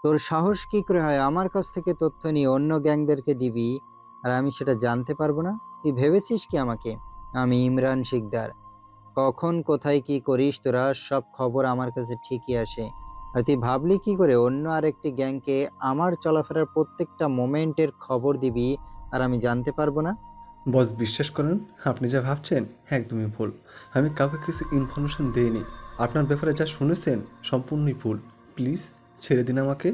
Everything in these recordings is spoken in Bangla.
তোর সাহস কি করে হয় আমার কাছ থেকে তথ্য নিয়ে অন্য গ্যাংদেরকে দিবি, আর আমি সেটা জানতে পারবো না? তুই ভেবেছিস কি আমাকে? আমি ইমরান শিকদার। কখন কোথায় কি করিস তোরা, সব খবর আমার কাছে ঠিকই আসে। আর তুই ভাবলি কি করে অন্য আরেকটি গ্যাংকে আমার চলাফেরার প্রত্যেকটা মোমেন্টের খবর দিবি আর আমি জানতে পারবো না? বস, বিশ্বাস করেন, আপনি যা ভাবছেন একদমই ভুল। আমি কাউকে কিছু ইনফরমেশন দেইনি। আপনার ব্যাপারে যা শুনেছেন সম্পূর্ণই ভুল। প্লিজ ছেড়ে দিন আমাকে।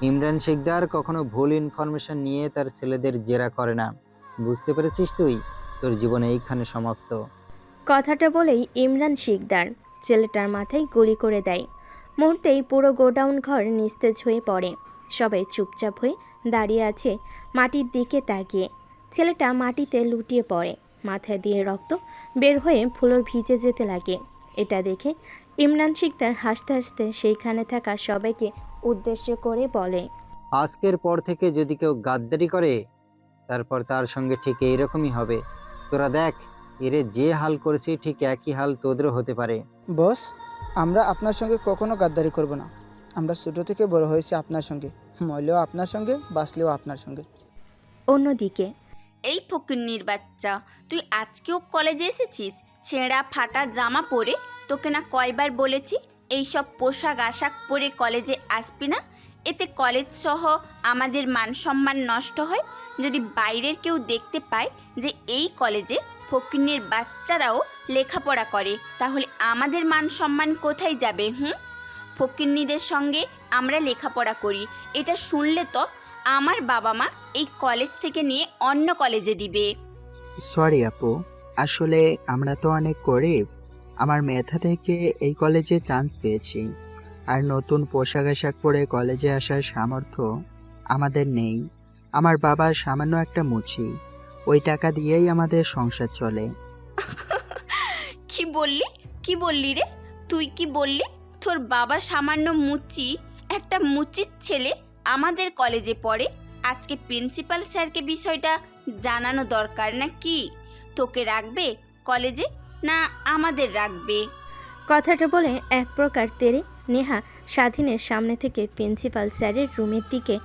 ইমরান শিকদার কখনো ভুল ইনফরমেশন নিয়ে তার ছেলেদের জেরা করে না। বুঝতে পেরেছিস তুই? তোর জীবন এইখানে সমাপ্ত। কথাটা বলেই ইমরান শিকদার ছেলেটার মাথায় গুলি করে দেয়। মুহূর্তেই পুরো গোডাউন ঘর নিস্তেজ হয়ে পড়ে। সবাই চুপচাপ হয়ে দাঁড়িয়ে আছে মাটির দিকে তাকিয়ে। ছেলেটা মাটিতে লুটিয়ে পড়ে, মাথায় দিয়ে রক্ত বের হয়ে ফ্লোর ভিজে যেতে লাগে। এটা দেখে ইমরান শিকদার হাসতে হাসতে সেইখানে থাকা সবাইকে উদ্দেশ্য করে বলে, আজকের পর থেকে যদি কেউ গাদ্দারি করে, তারপর তার সঙ্গে ঠিক এইরকমই হবে। তোরা দেখ, এরে যে হাল করেছি ঠিক একই হাল তোদেরও হতে পারে। বস, আমরা আপনার সঙ্গে কখনো গাদ্দারি করব না। আমরা ছোটো থেকে বড় হয়েছি আপনার সঙ্গে, মরলেও আপনার সঙ্গে, বাঁচলেও আপনার সঙ্গে। অন্যদিকে এই ফকিন্নির বাচ্চা, তুই আজকেও কলেজে এসেছিস ছেঁড়া ফাটা জামা পরে? তোকে না কয়বার বলেছি এইসব পোশাক আশাক পরে কলেজে আসবি না, এতে কলেজ সহ আমাদের মান সম্মান নষ্ট হয়। যদি বাইরের কেউ দেখতে পায় যে এই কলেজে ফকিন্নির বাচ্চারাও লেখাপড়া করে, তাহলে আমাদের মান সম্মান কোথায় যাবে? ফকিন্নিদের সঙ্গে আমরা লেখাপড়া করি, এটা শুনলে তো আমার বাবা মা এই কলেজ থেকে নিয়ে অন্য কলেজে দিবে। সরি আপু, আসলে আমরা তো অনেক গরিব। আমার মেধা থেকে এই কলেজে চান্স পেয়েছি, আর নতুন পোশাক আশাক পরে কলেজে আসার সামর্থ্য আমাদের নেই। আমার বাবার সামান্য একটা মুচি, ওই টাকা দিয়েই আমাদের সংসার চলে। কি বললি? কি বললি রে? তুই কি বললি? তোর বাবা সামান্য মুচি, একটা মুচির ছেলে আমাদের কলেজে পড়ে? আজকে প্রিন্সিপাল স্যারকে বিষয়টা জানানো দরকার না কি? তোকে রাখবে কলেজে না আমাদের রাখবে? কথাটা বলে এক প্রকার তেড়ে নেহা স্বাধীনের সামনে থেকে প্রিন্সিপাল স্যারের রুমের দিকে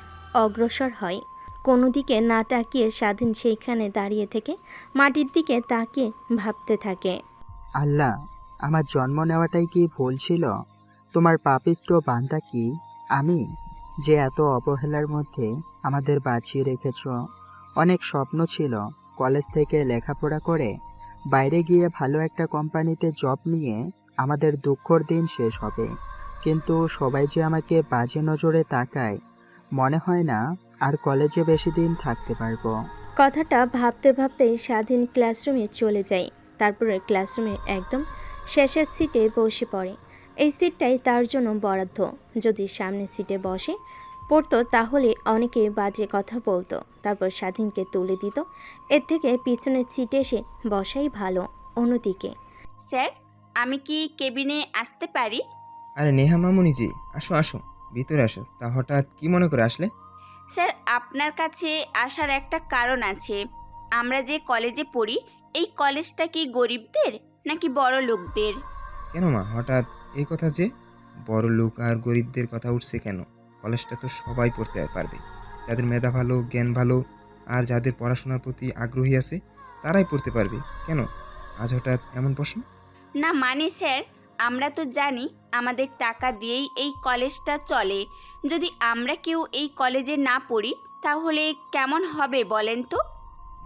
অগ্রসর হয়। কোনো দিকে না তাকিয়ে স্বাধীন সেইখানে দাঁড়িয়ে থেকে মাটির দিকে তাকিয়ে ভাবতে থাকে। আল্লাহ, আমার জন্ম নেওয়াটাই কি ভুল ছিল? তোমার পাপিষ্ঠ বান্দা কি আমি, যে এত অবহেলার মধ্যে আমাদের বাঁচিয়ে রেখেছ? অনেক স্বপ্ন ছিল কলেজ থেকে লেখাপড়া করে বাইরে গিয়ে ভালো একটা কোম্পানিতে জব নিয়ে আমাদের দুঃখর দিন শেষ হবে, কিন্তু সবাই যে আমাকে বাজে নজরে তাকায়, মনে হয় না আর কলেজে বেশি দিন থাকতে পারবো। কথাটা ভাবতে ভাবতেই স্বাধীন ক্লাসরুমে চলে যায়। তারপরে ক্লাসরুমের একদম শেষের সিটে বসে পড়ে। এই সিটটাই তার জন্য বরাদ্দ। যদি সামনের সিটে বসে পড়তো তাহলে অনেকে বাজে কথা বলতো, তারপর স্বাধীনকে তুলে দিত। এর থেকে পিছনের সিটে এসে বসাই ভালো। অন্যদিকে স্যার, আমি কি কেবিনে আসতে পারি? আরে নেহা মামুনি জি, আসো আসো, ভিতরে আসো। তা হঠাৎ কি মনে করে আসলে? স্যার, আপনার কাছে আসার একটা কারণ আছে। আমরা যে কলেজে পড়ি, এই কলেজটা কি গরিবদের নাকি বড় লোকদের? কেন মা, হঠাৎ এই কথা যে? বড় লোক আর গরিবদের কথা উঠছে কেন? কলেজটা তো সবাই পড়তে পারবে। যাদের মেধা ভালো, জ্ঞান ভালো, আর যাদের পড়াশোনার প্রতি আগ্রহী আছে, তারাই পড়তে পারবে। কেন আজ হঠাৎ এমন প্রশ্ন? না মানে স্যার, আমরা তো জানি আমাদের টাকা দিয়েই এই কলেজটা চলে। যদি আমরা কেউ এই কলেজে না পড়ি তাহলে কেমন হবে বলেন তো?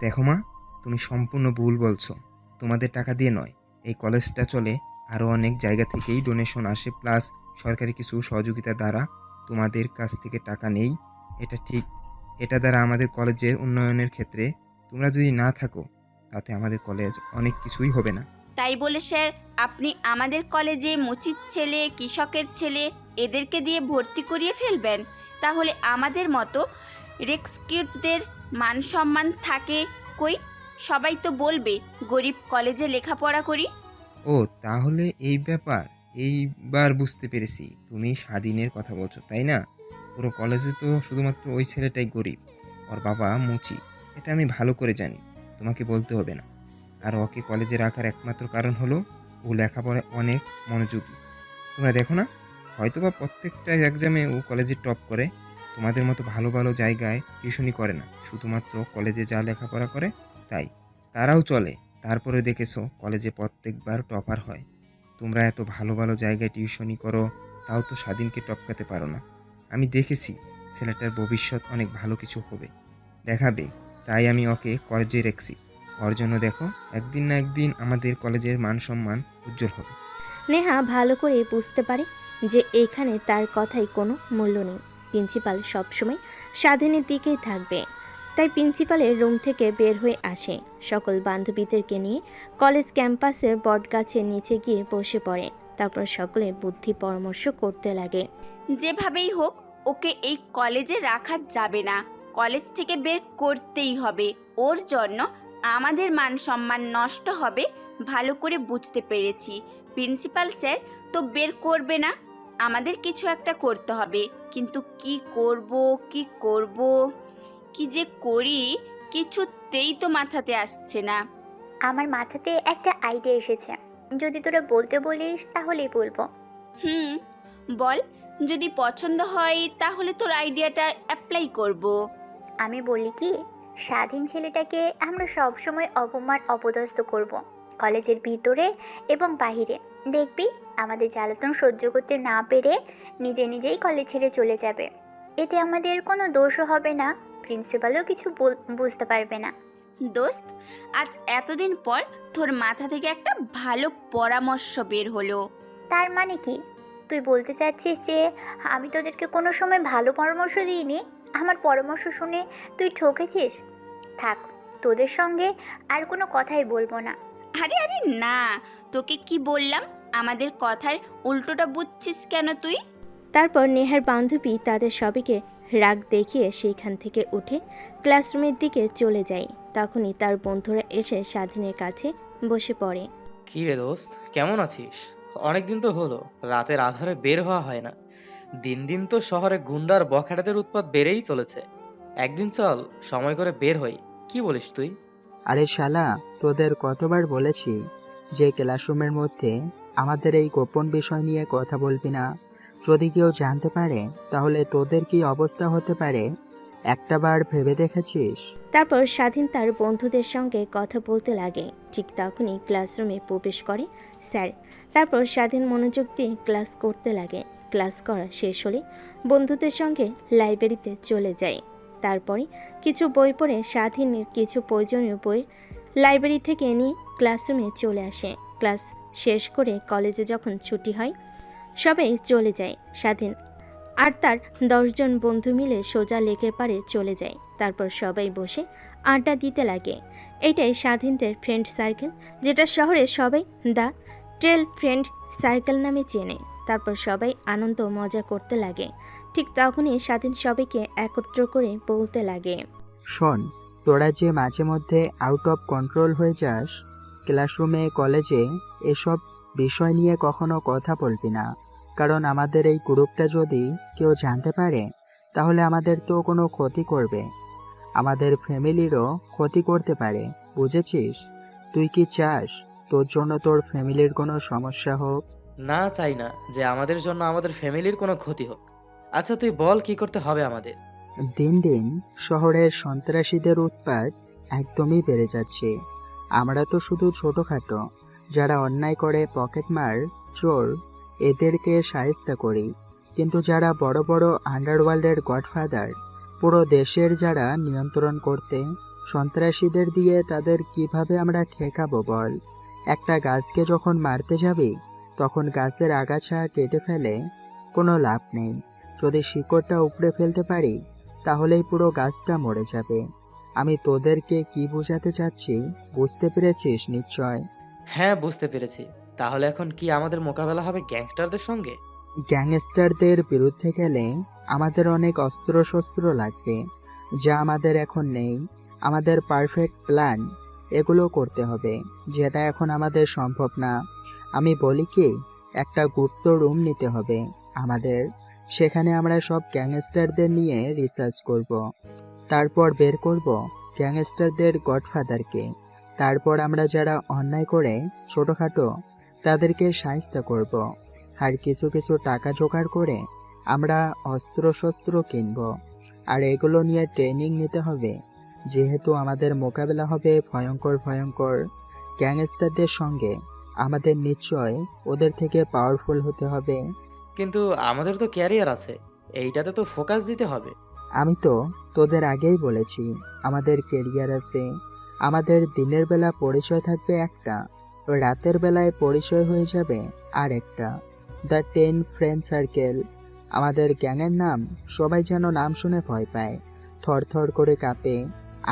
দেখো মা, তুমি সম্পূর্ণ ভুল বলছো। তোমাদের টাকা দিয়ে নয় এই কলেজটা চলে, আরও অনেক জায়গা থেকেই ডোনেশন আসে, প্লাস সরকারি কিছু সহযোগিতা দ্বারা তোমাদের কাছ থেকে টাকা নেই। এটা ঠিক। এটা দ্বারা আমাদের কলেজের উন্নয়নের ক্ষেত্রে তোমরা যদি না থাকো, তাতে আমাদের কলেজ অনেক কিছুই হবে না। তাই বলে স্যার আপনি আমাদের কলেজে মুচির ছেলে, কৃষকের ছেলে এদেরকে দিয়ে ভর্তি করিয়ে ফেলবেন? তাহলে আমাদের মতো রেক্সকিটদের মান সম্মান থাকে কই? সবাই তো বলবে গরিব কলেজে লেখাপড়া করি। ও, তাহলে এই ব্যাপার। এইবার বুঝতে পেরেছি, তুমি স্বাধীনের কথা বলছো, তাই না? পুরো কলেজে তো শুধুমাত্র ওই ছেলেটাই গরিব, ওর বাবা মুচি। এটা আমি ভালো করে জানি, তোমাকে বলতে হবে না। আর ওকে কলেজে রাখার একমাত্র কারণ হলো ও লেখাপড়ায় অনেক মনোযোগী। তোমরা দেখো না, হয়তোবা প্রত্যেকটা এক্সামে ও কলেজে টপ করে। তোমাদের মতো ভালো ভালো জায়গায় টিউশনি করে না, শুধুমাত্র কলেজে যা লেখাপড়া করে তাই। তারাও চলে, তারপরে দেখেছো কলেজে প্রত্যেকবার টপার হয়। তোমরা এত ভালো ভালো জায়গায় টিউশনি করো, তাও তো স্বাধীনকে টপকাতে পারো না। আমি দেখেছি ছেলেটার ভবিষ্যৎ অনেক ভালো কিছু হবে, দেখাবে। তাই আমি ওকে কলেজে রেখেছি। ওর জন্য দেখো, একদিন না একদিন আমাদের কলেজের মান সম্মান উজ্জ্বল হবে। নেহা ভালো করে বুঝতে পারে যে এখানে তার কথাই কোনো মূল্য নেই। প্রিন্সিপাল সবসময় স্বাধীনের দিকেই থাকবে। তাই প্রিন্সিপালের রুম থেকে বের হয়ে আসে, সকল বান্ধবীদেরকে নিয়ে কলেজ ক্যাম্পাসের বটগাছের নিচে গিয়ে বসে পড়ে। তারপর সকলে বুদ্ধি পরামর্শ করতে লাগে। যেভাবেই হোক ওকে এই কলেজে রাখা যাবে না, কলেজ থেকে বের করতেই হবে। ওর জন্য আমাদের মান সম্মান নষ্ট হবে ভালো করে বুঝতে পেরেছি। প্রিন্সিপাল স্যার তো বের করবে না, আমাদের কিছু একটা করতে হবে। কিন্তু কি করব, কি করব, কি যে করি কিছুতেই তো মাথাতে আসছে না। আমার মাথাতে একটা আইডিয়া এসেছে, যদি তোরা বলতে বলিস তাহলেই বলবো। হুম, বল। যদি পছন্দ হয় তাহলে তোর আইডিয়াটা অ্যাপ্লাই করব। আমি বলি কি, স্বাধীন ছেলেটাকে আমরা সবসময় অপমান অপদস্থ করব, কলেজের ভিতরে এবং বাহিরে। দেখবি আমাদের জ্বালাতন সহ্য করতে না পেরে নিজে নিজেই কলেজ ছেড়ে চলে যাবে। এতে আমাদের কোনো দোষও হবে না, প্রিন্সিপালও কিছু বুঝতে পারবে না। দোস্ত, আজ এতদিন পর তোর মাথা থেকে একটা ভালো পরামর্শ বের হলো। তার মানে কি, তুই বলতে চাচ্ছিস যে আমি তোদেরকে কোনো সময় ভালো পরামর্শ দিইনি? আমার পরামর্শ শুনে তুই ঠকেছিস? থাক, তোদের সঙ্গে আর কোনো কথাই বলবো না। আরে আরে না, তোকে কি বললাম? আমাদের কথার উল্টোটা বুঝছিস কেন তুই? তারপর নেহার বান্ধবী তাদের সবাইকে রাগ দেখিয়ে সেইখান থেকে উঠে ক্লাসরুমের দিকে চলে যায়। তখনই তার বন্ধুরা এসে স্বাধীনের কাছে বসে পড়ে। কি রে দোস্ত, কেমন আছিস? অনেকদিন তো হলো, রাতের আধারে বের হওয়া হয় না। দিন দিন তো শহরে গুন্ডার বখাটেদের উৎপাত বেড়েই চলেছে। একদিন চল সময় করে বের হই, কি বলিস তুই? আরে শালা, তোদের কতবার বলেছি যে ক্লাসরুমের মধ্যে আমাদের এই গোপন বিষয় নিয়ে কথা বলবি না। যদি কেউ জানতে পারে তাহলে তোদের কি অবস্থা হতে পারে একটাবার ভেবে দেখেছিস? তারপর স্বাধীন তার বন্ধুদের সঙ্গে কথা বলতে লাগে। ঠিক তখনই ক্লাসরুমে প্রবেশ করে স্যার। তারপর স্বাধীন মনোযোগ দিয়ে ক্লাস করতে লাগে। ক্লাস করা শেষ হলে বন্ধুদের সঙ্গে লাইব্রেরিতে চলে যায়। তারপরে কিছু বই পড়ে স্বাধীনের কিছু প্রয়োজনীয় বই লাইব্রেরি থেকে নিয়ে ক্লাসরুমে চলে আসে। ক্লাস শেষ করে কলেজে যখন ছুটি হয় সবাই চলে যায়। স্বাধীন আর তার 10 জন বন্ধু মিলে সোজা লেকের পাড়ে চলে যায়। তারপর সবাই বসে আড্ডা দিতে লাগে। এটাই স্বাধীনদের ফ্রেন্ড সার্কেল, যেটা শহরে সবাই দ্য ট্রেল ফ্রেন্ড সার্কেল নামে চেনে। তারপর সবাই আনন্দ মজা করতে লাগে। ঠিক তখনই স্বাধীন সবাইকে একত্র করে বলতে লাগে। শোন, তোরা যে মাঝে মধ্যে আউট অফ কন্ট্রোল হয়ে যাস, ক্লাসরুমে কলেজে এসব বিষয় নিয়ে কখনো কথা বলবি না। কারণ আমাদের এই গ্রুপটা যদি কেউ জানতে পারে তাহলে আমাদের তো কোনো ক্ষতি করবে, আমাদের ফ্যামিলিরও ক্ষতি করতে পারে, বুঝেছিস? তুই কি চাস তোর জন্য তোর ফ্যামিলির কোনো সমস্যা হোক? না, চাই না যে আমাদের জন্য আমাদের ফ্যামিলির কোনো ক্ষতি হোক। আচ্ছা তুই বল, কি করতে হবে আমাদের? দিন দিন শহরের সন্ত্রাসীদের উৎপাত একদমই বেড়ে যাচ্ছে। আমরা তো শুধু ছোটখাটো যারা অন্যায় করে পকেটমার, চোর, এদেরকে শায়েস্তা করি, কিন্তু যারা বড় বড় আন্ডারওয়ার্ল্ডের গডফাদার, পুরো দেশের যারা নিয়ন্ত্রণ করতে, সন্ত্রাসীদের দিয়ে তাদের কিভাবে আমরা ঠেকাবো বল? একটা গাছকে যখন মারতে যাবি তখন গাছের আগাছা কেটে ফেলে কোনো লাভ নেই। যদি শিকড়টা উপড়ে ফেলতে পারি তাহলেই পুরো গাছটা মরে যাবে। আমি তোদেরকে কি বোঝাতে চাচ্ছি বুঝতে পেরেছিস নিশ্চয়? হ্যাঁ, বুঝতে পেরেছি। তাহলে এখন কি আমাদের মোকাবেলা হবে গ্যাংস্টারদের সঙ্গে? গ্যাংস্টারদের বিরুদ্ধে গেলে আমাদের অনেক অস্ত্রশস্ত্র লাগবে, যা আমাদের এখন নেই। আমাদের পারফেক্ট প্ল্যান এগুলো করতে হবে, যেটা এখন আমাদের সম্ভব না। আমি বলি কি, একটা গুপ্ত রুম নিতে হবে আমাদের। সেখানে আমরা সব গ্যাংস্টারদের নিয়ে রিসার্চ করব। তারপর বের করব গ্যাংস্টারদের গডফাদারকে। তারপর আমরা যারা অন্যায় করে ছোটখাটো তাদেরকে সাহায্য করব। আর কিছু কিছু টাকা জোগাড় করে আমরা অস্ত্র শস্ত্র কিনব। আর এগুলো নিয়ে ট্রেনিং নিতে হবে, যেহেতু আমাদের মোকাবেলা হবে ভয়ঙ্কর ভয়ঙ্কর গ্যাংস্টারদের সঙ্গে। আমাদের নিশ্চয় ওদের থেকে পাওয়ারফুল হতে হবে। কিন্তু আমাদের তো ক্যারিয়ার আছে, এইটাতে তো ফোকাস দিতে হবে। আমি তো তোদের আগেই বলেছি, আমাদের কেরিয়ার আছে। আমাদের দিনের বেলা পরিচয় থাকবে একটা, রাতের বেলায় পরিচয় হয়ে যাবে আর একটা, দ্য 10 ফ্রেন্ড সার্কেল। আমাদের গ্যাংয়ের নাম সবাই যেন নাম শুনে ভয় পায়, থরথর করে কাঁপে।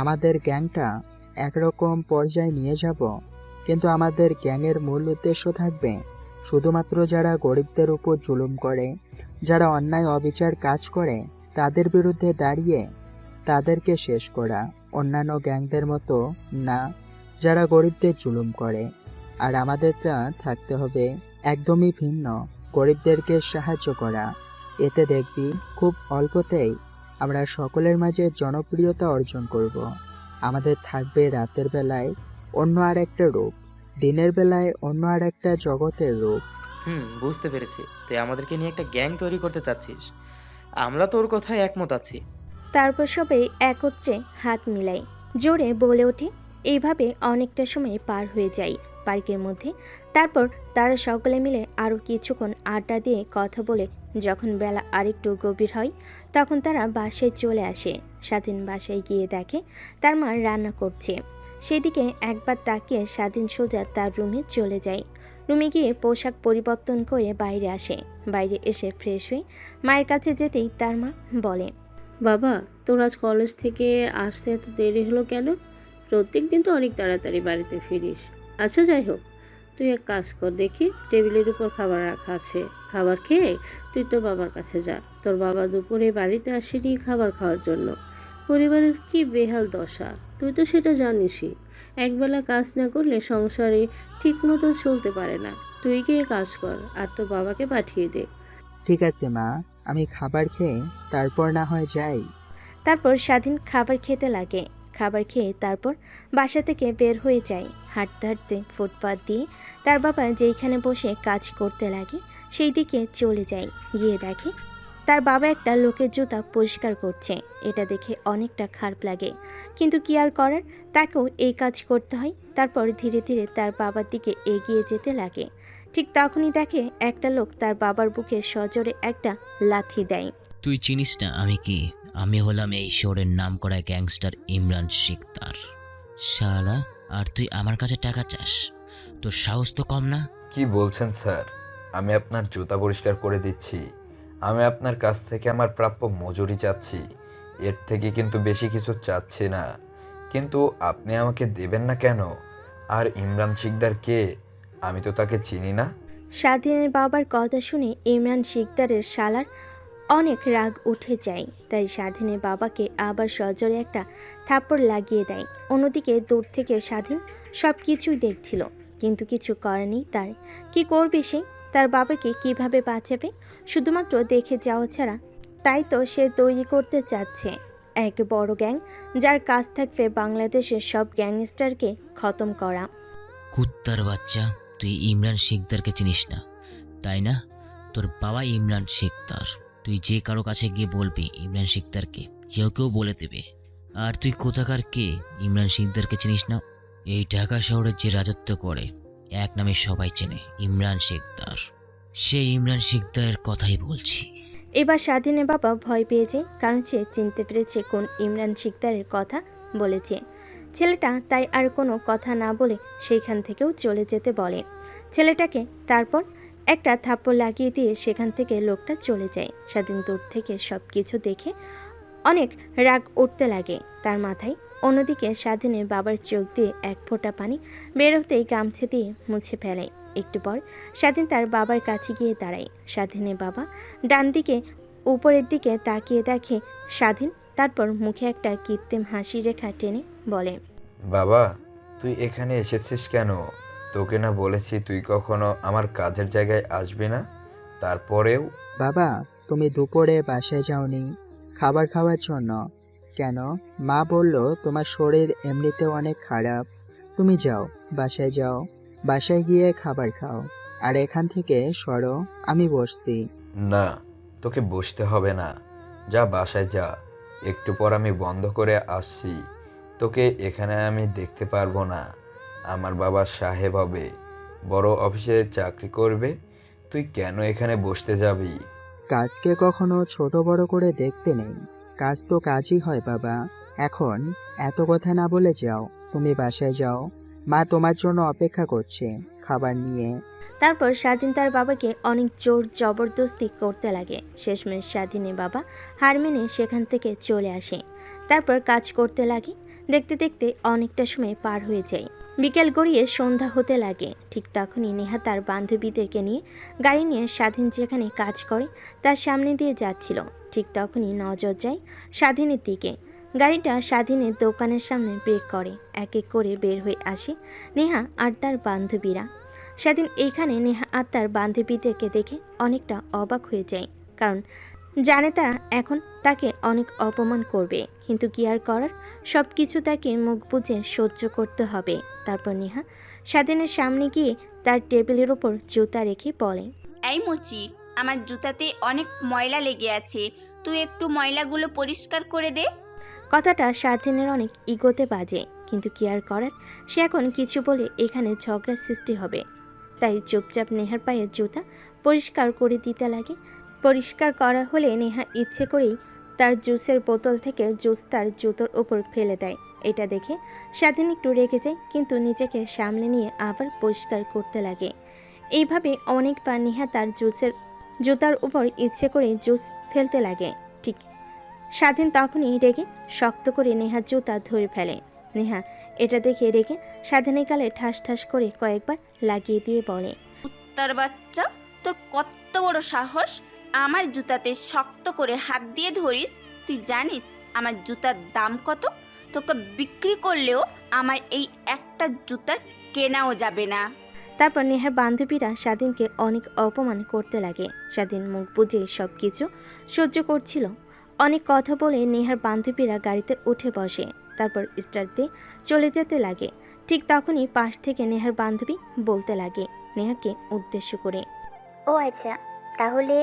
আমাদের গ্যাংটা একরকম পর্যায়ে নিয়ে যাব, কিন্তু আমাদের গ্যাংয়ের মূল উদ্দেশ্য থাকবে শুধুমাত্র যারা গরিবদের উপর জুলুম করে, যারা অন্যায় অবিচার কাজ করে, তাদের বিরুদ্ধে দাঁড়িয়ে তাদেরকে শেষ করা। অন্যান্য গ্যাংদের মতো না, যারা গরিবদের জুলুম করে। আর আমাদেরটা থাকতে হবে একদমই ভিন্ন, গরিবদেরকে সাহায্য করা। এতে দেখবি খুব অল্পতেই আমরা সকলের মাঝে জনপ্রিয়তা অর্জন করব। আমাদের থাকবে রাতের বেলায় অন্য আর একটা রূপ, দিনের বেলায় অন্য আর একটা জগতের রূপ। বুঝতে পেরেছি, তুই আমাদেরকে নিয়ে একটা গ্যাং তৈরি করতে চাচ্ছিস। আমরা তোর কথায় একমত আছি। তারপর সবাই একত্রে হাত মিলায়, জোরে বলে ওঠে। এইভাবে অনেকটা সময় পার হয়ে যায় পার্কের মধ্যে। তারপর তারা সকলে মিলে আরও কিছুক্ষণ আড্ডা দিয়ে কথা বলে যখন বেলা আরেকটু গভীর হয়, তখন তারা বাসায় চলে আসে। স্বাধীন বাসায় গিয়ে দেখে তার মা রান্না করছে। সেদিকে একবার তাকিয়ে স্বাধীন সোজা তার রুমে চলে যায়। রুমে গিয়ে পোশাক পরিবর্তন করে বাইরে আসে। বাইরে এসে ফ্রেশ হয়ে মায়ের কাছে যেতেই তার মা বলে, বাবা, তোর আজ কলেজ থেকে আসতে এত দেরি হলো কেন? প্রত্যেক দিন তো অনেক তাড়াতাড়ি বাড়িতে ফিরিস। আচ্ছা, যাই হোক, তুই এক কাজ কর দেখি, টেবিলের উপর খাবার রাখা আছে। খাবার খেয়ে তুই তোর বাবার কাছে যা। তোর বাবা দুপুরে বাড়িতে আসেনি খাবার খাওয়ার জন্য। পরিবারের কি বেহাল দশা, তুই তো সেটা জানিসই। একবেলা কাজ না করলে সংসারে ঠিক মতো চলতে পারে না। তুই গিয়ে কাজ কর আর তোর বাবাকে পাঠিয়ে দে। ঠিক আছে মা, আমি খাবার খেয়ে তারপর না হয় যাই। তারপর স্বাধীন খাবার খেতে লাগে। খাবার খেয়ে তারপর বাসা থেকে বের হয়ে যায়। হাঁটতে হাঁটতে ফুটপাত দিয়ে তার বাবা যেইখানে বসে কাজ করতে লাগে সেই দিকে চলে যায়। গিয়ে দেখে তার বাবা একটা লোকের জুতা পরিষ্কার করছে। এটা দেখে অনেকটা খারাপ লাগে, কিন্তু কি আর করার, তাকেও এই কাজ করতে হয়। তারপর ধীরে ধীরে তার বাবার দিকে এগিয়ে যেতে লাগে। ঠিক তখনই দেখে একটা লোক তার বাবার বুকে সজোরে একটা লাথি দেয়। তুই চিনিস না আমি কি? আমি হলাম এই শহরের নামকরা গ্যাংস্টার ইমরান শিকদার। শালা, আর তুই আমার কাছে টাকা চাস? তোর সাহস তো কম না। কি বলছেন স্যার? আমি আপনার জুতা পরিষ্কার করে দিচ্ছি। আমি আপনার কাছ থেকে আমার প্রাপ্য মজুরি চাচ্ছি, এর থেকে কিন্তু বেশি কিছু চাচ্ছি না। কিন্তু আপনি আমাকে দেবেন না কেন? আর ইমরান শিকদার কে? আমি তো তাকে চিনি না। স্বাধীনের বাবার কথা শুনে ইমরান শিকদারের শালার অনেক রাগ উঠে যায়। তাই স্বাধীনের বাবাকে আবার সজোরে একটা থাপ্পড় লাগিয়ে দেয়। অন্যদিকে দূর থেকে স্বাধীন সব কিছুই দেখছিল, কিন্তু কিছু করেনি তার। কি করবে সে? তার বাবাকে কিভাবে বাঁচাবে? শুধুমাত্র দেখে যাওয়া ছাড়া। তাই তো সে তৈরি করতে চাচ্ছে এক বড় গ্যাং, যার কাজ থাকবে বাংলাদেশের সব গ্যাংস্টারকে খতম করা। কুত্তার বাচ্চা, তুই ইমরান শিকদারকে চিনিস না তাই না? তোর বাবা ইমরান শিকদার। তুই যে কারো কাছে গিয়ে বলবি ইমরান শিকদারকে, কেউ বলে দেবে। আর তুই কোথাকার কে? ইমরান শিকদারকে চিনিস না? এই ঢাকা শহরে যে রাজত্ব করে এক নামে সবাই চেনে, ইমরান শিকদার। সেই ইমরান শিকদারের কথাই বলছি। এবার স্বাধীনের বাবা ভয় পেয়ে যায়, কারণ সে চিনতে পেরেছে কোন ইমরান শিকদারের কথা বলেছে। ছেলেটা তাই আর কোনো কথা না বলে সেইখান থেকেও চলে যেতে বলে ছেলেটাকে। তারপর একটা থাপ্পড় লাগিয়ে দিয়ে সেখান থেকে লোকটা চলে যায়। স্বাধীন দূর থেকে সব কিছু দেখে অনেক রাগ উঠতে লাগে তার মাথায়। অন্যদিকে স্বাধীনের বাবার চোখ দিয়ে এক ফোঁটা পানি বেরোতেই গামছা দিয়ে মুছে ফেলে। একটু পর স্বাধীন তার বাবার কাছে গিয়ে দাঁড়ায়। স্বাধীনের বাবা ডান দিকে উপরের দিকে তাকিয়ে দেখে স্বাধীন। তারপর মুখে একটা কৃত্রিম হাসি রেখা টেনে বলে, বাবা, তুই এখানে এসেছিস কেন? তোকে না বলেছি তুই কখনো আমার কাজের জায়গায় আসবি না? তারপরেও বাবা, তুমি দুপুরে বাসায় যাওনি খাবার খাওয়ার জন্য কেন? মা বলল তোমার শরীর এমনিতেও অনেক খারাপ। তুমি যাও, বাসায় যাও, বাসায় গিয়ে খাবার খাও। আর এখান থেকে সরো, আমি বসছি। না, তোকে বসতে হবে না, যা বাসায় যা, একটু পর আমি বন্ধ করে আসছি। তোকে এখানে আমি দেখতে পারবো না। আমার বাবা সাহেব হবে, বড় অফিসে চাকরি করবে, তুই কেন এখানে বসতে যাবি? কাজকে কখনো ছোট বড় করে দেখতে নেই, কাজ তো কাজই হয় বাবা। এখন এত কথা না বলে যাও, তুমি বাসায় যাও, মা তোমার জন্য অপেক্ষা করছে খাবার নিয়ে। তারপর স্বাধীন তার বাবাকে অনেক জোর জবরদস্তি করতে লাগে। শেষমেশ স্বাধীনের বাবা হার মেনে সেখান থেকে চলে আসে। তারপর কাজ করতে লাগে। দেখতে দেখতে অনেকটা সময় পার হয়ে যায়। বিকেল গড়িয়ে সন্ধ্যা হতে লাগে। ঠিক তখনই নেহা তার বান্ধবীদেরকে নিয়ে গাড়ি নিয়ে স্বাধীন যেখানে কাজ করে তার সামনে দিয়ে যাচ্ছিল। ঠিক তখনই নজর যায় স্বাধীনের দিকে। গাড়িটা স্বাধীনের দোকানের সামনে ব্রেক করে। এক এক করে বের হয়ে আসে নেহা আর তার বান্ধবীরা। স্বাধীন এইখানে নেহা আর তার বান্ধবীদেরকে দেখে অনেকটা অবাক হয়ে যায়, কারণ জানে তারা এখন তাকে অনেক অপমান করবে, কিন্তু কি আর করার, সব কিছু তাকে মুখ বুজে সহ্য করতে হবে। তারপর নেহা স্বাধীনের সামনে গিয়ে তার টেবিলের ওপর জুতা রেখে বলে, এই মুচি, আমার জুতাতে অনেক ময়লা লেগে আছে, তুই একটু ময়লাগুলো পরিষ্কার করে দে। কথাটা স্বাধীনের অনেক ইগোতে বাজে, কিন্তু কি আর করার, সে এখন কিছু বলে এখানে ঝগড়ার সৃষ্টি হবে। তাই চুপচাপ নেহার পায়ে জুতা পরিষ্কার করে দিতে লাগে। পরিষ্কার করা হলে নেহা ইচ্ছে করেই তার জুসের বোতল থেকে জুস তার জুতোর ওপর ফেলে দেয়। এটা দেখে স্বাধীন একটু রেগে যায়, কিন্তু নিজেকে সামলে নিয়ে আবার পরিষ্কার করতে লাগে। এইভাবে অনেকবার নেহা তার জুতার উপর ইচ্ছে করে জুস ফেলতে লাগে। ঠিক স্বাধীন তখনই রেগে শক্ত করে নেহার জুতা ধরে ফেলে। নেহা এটা দেখে রেগে স্বাধীনের গালে ঠাস ঠাস করে কয়েকবার লাগিয়ে দিয়ে বলে, তার বাচ্চা, তোর কত বড় সাহস, আমার জুতাতে শক্ত করে হাত দিয়ে ধরিস? তুই জানিস আমার জুতার দাম কত? তোকে বিক্রি করলেও আমার এই একটা জুতার কেনাও যাবে না। তারপর নেহার বান্ধবীরা স্বাধীনকে অনেক অপমান করতে লাগে। স্বাধীন মুখ বুজে সব কিছু সহ্য করছিল। অনেক কথা বলে নেহার বান্ধবীরা গাড়িতে উঠে বসে। তারপর স্টার্ট দিয়ে চলে যেতে লাগে। ঠিক তখনই পাশ থেকে নেহার বান্ধবী বলতে লাগে নেহাকে উদ্দেশ্য করে, ও আচ্ছা, তাহলে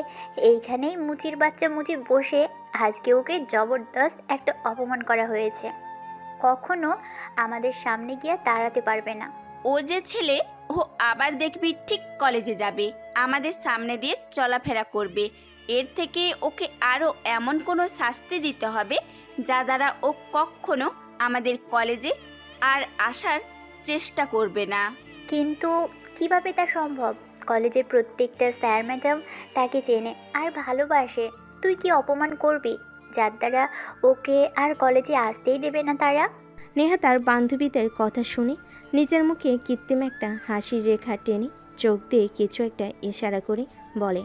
এইখানেই মুচির বাচ্চা মুচি বসে আজকে ওকে জবরদস্ত একটা অপমান করা হয়েছে, কখনো আমাদের সামনে গিয়ে দাঁড়াতে পারবে না। ও যে ছেলে, ও আবার দেখবি ঠিক কলেজে যাবে, আমাদের সামনে দিয়ে চলাফেরা করবে। এর থেকে ওকে আরও এমন কোনো শাস্তি দিতে হবে যা দ্বারা ও কখনো আমাদের কলেজে আর আসার চেষ্টা করবে না। কিন্তু কিভাবে তা সম্ভব? কলেজের প্রত্যেকটা স্যার ম্যাডাম তাকে চেনে আর ভালোবাসে। তুই কি অপমান করবি যার দ্বারা ওকে আর কলেজে আসতেই দেবে না তারা? নেহা তার বান্ধবীদের কথা শুনে নিজের মুখে কৃত্রিম একটা হাসির রেখা টেনে চোখ দিয়ে কিছু একটা ইশারা করে বলে,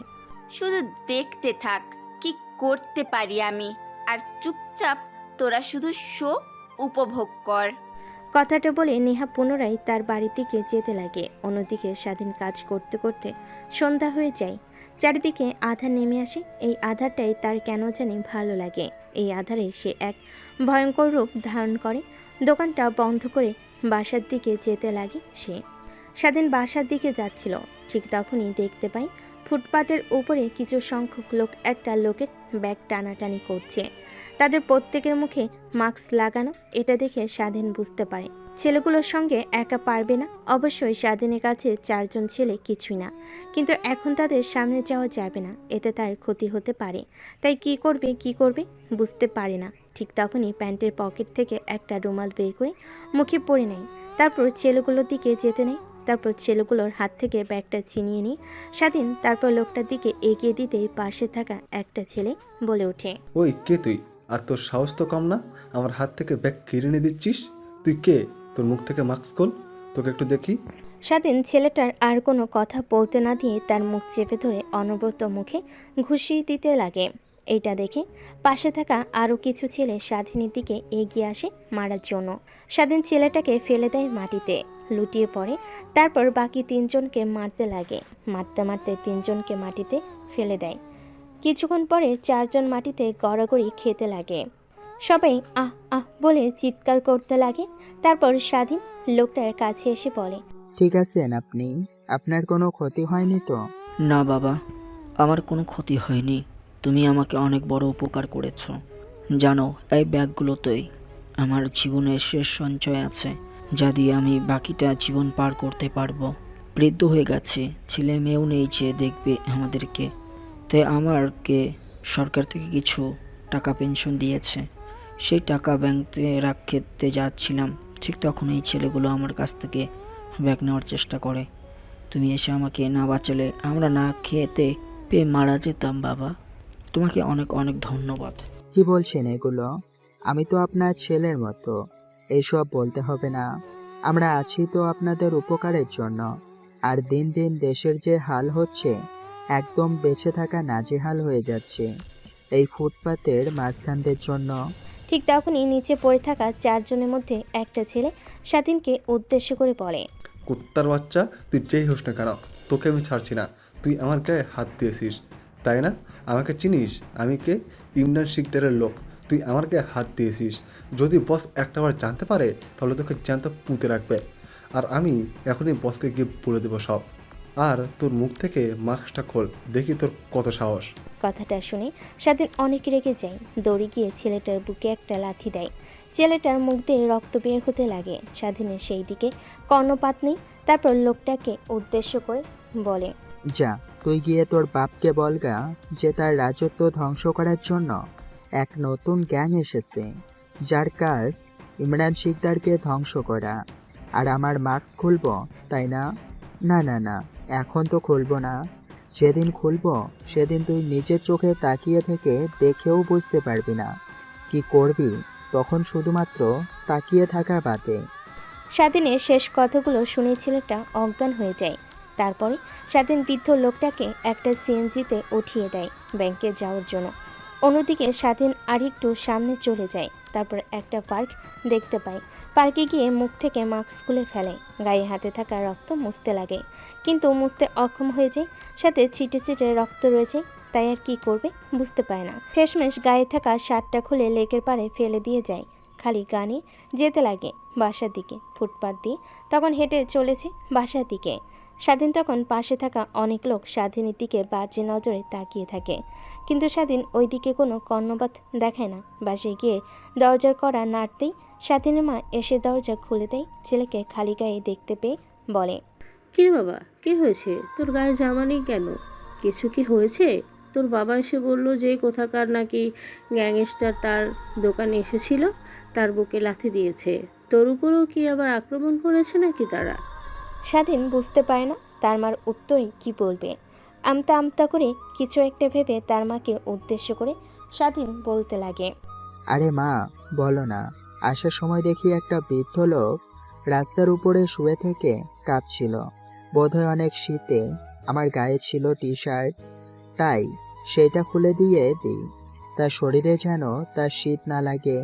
শুধু দেখতে থাক কি করতে পারি আমি, আর চুপচাপ তোরা শুধু শো উপভোগ কর। কথাটা বলে নেহা পুনরায় তার বাড়ির দিকে যেতে লাগে। অন্যদিকে স্বাধীন কাজ করতে করতে সন্ধ্যা হয়ে যায়। চারিদিকে আধার নেমে আসে। এই আধারটাই তার কেন জানি ভালো লাগে। এই আধারে সে এক ভয়ঙ্কর রূপ ধারণ করে। দোকানটা বন্ধ করে বাসার দিকে যেতে লাগে সে। স্বাধীন বাসার দিকে যাচ্ছিল। ঠিক তখনই দেখতে পাই ফুটপাতের উপরে কিছু সংখ্যক লোক একটা লোকের ব্যাগ টানাটানি করছে। তাদের প্রত্যেকের মুখে মাস্ক লাগানো। এটা দেখে স্বাধীন বুঝতে পারে ছেলেগুলোর সঙ্গে একা পারবে না। অবশ্যই স্বাধীনের কাছে 4 জন ছেলে কিছুই না, কিন্তু এখন তাদের সামনে যাওয়া যাবে না, এতে তার ক্ষতি হতে পারে। তাই কি করবে বুঝতে পারে না। ঠিক তখনই প্যান্টের পকেট থেকে একটা রুমাল বের করে মুখে পরে নেয়। তারপর ছেলেগুলোর দিকে যেতে নেয়। তারপর ছেলেগুলোর হাত থেকে ব্যাগটা ছিনিয়ে নিয়ে স্বাধীন তারপর লোকটার দিকে এগিয়ে দিতেই পাশে থাকা একটা ছেলে বলে ওঠে, ওই কে তুই? আর তোর সাহস তো কম না, আমার হাত থেকে ব্যাগ কেড়ে নিয়ে দিচ্ছিস? তুই কে? তোর মুখ থেকে মাস্ক খোল, তোকে একটু দেখি। স্বাধীন ছেলেটার আর কোনো কথা বলতে না দিয়ে তার মুখ চেপে ধরে অনবরত মুখে ঘুষি দিতে লাগে। এইটা দেখে পাশে থাকা আরও কিছু ছেলে স্বাধীনের দিকে এগিয়ে আসে মারার জন্য। স্বাধীন ছেলেটাকে ফেলে দেয় মাটিতে, লুটিয়ে পড়ে। তারপর বাকি 3 জনকে মারতে লাগে। মারতে মারতে 3 জনকে মাটিতে ফেলে দেয়। কিছুক্ষণ পরে 4 জন মাটিতে গড়াগড়ি খেতে লাগে। সবাই আহ আহ বলে চিৎকার করতে লাগে। তারপর স্বাধীন লোকটার কাছে এসে বলে, ঠিক আছেন আপনি? আপনার কোনো ক্ষতি হয়নি তো? না বাবা, আমার কোনো ক্ষতি হয়নি। তুমি আমাকে অনেক বড় উপকার করেছো। জানো, এই ব্যাগগুলোতেই আমার জীবনের শেষ সঞ্চয় আছে, যা দিয়ে আমি বাকিটা জীবন পার করতে পারবো। বৃদ্ধ হয়ে গেছে, ছেলে মেয়েও নেই যে দেখবে আমাদেরকে। তাই আমাকে সরকার থেকে কিছু টাকা পেনশন দিয়েছে। সেই টাকা ব্যাংকে রাখতে যাচ্ছিলাম, ঠিক তখন এই ছেলেগুলো আমার কাছ থেকে ব্যাগ নেওয়ার চেষ্টা করে। তুমি এসে আমাকে না বাঁচালে আমরা না খেতে পেয়ে মারা যেতাম বাবা। তোমাকে অনেক অনেক ধন্যবাদ। কি বলছেন এগুলো? আমি তো আপনার ছেলের মতো। এইসব বলতে হবে না। আমরা আছি তো আপনাদের উপকারের জন্য। আর দিন দিন দেশের যে হাল হচ্ছে, একদম বেঁচে থাকা নাজেহাল হয়ে যাচ্ছে এই ফুটপাতের মাঝখানদের জন্য। ঠিক তখনই নিচে পড়ে থাকা চারজনের মধ্যে একটা ছেলে স্বাধীনকে উদ্দেশ্য করে বলে, কুত্তার বাচ্চা, তুই যেই হোস না কেন, তোকে আমি ছাড়ছি না। তুই আমার গায়ে হাত দিয়েছিস, তাই না? আমাকে চিনিস? আমি কে? ইমরান শিকদারের লোক। তুই আমার গায়ে হাত দিয়েছিস। যদি বস একটাবার জানতে পারে তাহলে তোকে জ্যান্ত পুঁতে রাখবে। আর আমি এখনই বসকে গিয়ে বলে দেবো সব। আর তোর মুখ থেকে মাস্কটা খোল, দেখি তোর কত সাহস। কথাটা শুনে স্বাধীন অনেক রেগে যায়। দৌড়ে গিয়ে ছেলেটার বুকে একটা লাথি দেয়। ছেলেটার মুখ দিয়ে রক্ত বের হতে লাগে। স্বাধীনের সেই দিকে কর্ণপাত নেই। তারপর লোকটাকে উদ্দেশ্য করে বলে, যা, তুই গিয়ে তোর বাপকে বলগা যে তার রাজত্ব ধ্বংস করার জন্য এক নতুন গ্যাং এসেছে, যার কাজ ইমরান শিকদারকে ধ্বংস করা। আর আমার মাস্ক খুলবো, তাই না? না না না, এখন তো খুলবো না। যেদিন খুলবো সেদিন তুই নিজের চোখে তাকিয়ে থেকে দেখেও বুঝতে পারবি না কি করবি। তখন শুধুমাত্র তাকিয়ে থাকা বাদে। স্বাধীনের শেষ কথাগুলো শুনে ছেলেটা অজ্ঞান হয়ে যায়। তারপরে স্বাধীন বৃদ্ধ লোকটাকে একটা সিএনজিতে উঠিয়ে দেয় ব্যাংকে যাওয়ার জন্য। অন্যদিকে স্বাধীন আরেকটু সামনে চলে যায়। তারপর একটা পার্ক দেখতে পায়। পার্কে গিয়ে মুখ থেকে মাস্ক খুলে ফেলে। গায়ে হাতে থাকা রক্ত মুছতে লাগে, কিন্তু মুছতে অক্ষম হয়ে যায়। সাথে ছিটে ছিটে রক্ত রয়েছে, তাই আর কি করবে বুঝতে পারে না। শেষমেশ গায়ে থাকা শার্টটা খুলে লেকের পাড়ে ফেলে দিয়ে যায়। খালি গানে যেতে লাগে বাসার দিকে। ফুটপাত দিয়ে তখন হেঁটে চলেছে বাসার দিকে। স্বাধীন তখন পাশে থাকা অনেক লোক স্বাধীনের দিকে বাজে নজরে তাকিয়ে থাকে, কিন্তু স্বাধীন ওই দিকে কোনো কর্ণপাত দেখায় না। বাসায় গিয়ে দরজার কড়া নাড়তেই স্বাধীনের মা এসে দরজা খুলে দেয়। ছেলেকে খালি গায়ে দেখতে পেয়ে বলে, কি রে বাবা, কি হয়েছে? তোর গায়ে জামা নেই কেন? কিছু কি হয়েছে? তোর বাবা এসে বলল যে কোথাকার নাকি গ্যাংস্টার তার দোকানে এসেছিল, তার বুকে লাথি দিয়েছে। তোর উপরেও কি আবার আক্রমণ করেছে নাকি তারা? স্বাধীন বুঝতে পারে না তার মার উত্তরে কি বলবে। আমতা আমতা করে কিছু একটা ভেবে তার মাকে উদ্দেশ্য করে স্বাধীন বলতে লাগে, আরে মা, বলো না। আসার সময় দেখি একটা বৃদ্ধ লোক রাস্তার উপরে শুয়ে থেকে কাঁপছিল। বোধহয় অনেক শীতে। আমার গায়ে ছিল টি শার্ট, তাই সেটা খুলে দিয়ে দিই, তার শরীরে যেন তার শীত না লাগে।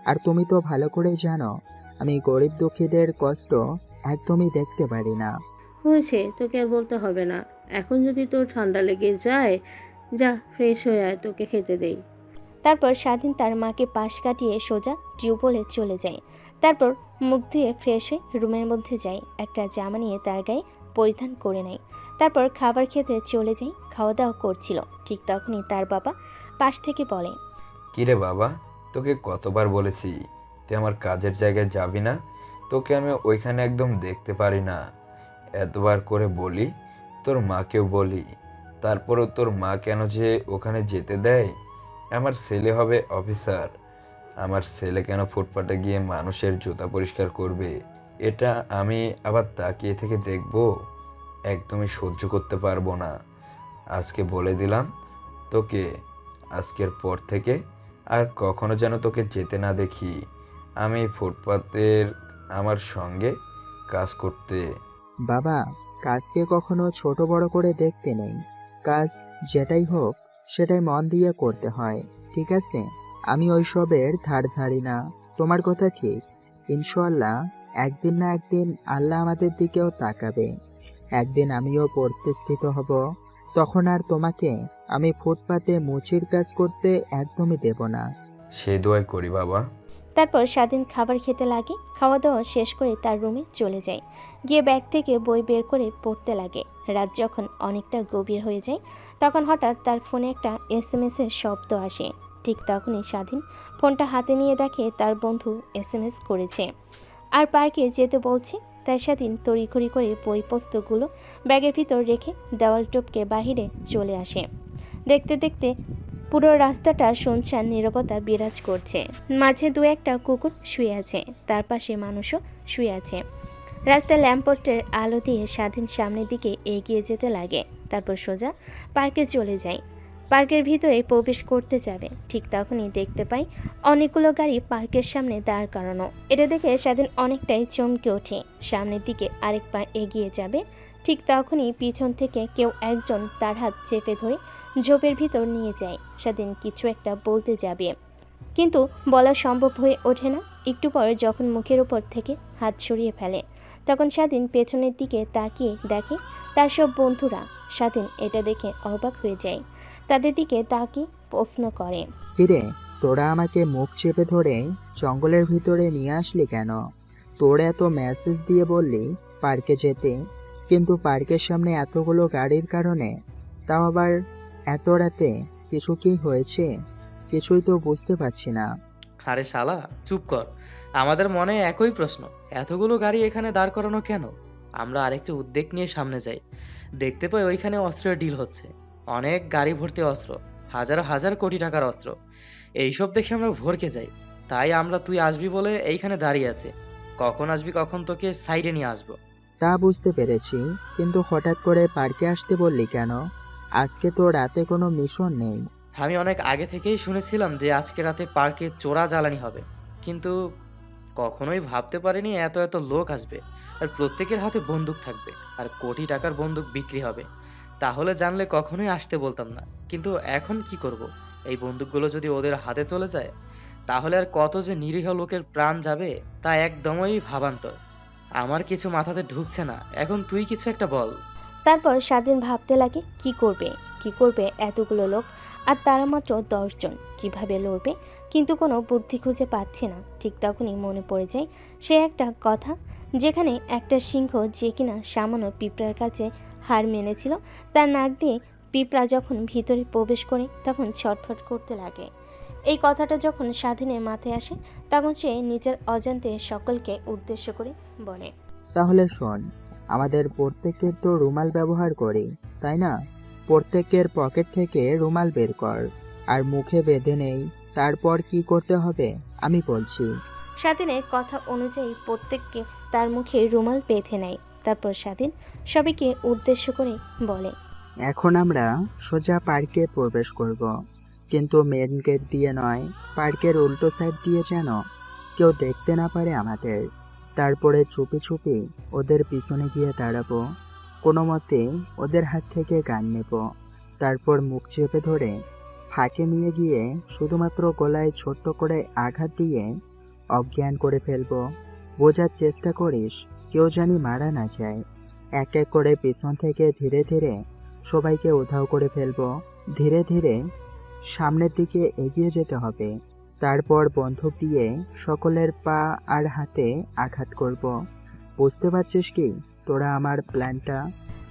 আর তুমি তো ভালো করে জানো আমি গরিব দুঃখীদের কষ্ট একদমই দেখতে পারি না। হয়েছে, তোকে আর বলতে হবে না। এখন যদি তোর ঠান্ডা লেগে যায়, যা ফ্রেশ হয়ে আয়, তোকে খেতে দেই। তারপর স্বাধীন তার মাকে পাশ কাটিয়ে সোজা টিউবওয়েলে চলে যায়। তারপর মুখ ধুয়ে ফ্রেশ হয়ে রুমের মধ্যে যায়। একটা জামা নিয়ে তার গায়ে পরিধান করে নেয়। তারপর খাবার খেতে চলে যায়। খাওয়া দাওয়া করছিল, ঠিক তখনই তার বাবা পাশ থেকে বলে, কিরে বাবা, তোকে কতবার বলেছি তুই আমার কাজের জায়গায় যাবি না? তোকে আমি ওইখানে একদম দেখতে পারি না। এতবার করে বলি, তোর মাকেও বলি, তারপরও তোর মা কেন যে ওখানে যেতে দেয়? আমার ছেলে হবে অফিসার, আমার ছেলে কেন ফুটপাতে গিয়ে মানুষের জুতা পরিষ্কার করবে? এটা আমি আবার তাকিয়ে থেকে দেখবো? একদমই সহ্য করতে পারবো না। আজকে বলে দিলাম তোকে, আজকের পর থেকে আর কখনো যেন তোকে যেতে না দেখি আমি ফুটপাতের আমার সঙ্গে কাজ করতে। বাবা, কাজকে কখনো ছোট বড় করে দেখতে নেই। কাজ যেটাই হোক সেটাই মন দিয়ে করতে হয়, ঠিক আছে? আমি ওইসবের ধার ধারি না। তোমার কথা ঠিক। ইনশাআল্লাহ একদিন না একদিন আল্লাহ আমাদের দিকেও তাকাবে। একদিন আমিও প্রতিষ্ঠিত হব, তখন আর তোমাকে আমি ফুটপাতে মুচির কাজ করতে একদমই দেব না। সে দোয়াই করি বাবা। তারপর স্বাধীন খাবার খেতে লাগে। খাওয়া দাওয়া শেষ করে তার রুমে চলে যায়। গিয়ে ব্যাগ থেকে বই বের করে পড়তে লাগে। রাত যখন অনেকটা গভীর হয়ে যায় তখন হঠাৎ তার ফোনে একটা SMS-এর শব্দ আসে। ঠিক তখনই স্বাধীন ফোনটা হাতে নিয়ে দেখে তার বন্ধু SMS করেছে আর পার্কে যেতে বলছে। তাই স্বাধীন তড়িঘড়ি করে বইপত্রগুলো ব্যাগের ভিতর রেখে দেওয়াল টপকে বাহিরে চলে আসে। দেখতে দেখতে পুরো রাস্তাটা শুনশান নীরবতা বিরাজ করছে। মাঝে দু একটা কুকুর শুয়ে আছে, তার পাশে মানুষও শুয়ে আছে। রাস্তার ল্যাম্পপোস্টের আলো দিয়ে স্বাধীন সামনের দিকে এগিয়ে যেতে লাগে। তারপর সোজা পার্কে চলে যায়। পার্কের ভিতরে প্রবেশ করতে যাবে, ঠিক তখনই দেখতে পাই অনেকগুলো গাড়ি পার্কের সামনে দাঁড় করানো। এটা দেখে স্বাধীন অনেকটাই চমকে ওঠে। সামনের দিকে আরেক পা এগিয়ে যাবে, ঠিক তখনই পিছন থেকে কেউ একজন তার হাত চেপে ধরে ঝোপের ভিতর নিয়ে যায়। স্বাধীন কিছু একটা বলতে যাবে, কিন্তু বলা সম্ভব হয়ে ওঠে না। একটু পর যখন মুখের উপর থেকে হাত সরিয়ে ফেলে তখন স্বাধীন পেছনের দিকে তাকিয়ে দেখে তার সব বন্ধুরা। স্বাধীন এটা দেখে অবাক হয়ে যায়, তাদের দিকে তাকিয়ে প্রশ্ন করে, কিরে, তোরা আমাকে মুখ চেপে ধরে জঙ্গলের ভিতরে নিয়ে আসলি কেন? তোরা এত মেসেজ দিয়ে বললি পার্কে যেতে, কিন্তু পার্কের সামনে এতগুলো গাড়ির কারণে, তাও আবার এত রাতে, কিছু কি হয়েছে? কিছুই তো বুঝতে পারছি না। আরে শালা চুপ কর, আমাদের মনে একই প্রশ্ন, এতগুলো গাড়ি এখানে দাঁড় করানো কেন? আমরা আরেকটু উদ্বেগ নিয়ে সামনে যাই, দেখতে পাই ওইখানে অস্ত্রের ডিল হচ্ছে। অনেক গাড়ি ভর্তি অস্ত্র, হাজার হাজার কোটি টাকার অস্ত্র। এইসব দেখে আমরা ভরকে যাই। তাই আমরা তুই আসবি বলে এইখানে দাঁড়িয়ে আছে। কখন আসবি, কখন তোকে সাইডে নিয়ে আসবো। তা বুঝতে পেরেছি, কিন্তু হঠাৎ করে পার্কে আসতে বললি কেন? আজকে তো রাতে কোনো মিশন নেই। আমি অনেক আগে থেকেই শুনেছিলাম যে আজকে রাতে পার্কে চোরা জ্বালানি হবে, কিন্তু কখনোই ভাবতে পারিনি এত এত লোক আসবে, আর প্রত্যেকের হাতে বন্দুক থাকবে, আর কোটি টাকার বন্দুক বিক্রি হবে। তাহলে জানলে কখনোই আসতে বলতাম না। কিন্তু এখন কি করব? এই বন্দুকগুলো যদি ওদের হাতে চলে যায় তাহলে আর কত যে নিরীহ লোকের প্রাণ যাবে তা একদমই ভাবান্তর। আমার কিছু মাথাতে ঢুকছে না, এখন তুই কিছু একটা বল। তারপর স্বাধীন ভাবতে লাগে কি করবে এতগুলো লোক, আর তারা মাত্র 10 জন, কিভাবে লড়বে? কিন্তু কোনো বুদ্ধি খুঁজে পাচ্ছে না। ঠিক তখনই মনে পড়ে যায় সে একটা কথা, যেখানে একটা সিংহ যে কিনা সামান্য পিঁপড়ার কাছে হার মেনেছিল, তার নাক দিয়ে পিঁপড়া যখন ভিতরে প্রবেশ করে তখন ছটফট করতে লাগে। এই কথাটা যখন স্বাধীনের মাথায় আসে তখন সে নিজের অজান্তে সকলকে উদ্দেশ্য করে বলে, তাহলে শোন, আমাদের প্রত্যেকের তো রুমাল ব্যবহার করি, তাই না? প্রত্যেকের পকেট থেকে রুমাল বের কর আর মুখে বেঁধে নেই। তারপর কি করতে হবে আমি বলছি। স্বাধীনের কথা অনুযায়ী প্রত্যেককে তার মুখে রুমাল বেঁধে নেয়। তারপর স্বাধীন সবাইকে উদ্দেশ্য করে বলে, এখন আমরা সোজা পার্কে প্রবেশ করব, কিন্তু মেন গেট দিয়ে নয়, পার্কের উল্টো সাইড দিয়ে, যেন কেউ দেখতে না পারে আমাদের। তারপরে চুপি চুপি ওদের পিছনে গিয়ে দাঁড়াবো, কোনো মতে ওদের হাত থেকে গান নেব। তারপর মুখ চেপে ধরে ফাঁকে নিয়ে গিয়ে শুধুমাত্র গলায় ছোট্ট করে আঘাত দিয়ে অজ্ঞান করে ফেলবো। বোঝার চেষ্টা করিস, কেউ জানি মারা না যায়। এক এক করে পিছন থেকে ধীরে ধীরে সবাইকে উধাও করে ফেলবো। ধীরে ধীরে সামনের দিকে এগিয়ে যেতে হবে। তারপর বন্দুক দিয়ে সকলের পা আর হাতে আঘাত করব। বুঝতে পারছিস কি তোরা আমার প্ল্যানটা?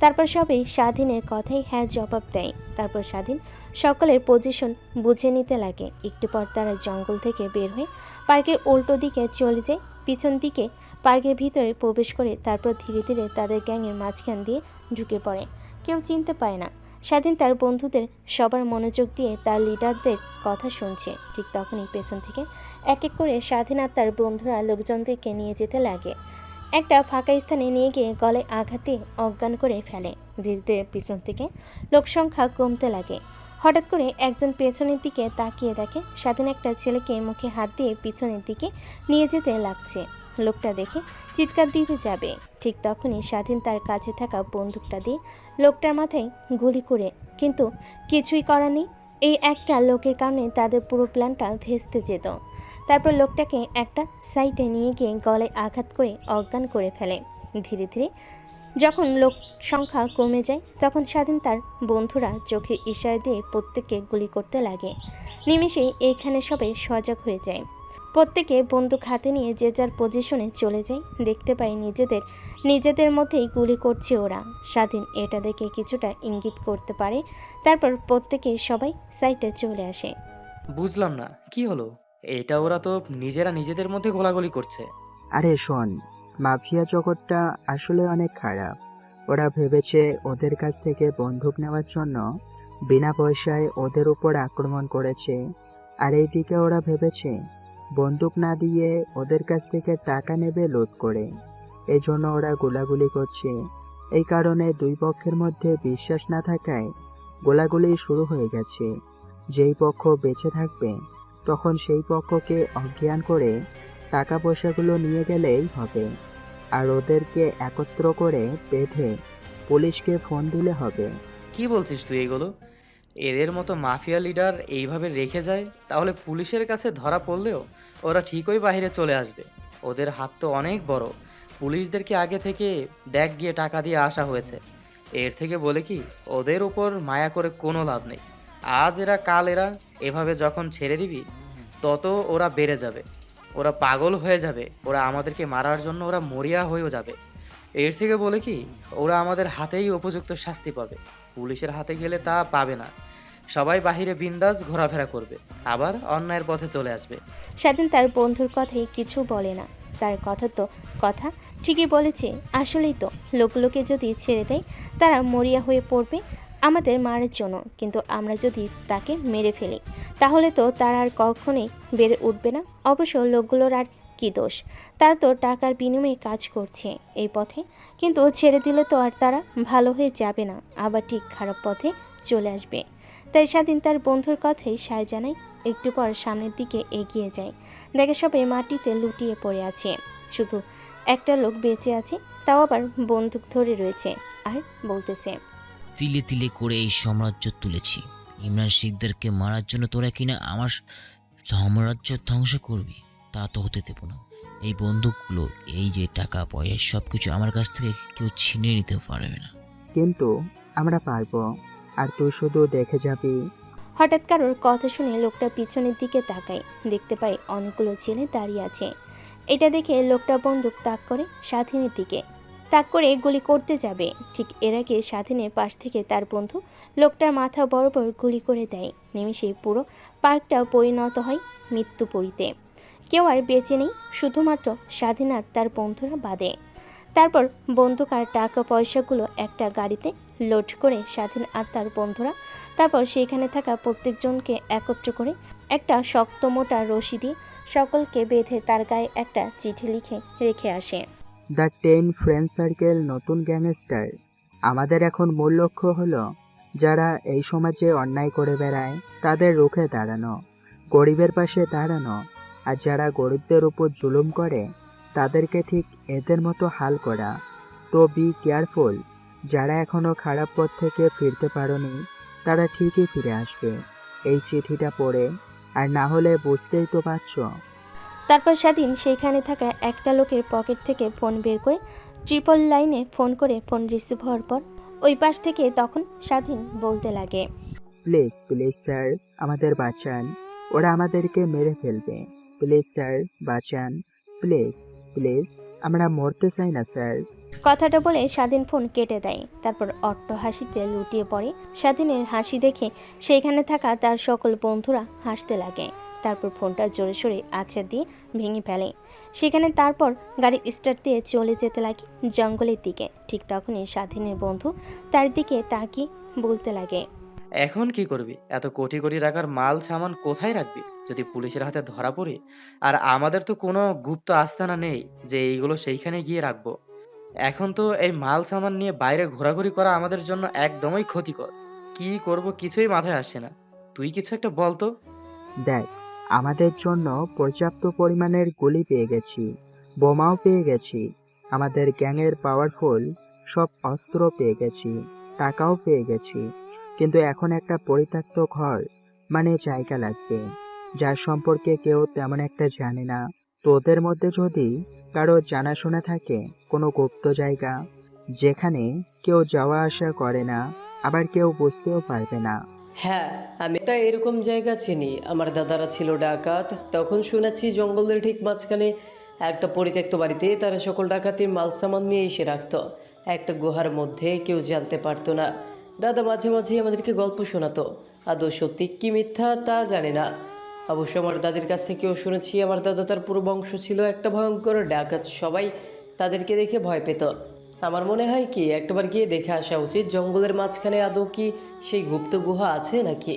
তারপর সবাই স্বাধীনের কথাই হ্যাঁ জবাব দেয়। তারপর স্বাধীন সকলের পজিশন বুঝে নিতে লাগে। একটু পর তারা জঙ্গল থেকে বের হয়ে পার্কের উল্টো দিকে চলে যায়। পিছন দিকে পার্কের ভিতরে প্রবেশ করে তারপর ধীরে ধীরে তাদের গ্যাংয়ের মাঝখান দিয়ে ঢুকে পড়ে। কেউ চিনতে পারে না। স্বাধীন তার বন্ধুদের সবার মনোযোগ দিয়ে তার লিডারদের কথা শুনছে। ঠিক তখনই পেছন থেকে এক এক করে স্বাধীন আর তার বন্ধুরা লোকজনদেরকে নিয়ে যেতে লাগে। একটা ফাঁকা স্থানে নিয়ে গিয়ে গলায় আঘাত দিয়ে অজ্ঞান করে ফেলে। ধীরে ধীরে পিছন থেকে লোক সংখ্যা কমতে লাগে। হঠাৎ করে একজন পেছনের দিকে তাকিয়ে দেখে স্বাধীন একটা ছেলেকে মুখে হাত দিয়ে পিছনের দিকে নিয়ে যেতে লাগছে। লোকটা দেখে চিৎকার দিতে যাবে, ঠিক তখনই স্বাধীন তার কাছে থাকা বন্দুকটা দিয়ে লোকটার মাথায় গুলি করে, কিন্তু কিছুই করার নেই। এই একটা লোকের কারণে তাদের পুরো প্ল্যানটা ভেস্তে যেত। তারপর লোকটাকে একটা সাইডে নিয়ে গিয়ে গলায় আঘাত করে অজ্ঞান করে ফেলে। ধীরে ধীরে যখন লোক সংখ্যা কমে যায় তখন স্বাধীন তার বন্ধুরা চোখের ইশারা দিয়ে প্রত্যেককে গুলি করতে লাগে। নিমেষেই এইখানে সবাই সজাগ হয়ে যায়। প্রত্যেকে বন্দুক হাতে নিয়ে যে যার পজিশনে চলে যায়। দেখতে পাই নিজেদের মধ্যেই গুলি করছে ওরা। স্বাধীন এটা দেখে কিছুটা ইঙ্গিত করতে পারে। তারপর প্রত্যেকে সবাই সাইডে চলে আসে। বুঝলাম না কি হলো। এটা ওরা তো নিজেরা নিজেদের মধ্যে গোলাগুলি করছে। আরে শোন, মাফিয়া জগৎটা আসলে অনেক খারাপ। ওরা ভেবেছে ওদের কাছ থেকে বন্দুক নেওয়ার জন্য বিনা পয়সায় ওদের উপর আক্রমণ করেছে, আর এইদিকে ওরা ভেবেছে বন্দুক না দিয়ে ওদের কাছ থেকে টাকা নেবে লুট করে। এই জন্য ওরা গোলাগুলি করছে। এই কারণে দুই পক্ষের মধ্যে বিশ্বাস না থাকায় গোলাগুলি শুরু হয়ে গেছে। যেই পক্ষ বেঁচে থাকবে তখন সেই পক্ষকে অজ্ঞান করে টাকা পয়সাগুলো নিয়ে গেলেই হবে, আর ওদেরকে একত্র করে বেঁধে পুলিশকে ফোন দিলে হবে। কি বলছিস তুই এগুলো? এদের মতো মাফিয়া লিডার এইভাবে রেখে যায়, তাহলে পুলিশের কাছে ধরা পড়লেও ওরা ঠিকই বাইরে চলে আসবে। ওদের হাত তো অনেক বড়। পুলিশদেরকে আগে থেকে দেখ গিয়ে টাকা দিয়ে আসা হয়েছে। এর থেকে বলে কি, ওদের উপর মায়া করে কোনো লাভ নেই। আজ এরা কাল এরা, এভাবে যখন ছেড়ে দিবি তত ওরা বেড়ে যাবে। ওরা পাগল হয়ে যাবে। ওরা আমাদেরকে মারার জন্য ওরা মরিয়া হয়েও যাবে। এর থেকে বলে কি, ওরা আমাদের হাতেই উপযুক্ত শাস্তি পাবে। পুলিশের হাতে গেলে তা পাবে না। সবাই বাহিরে বিন্দাস ঘোরাফেরা করবে, আবার অন্যায়ের পথে চলে আসবে। স্বাধীন তার বন্ধুর কথাই কিছু বলে না। তার কথা ঠিকই বলেছে। আসলেই তো, লোকে যদি ছেড়ে দেয় তারা মরিয়া হয়ে পড়বে আমাদের মারার জন্য। কিন্তু আমরা যদি তাকে মেরে ফেলি তাহলে তো তারা আর কখনোই বেড়ে উঠবে না। অবশ্য লোকগুলোর আর কি দোষ, তারা তো টাকার বিনিময়ে কাজ করছে এই পথে। কিন্তু ছেড়ে দিলে তো আর তারা ভালো হয়ে যাবে না, আবার ঠিক খারাপ পথে চলে আসবে। তাই স্বাধীন তার বন্ধুর কথাই সায় জানায়। একটু পর সামনের দিকে এগিয়ে যায়। দেখে সবাই মাটিতে লুটিয়ে পড়ে আছে। শুধু একটা লোক বেঁচে আছে, তাও আবার বন্দুক ধরে রয়েছে আর বলতেছে, তিলে তিলে করে এই সাম্রাজ্য তুলেছি। ইমরান শিকদারকে মারার জন্য তোরা কিনা আমার সাম্রাজ্য ধ্বংস করবি, তা তো হতে দেব না। এই বন্দুকগুলো, এই যে টাকা পয়সা, সব কিছু আমার কাছ থেকে কেউ ছিনিয়ে নিতে পারবে না। কিন্তু আমরা পারবো, আর তুই শুধু দেখে যাবি। হঠাৎ কারোর কথা শুনে লোকটা পিছনের দিকে তাকায়। দেখতে পায় অনেকগুলো ছেলে দাঁড়িয়ে আছে। এটা দেখে লোকটা বন্দুক তাক করে স্বাধীনের দিকে তাক করে গুলি করতে যাবে। ঠিক এর আগে স্বাধীনের পাশ থেকে তার বন্ধু লোকটার মাথা বরাবর গুলি করে দেয়। নিমেষে পুরো পার্কটা পরিণত হয় মৃত্যুপুরীতে। কেউ আর বেঁচে নেই, শুধুমাত্র স্বাধীন আর তার বন্ধুরা বাদে। তারপর বন্দুক আর টাকা পয়সাগুলো একটা গাড়িতে লোড করে স্বাধীন আর তার বন্ধুরা তারপর সেখানে থাকা প্রত্যেকজনকে একত্র করে একটা শক্ত মোটা রশি দিয়ে সকলকে বেঁধে তার গায়ে একটা চিঠি লিখে রেখে আসে। দ্য 10 ফ্রেন্ড সার্কেল নতুন গ্যাংস্টার। আমাদের এখন মূল লক্ষ্য হলো যারা এই সমাজে অন্যায় করে বেড়ায় তাদের রুখে দাঁড়ানো, গরিবের পাশে দাঁড়ানো, আর যারা গরিবদের উপর জুলুম করে তাদেরকে ঠিক এদের মতো হাল করা। তো বি কেয়ারফুল। যারা এখনো খারাপ পথ থেকে ফিরতে পারোনি তারা ঠিকই ফিরে আসবে এই চিঠিটা পড়ে, আর না হলে বুঝতেই তো পারছো। তারপর স্বাধীন সেইখানে থাকা একটা লোকের পকেট থেকে ফোন বের করে ট্রিপল লাইনে ফোন করে ফোন রিসিভ হওয়ার পর ওই পাশ থেকে তখন স্বাধীন বলতে লাগে, প্লিজ প্লিজ স্যার, আমাদের বাঁচান, ওরা আমাদেরকে মেরে ফেলবে। প্লিজ স্যার বাঁচান, প্লিজ প্লিজ, আমরা মরতে চাই না স্যার। কথাটা বলে স্বাধীন ফোন কেটে দেয়। তারপর অট্ট হাসিতে লুটিয়ে পড়ে। স্বাধীনের হাসি দেখে সেইখানে থাকা তার সকল বন্ধুরা হাসতে লাগে। তারপর ফোনটা জোরে সোরে আছাড় দিয়ে ভেঙে ফেলে সেখানে। তারপর গাড়ি স্টার্ট দিয়ে চলে যেতে লাগে জঙ্গলের দিকে। ঠিক তখনই স্বাধীনের বন্ধু তার দিকে তাকিয়ে বলতে লাগে, এখন কি করবি? এত কোটি কোটি টাকার মাল সামান কোথায় রাখবি যদি পুলিশের হাতে ধরা পড়ি? আর আমাদের তো কোনো গুপ্ত আস্তানা নেই যে এইগুলো সেইখানে গিয়ে রাখবো। এখন তো এই মাল সামান নিয়ে বাইরে ঘোরাঘুরি করা আমাদের জন্য একদমই ক্ষতিকর। কি করব কিছুই মাথায় আসছে না। তুই কিছু একটা বল তো। দেখ, আমাদের জন্য পর্যাপ্ত পরিমাণের গুলি পেয়ে গেছি, বোমাও পেয়ে গেছি, আমাদের গ্যাংয়ের পাওয়ারফুল সব অস্ত্র পেয়ে গেছি, টাকাও পেয়ে গেছি। কিন্তু এখন একটা পরিত্যক্ত ঘর মানে জায়গা লাগবে, যার সম্পর্কে কেউ তেমন একটা জানে না। তোদের মধ্যে যদি কারো জানাশোনা থাকে কোনো গুপ্ত জায়গা যেখানে কেউ যাওয়া আসা করে না, আবার কেউ বুঝতেও পারবে না, হ্যাঁ, আমি একটা এরকম জায়গা চিনি। আমার দাদারা ছিল ডাকাত। তখন শুনেছি জঙ্গলের ঠিক মাঝখানে একটা পরিত্যক্ত বাড়িতে তারা সকল ডাকাতির মালসামান নিয়ে এসে রাখতো। একটা গুহার মধ্যে কেউ জানতে পারতো না। দাদা মাঝে মাঝে আমাদেরকে গল্প শোনাতো। আদৌ সত্যি কি মিথ্যা তা জানি না। অবশ্য আমার দাদির কাছ থেকেও শুনেছি আমার দাদা তার পুরো বংশ ছিল একটা ভয়ঙ্কর ডাকাত। সবাই তাদেরকে দেখে ভয় পেত। আমার মনে হয় কি একটাবার গিয়ে দেখে আসা উচিত জঙ্গলের মাঝখানে আদৌ কি সেই গুপ্ত গুহা আছে নাকি।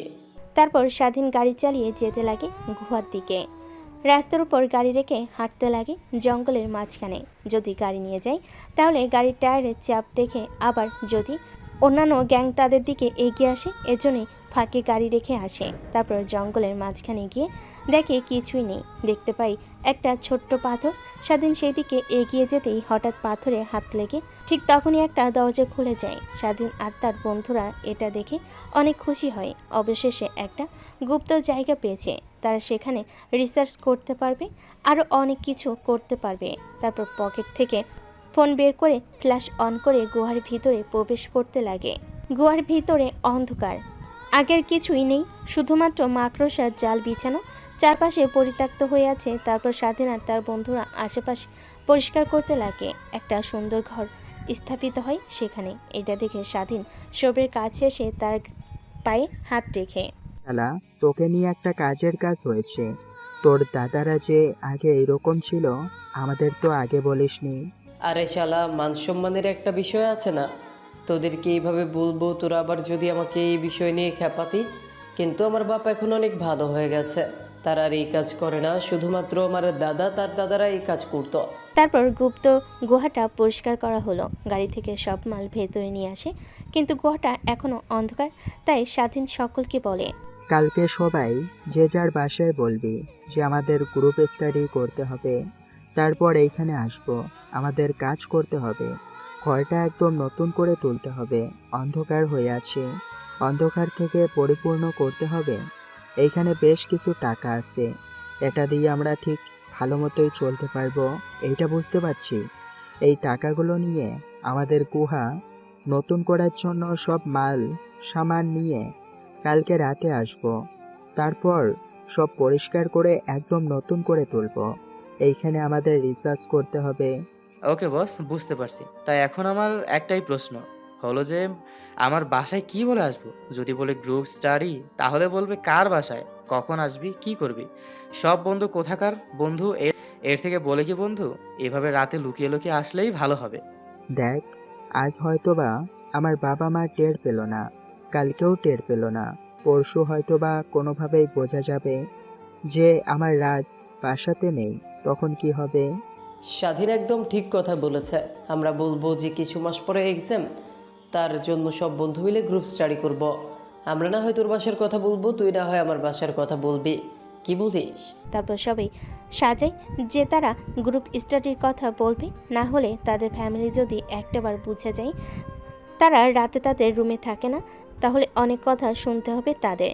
তারপর স্বাধীন গাড়ি চালিয়ে যেতে লাগে গুহার দিকে। রাস্তার উপর গাড়ি রেখে হাঁটতে লাগে জঙ্গলের মাঝখানে। যদি গাড়ি নিয়ে যায় তাহলে গাড়ির টায়ারের চাপ দেখে আবার যদি অন্যান্য গ্যাং তাদের দিকে এগিয়ে আসে, এজন্যই ফাঁকে গাড়ি রেখে আসে। তারপর জঙ্গলের মাঝখানে গিয়ে দেখে কিছুই নেই। দেখতে পাই একটা ছোট্ট পাথর। স্বাধীন সেই দিকে এগিয়ে যেতেই হঠাৎ পাথরে হাত লেগে ঠিক তখনই একটা দরজা খুলে যায়। স্বাধীন আর তার বন্ধুরা এটা দেখে অনেক খুশি হয়। অবশেষে একটা গুপ্ত জায়গা পেয়েছে। তারা সেখানে রিসার্চ করতে পারবে, আরও অনেক কিছু করতে পারবে। তারপর পকেট থেকে ফোন বের করে ফ্ল্যাশ অন করে গুহার ভিতরে প্রবেশ করতে লাগে। গুহার ভিতরে অন্ধকার, আগের কিছুই নেই, শুধুমাত্র মাকড়সার জাল বিছানো, চারপাশে পরিত্যক্ত হয়ে আছে। তারপর স্বাধীন আর তার বন্ধুরা আশেপাশে পরিষ্কার করতে লাগে। একটা সুন্দর ঘর স্থাপিত হয় সেখানে। এটা দেখে স্বাধীন সবের কাছে এসে তার পায়ে হাত রেখে, শালা, তোকে নিয়ে একটা কাজের কাজ হয়েছে। তোর দাদারা যে আগে এরকম ছিল, আমাদের তো আগে বলিসনি। আরে শালা, মান সম্মানের একটা বিষয় আছে না? তোদেরকে এইভাবে বলবো তোরা আবার যদি আমাকে এই বিষয় নিয়ে খেপাতি। কিন্তু আমার বাপ এখন অনেক ভালো হয়ে গেছে। তারা আর এই কাজ করে না। শুধুমাত্র আমার দাদা তার দাদারা এই কাজ করতো। তারপর গুপ্ত গুহাটা পরিষ্কার করা হলো। গাড়ি থেকে সব মাল ভেতরে নিয়ে আসে, কিন্তু গুহাটা এখনো অন্ধকার। তাই স্বাধীন সকলকে বলে, কালকে সবাই যে যার বাসায় বলবি যে আমাদের গ্রুপ স্টাডি করতে হবে। তারপর এইখানে আসবো, আমাদের কাজ করতে হবে। ঘরটা একদম নতুন করে তুলতে হবে। অন্ধকার হয়ে আছে, অন্ধকার থেকে পরিপূর্ণ করতে হবে। এইখানে বেশ কিছু টাকা আছে, এটা দিয়ে আমরা ঠিক ভালো মতোই চলতে পারবো, এইটা বুঝতে পারছি। এই টাকাগুলো নিয়ে আমাদের গুহা নতুন করার জন্য সব মাল সামান নিয়ে কালকে রাতে আসবো। তারপর সব পরিষ্কার করে একদম নতুন করে তুলবো। এইখানে আমাদের রিসার্চ করতে হবে। ওকে বস, বুঝতে পারছি। তাই এখন আমার একটাই প্রশ্ন হলো যে আমার বাসায় কি বলে আসবো? যদি বলে গ্রুপ স্টাডি, তাহলে বলবে কার বাসায়, কখন আসবি, কি করবি? সব বন্ধু কোথাকার বন্ধু, এর থেকে বলে কি বন্ধু এভাবে রাতে লুকিয়ে লুকিয়ে আসলেই ভালো হবে। দেখ, আজ হয়তোবা আমার বাবা মা টের পেল না, কালকেও টের পেল না, পরশু হয়তোবা কোনোভাবেই বোঝা যাবে যে আমার রাত বাসাতে নেই। তখন কি হবে? স্বাধীন একদম ঠিক কথা বলেছে। আমরা বলবো যে কিছু মাস পরে এক্সাম, তার জন্য সব বন্ধু মিলে গ্রুপ স্টাডি করব। আমরা না হয় তোর বাসার কথা বলবো, তুই না হয় আমার বাসার কথা বলবি। কি বলিস? তারপর সবাই সাজায় যে তারা গ্রুপ স্টাডির কথা বলবে। না হলে তাদের ফ্যামিলি যদি একটাবার বুঝে যায় তারা রাতে তাদের রুমে থাকে না, তাহলে অনেক কথা শুনতে হবে তাদের।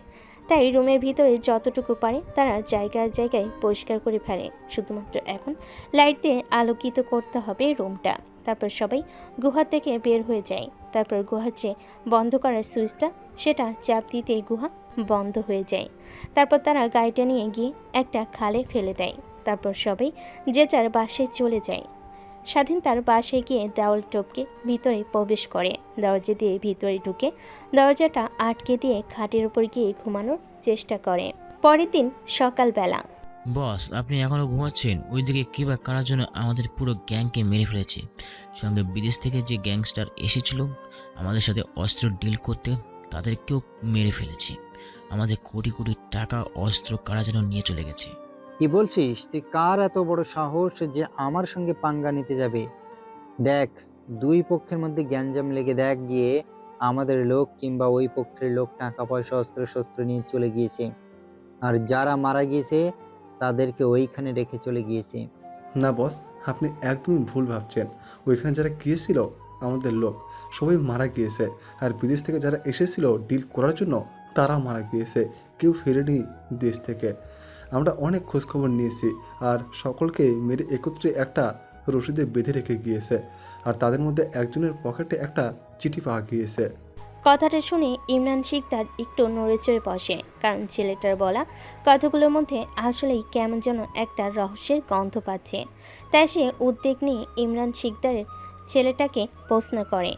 তাই রুমের ভিতরে যতটুকু পারে তারা জায়গায় জায়গায় পরিষ্কার করে ফেলে। শুধুমাত্র এখন লাইট দিয়ে আলোকিত করতে হবে রুমটা। তারপর সবাই গুহা থেকে বের হয়ে যায়। তারপর গুহার যে বন্ধ করার সুইচটা, সেটা চাপ দিতেই গুহা বন্ধ হয়ে যায়। তারপর তারা গাড়িটা নিয়ে গিয়ে একটা খালে ফেলে দেয়। তারপর সবাই যে যার বাসায় চলে যায়। স্বাধীন তার বাসায় গিয়ে দেওয়াল টপকে ভিতরে প্রবেশ করে। দরজা দিয়ে ভিতরে ঢুকে দরজাটা আটকে দিয়ে খাটের উপর গিয়ে ঘুমানোর চেষ্টা করে। পরের দিন সকালবেলা, বস, আপনি এখনো ঘুমাচ্ছেন? ওইদিকে কে বা কারার জন্য আমাদের পুরো গ্যাংকে মেরে ফেলেছে। সঙ্গে বিদেশ থেকে যে গ্যাংস্টার এসেছিল আমাদের সাথে অস্ত্র ডিল করতে, তাদেরকেও মেরে ফেলেছে। আমাদের কোটি কোটি টাকা অস্ত্র কারা যেন নিয়ে চলে গেছে। কি বলছিস তুই? কার এত বড় সাহস যে আমার সঙ্গে পাঙ্গা নিতে যাবে? দেখ, দুই পক্ষের মধ্যে গ্যাঞ্জাম লেগে দেখ গিয়ে আমাদের লোক কিংবা ওই পক্ষের লোক টাকা পয়সা অস্ত্র শস্ত্র নিয়ে চলে গিয়েছে, আর যারা মারা গিয়েছে তাদেরকে ওইখানে রেখে চলে গিয়েছে। না বস, আপনি একদমই ভুল ভাবছেন। ওইখানে যারা গিয়েছিল আমাদের লোক সবাই মারা গিয়েছে, আর বিদেশ থেকে যারা এসেছিল ডিল করার জন্য তারা মারা গিয়েছে। কেউ ফেরেনি দেশ থেকে। আমরা অনেক খোঁজখবর নিয়েছি, আর সকলকে মেরে একত্রে একটা রশিদে বেঁধে রেখে গিয়েছে। আর তাদের মধ্যে একজনের পকেটে একটা চিঠি পাওয়া গিয়েছে। কথাটা শুনে ইমরান শিকদার একটু নড়েচড়ে বসে, কারণ ছেলেটার বলা কথাগুলোর মধ্যে আসলেই কেমন যেন একটা রহস্যের গন্ধ পাচ্ছে। তাই সে উদ্বেগ নিয়ে ইমরান শিকদারের ছেলেটাকে প্রশ্ন করে।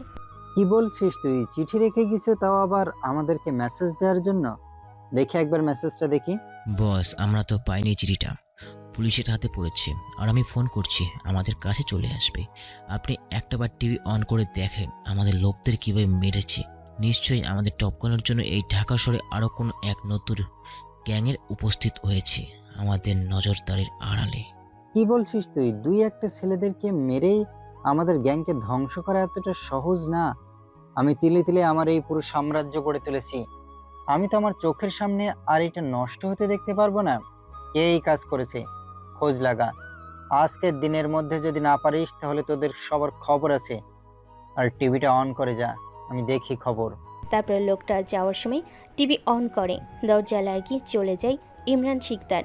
কি বলছিস তুই? চিঠি রেখে গেছে, তাও আবার আমাদেরকে মেসেজ দেওয়ার জন্য? দেখি একবার মেসেজটা দেখি। বস, আমরা তো পাইনি চিঠিটা, পুলিশের হাতে পড়েছে। আর আমি ফোন করছি, আমাদের কাছে চলে আসবে। আপনি একটাবার টিভি অন করে দেখেন আমাদের লোকদের কীভাবে মেরেছে। নিশ্চয়ই আমাদের টপকানোর জন্য এই ঢাকা শহরে আরও কোনো এক নতুন গ্যাংয়ের উপস্থিত হয়েছে আমাদের নজরদারির আড়ালে। কি বলছিস তুই? দুই একটা ছেলেদেরকে মেরেই আমাদের গ্যাংকে ধ্বংস করা এতটা সহজ না। আমি তিলে তিলে আমার এই পুরো সাম্রাজ্য গড়ে তুলেছি। আমি তো আমার চোখের সামনে আর এটা নষ্ট হতে দেখতে পারবো না। কে এই কাজ করেছে খোঁজ লাগা। আজকের দিনের মধ্যে যদি না পারিস তাহলে তোদের সবার খবর আছে। আর টিভিটা অন করে যা, আমি দেখি খবর। তারপরে লোকটা যাওয়ার সময় টিভি অন করে। দরজা লাগিয়ে চলে যায় ইমরান শিকদার।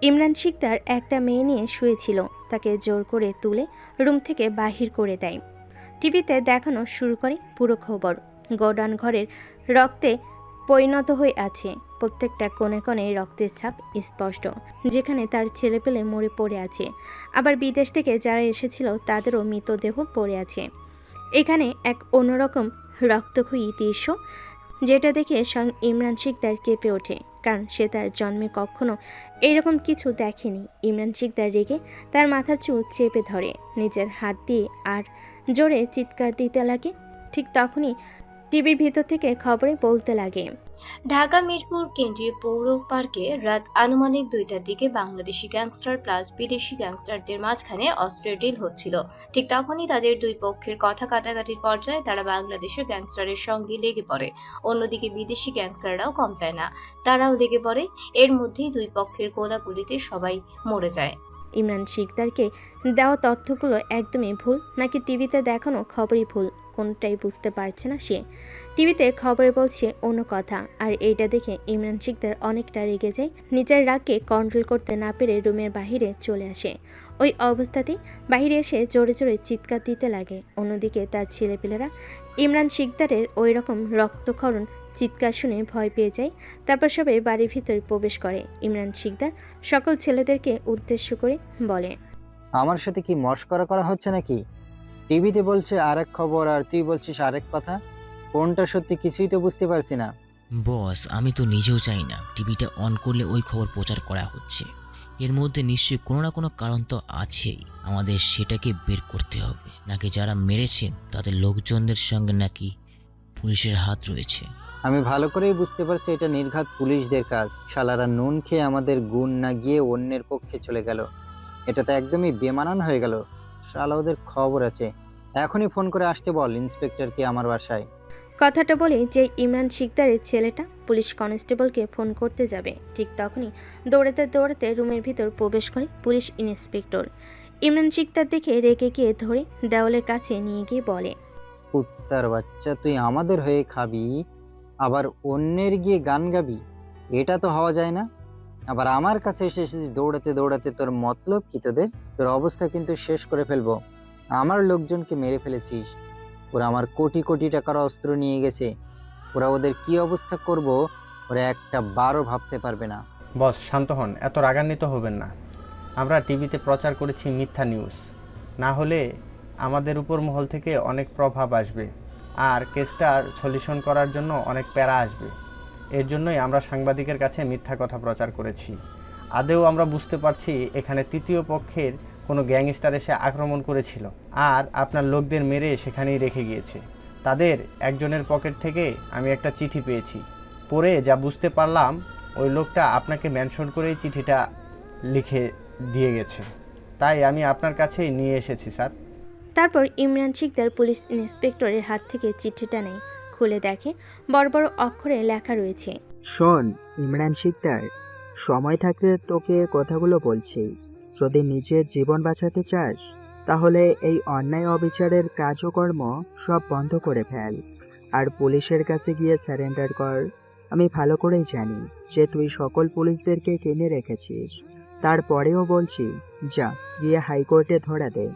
ইমরান শিকদার একটা মেয়ে নিয়ে শুয়েছিল, তাকে জোর করে তুলে রুম থেকে বাহির করে দেয়। টিভিতে দেখানো শুরু করে পুরো খবর। গোডাউন ঘরের রক্তে পরিণত হয়ে আছে। প্রত্যেকটা কোণে কোণে রক্তের ছাপ স্পষ্ট, যেখানে তার ছেলেপেলে মরে পড়ে আছে। আবার বিদেশ থেকে যারা এসেছিল তাদেরও মৃতদেহ পড়ে আছে। এখানে এক অন্যরকম রক্তক্ষয়ী দৃশ্য, যেটা দেখে স্বয়ং ইমরান শিকদার কেঁপে ওঠে, কারণ সে তার জন্মে কখনো এরকম কিছু দেখেনি। ইমরান শিকদার রেগে তার মাথার চুল চেপে ধরে, নিজের হাত দিয়ে আর জোরে চিৎকার দিতে লাগে। ঠিক তখনই টিভির ভিতর থেকে খবরে বলতে লাগে, ঢাকা মিরপুর কেন্দ্রীয় পৌর পার্কে রাত আনুমানিক 2টার দিকে বাংলাদেশি গ্যাংস্টার প্লাস বিদেশি গ্যাংস্টারদের মাঝখানে অস্ত্রের ডিল হচ্ছিল। ঠিক তখনই তাদের দুই পক্ষের কথা কাটাকাটির পর্যায়ে তারা বাংলাদেশের গ্যাংস্টারের সঙ্গে লেগে পড়ে। অন্যদিকে বিদেশি গ্যাংস্টাররাও কম চায় না, তারাও লেগে পড়ে। এর মধ্যেই দুই পক্ষের গোলাগুলিতে সবাই মরে যায়। ইমরান শিকদারকে দেওয়া তথ্যগুলো একদমই ভুল, নাকি টিভিতে দেখানো খবরই ভুল, কোনটাই বুঝতে পারছে না সে। টিভিতে খবরে বলছে অন্য কথা, আর এইটা দেখে ইমরান শিকদার অনেকটা রেগে যায়। নিজের রাগকে কন্ট্রোল করতে না পেরে রুমের বাহিরে চলে আসে। ওই অবস্থাতেই বাহিরে এসে জোরে জোরে চিৎকার দিতে লাগে। অন্যদিকে তার ছেলেপেলেরা ইমরান শিকদারের ওই রকম রক্তক্ষরণ চিৎকার শুনে ভয় পেয়ে যায়। তারপর সবাই বাড়ির ভিতরে প্রবেশ করে। ইমরান শিকদার সকল ছেলেদেরকে উদ্দেশ্য করে বলে, আমার সাথে কি মশকরা করা হচ্ছে নাকি? টিভিতে বলছে আরেক খবর আর তুই বলছিস আরেক কথা। কোনটা সত্যি কিছুই তো বুঝতে পারছি না। বস, আমি তো নিজেও চাই না টিভিটা অন করলে ওই খবর প্রচার করা হচ্ছে। এর মধ্যে নিশ্চয়ই কোনো না কোনো কারণ তো আছেই। আমাদের সেটাকে বের করতে হবে। নাকি যারা মেরেছে তাদের লোকজনদের সঙ্গে নাকি পুলিশের হাত রয়েছে। আমি ভালো করেই বুঝতে পারছি এটা নির্ঘাত পুলিশদের কাজ। শালারা নুন খেয়ে আমাদের গুণ না গিয়ে অন্যের পক্ষে চলে গেল। এটা তো একদমই বেমানান হয়ে গেল। শালা ওদের খবর আছে। এখনই ফোন করে আসতে বল ইন্সপেক্টরকে আমার বাসায়। কথাটা বলে যে ইমরান শিকদারের ছেলেটা পুলিশ কনস্টেবলকে ফোন করতে যাবে, ঠিক তখনই দৌড়াতে দৌড়াতে রুমের ভিতর প্রবেশ করে পুলিশ ইন্সপেক্টর। ইমরান শিকদার দেখে রেগে গিয়ে ধরে দেওয়ালের কাছে নিয়ে গিয়ে বলে, কুত্তার বাচ্চা, তুই আমাদের হয়ে খাবি আবার অন্যের গিয়ে গান গাবি? এটা তো হওয়া যায় না। আবার আমার কাছে এসেছিস দৌড়াতে দৌড়াতে। তোর মতলব কি? তোর অবস্থা কিন্তু শেষ করে ফেলবো। আমার লোকজনকে মেরে ফেলেছিস। ওরা আমার কোটি কোটি টাকার অস্ত্র নিয়ে গেছে। ওরা ওদের কি অবস্থা করব ওরা একটা বারও ভাবতে পারবে না। বস শান্ত হন, এত রাগান্বিত হবেন না। আমরা টিভিতে প্রচার করেছি মিথ্যা নিউজ, না হলে আমাদের উপর মহল থেকে অনেক প্রভাব আসবে আর কেসটার সলিউশন করার জন্য অনেক প্যারা আসবে। এর জন্যই আমরা সাংবাদিকের কাছে মিথ্যা কথা প্রচার করেছি। আদেও আমরা বুঝতে পারছি এখানে তৃতীয় পক্ষের কোনো গ্যাংস্টার এসে আক্রমণ করেছিল আর আপনার লোকদের মেরে সেখানেই রেখে গিয়েছে। তাদের একজনের পকেট থেকে আমি একটা চিঠি পেয়েছি। পড়ে যা বুঝতে পারলাম ওই লোকটা আপনাকে মেনশন করেই চিঠিটা লিখে দিয়ে গেছে। তাই আমি আপনার কাছেই নিয়ে এসেছি স্যার। তারপর ইমরান শিকদার পুলিশ ইন্সপেক্টরের হাত থেকে চিঠিটা নেয়। খুলে দেখে বড় বড় অক্ষরে লেখা রয়েছে, শোন ইমরান শিকদার, সময় থাকতে তোকে কথাগুলো বলছি। যদি নিজের জীবন বাঁচাতে চাস তাহলে এই অন্যায় অবিচারের কাজকর্ম সব বন্ধ করে ফেল আর পুলিশের কাছে গিয়ে স্যারেন্ডার কর। আমি ভালো করেই জানি যে তুই সকল পুলিশদেরকে কিনে রেখেছিস। তারপরেও বলছি, যা গিয়ে হাইকোর্টে ধরা দে।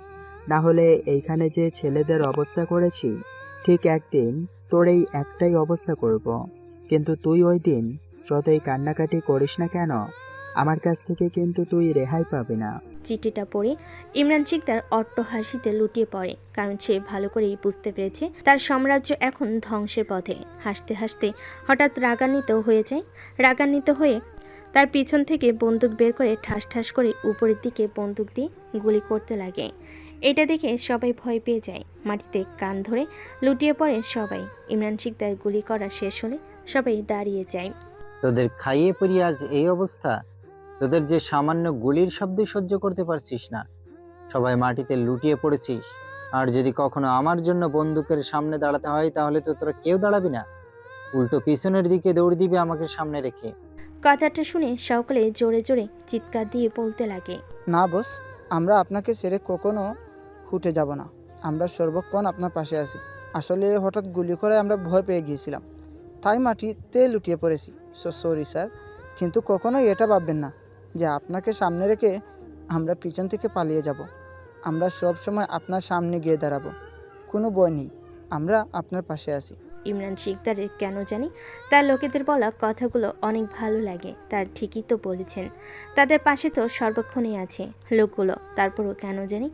না হলে এইখানে যে ছেলেদের অবস্থা করেছি ঠিক একদিন তোর এই একটাই অবস্থা করব। কিন্তু তুই ওই দিন যতই কান্নাকাটি করিস না কেন, আমার কাছ থেকে কিন্তু তুই রেহাই পাবি না। চিঠিটা পড়ে ইমরান শিকদার অট্ট হাসিতে লুটিয়ে পড়ে, কারণ সে ভালো করেই বুঝতে পেরেছে তার সাম্রাজ্য এখন ধ্বংসের পথে। হাসতে হাসতে হঠাৎ রাগান্বিত হয়ে যায়। রাগান্বিত হয়ে তার পিছন থেকে বন্দুক বের করে ঠাস ঠাস করে উপরের দিকে বন্দুক দিয়ে গুলি করতে লাগে। এটা দেখে সবাই ভয় পেয়ে যায়। মাটিতে কান ধরে লুটিয়ে পড়ে সবাই। ইমরান শিকদার গুলি করা শেষ হলে সবাই দাঁড়িয়ে যায়। তোদের খাইয়ে পরিয়ে আজ এই অবস্থা। তোদের যে সামান্য গুলির শব্দ সহ্য করতে পারছিস না, সবাই মাটিতে লুটিয়ে পড়েছিস। আর যদি কখনো আমার জন্য বন্দুকের সামনে দাঁড়াতে হয়, তাহলে তো তোরা কেউ দাঁড়াবি না, উল্টো পিছনের দিকে দৌড় দিবি আমাকে সামনে রেখে। কথাটা শুনে সকলে জোরে জোরে চিৎকার দিয়ে বলতে লাগে, না বস, আমরা আপনাকে ছেড়ে কখনো ফুটে যাব না। আমরা সর্বক্ষণ আপনার পাশে আছি। আসলে হঠাৎ গুলি করে আমরা ভয় পেয়ে গিয়েছিলাম, তাই মাটিতে লুটিয়ে পড়েছি। সরি স্যার, কিন্তু কখনোই এটা ভাববেন না যে আপনাকে সামনে রেখে আমরা পিছন থেকে পালিয়ে যাব। আমরা সব সময় আপনার সামনে গিয়ে দাঁড়াবো, কোনো ভয় নেই, আমরা আপনার পাশে আছি। ইমরান শিকদারের কেন জানি তার লোকেদের বলা কথাগুলো অনেক ভালো লাগে। তার ঠিকই তো বলেছেন, তাদের পাশে তো সর্বক্ষণই আছে লোকগুলো। তারপরও কেন জানি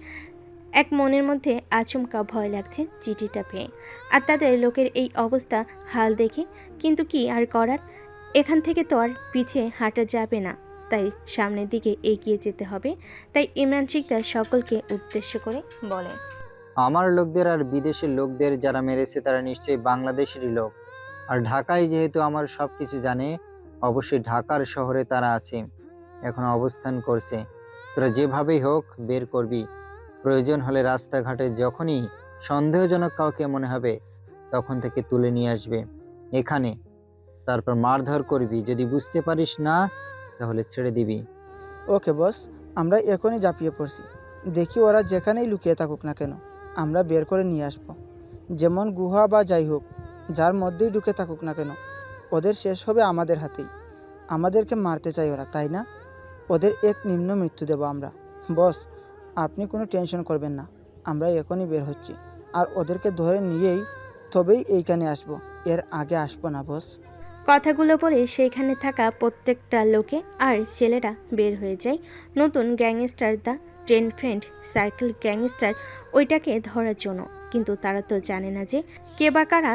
এক মনের মধ্যে আচমকা ভয় লাগছে চিঠিটা পেয়ে, আর তাদের লোকের এই অবস্থা হাল দেখে। কিন্তু কি আর করার, এখান থেকে তো আর পিছে হাঁটা যাবে না, তাই সামনের দিকে এগিয়ে যেতে হবে। তাই ইমরান শিকদার সকলকে উদ্দেশ্য করে বলে, আমার লোকদের আর বিদেশের লোকদের যারা মেরেছে তারা নিশ্চয়ই বাংলাদেশেরই লোক। আর ঢাকায় যেহেতু আমার সব কিছু জানে, অবশ্যই ঢাকার শহরে তারা আছে, এখন অবস্থান করছে। তোরা যেভাবেই হোক বের করবি। প্রয়োজন হলে রাস্তাঘাটে যখনই সন্দেহজনক কাউকে মনে হবে, তখন থেকে তুলে নিয়ে আসবে এখানে, তারপর মারধর করবি। যদি বুঝতে পারিস না, তাহলে ছেড়ে দিবি। ওকে বস, আমরা এখনই ঝাঁপিয়ে পড়ছি। দেখি ওরা যেখানেই লুকিয়ে থাকুক না কেন, আমরা বের করে নিয়ে আসবো। যেমন গুহা বা যাই হোক, যার মধ্যেই ঢুকে থাকুক না কেন, ওদের শেষ হবে আমাদের হাতেই। আমাদেরকে মারতে চাই ওরা, তাই না? ওদের এক নিম্ন মৃত্যু দেব আমরা। বস, আপনি কোনো টেনশন করবেন না, আমরা এখনই বের হচ্ছি। আর ওদেরকে ধরে নিয়েই তবেই এইখানে আসবো, এর আগে আসবো না বস। কথাগুলো বলে সেখানে থাকা প্রত্যেকটা লোকে আর ছেলেরা বের হয়ে যায় নতুন gangster the ten friend circle gangster ওইটাকে ধরার জন্য। কিন্তু তারা তো জানে না যে কে বা কারা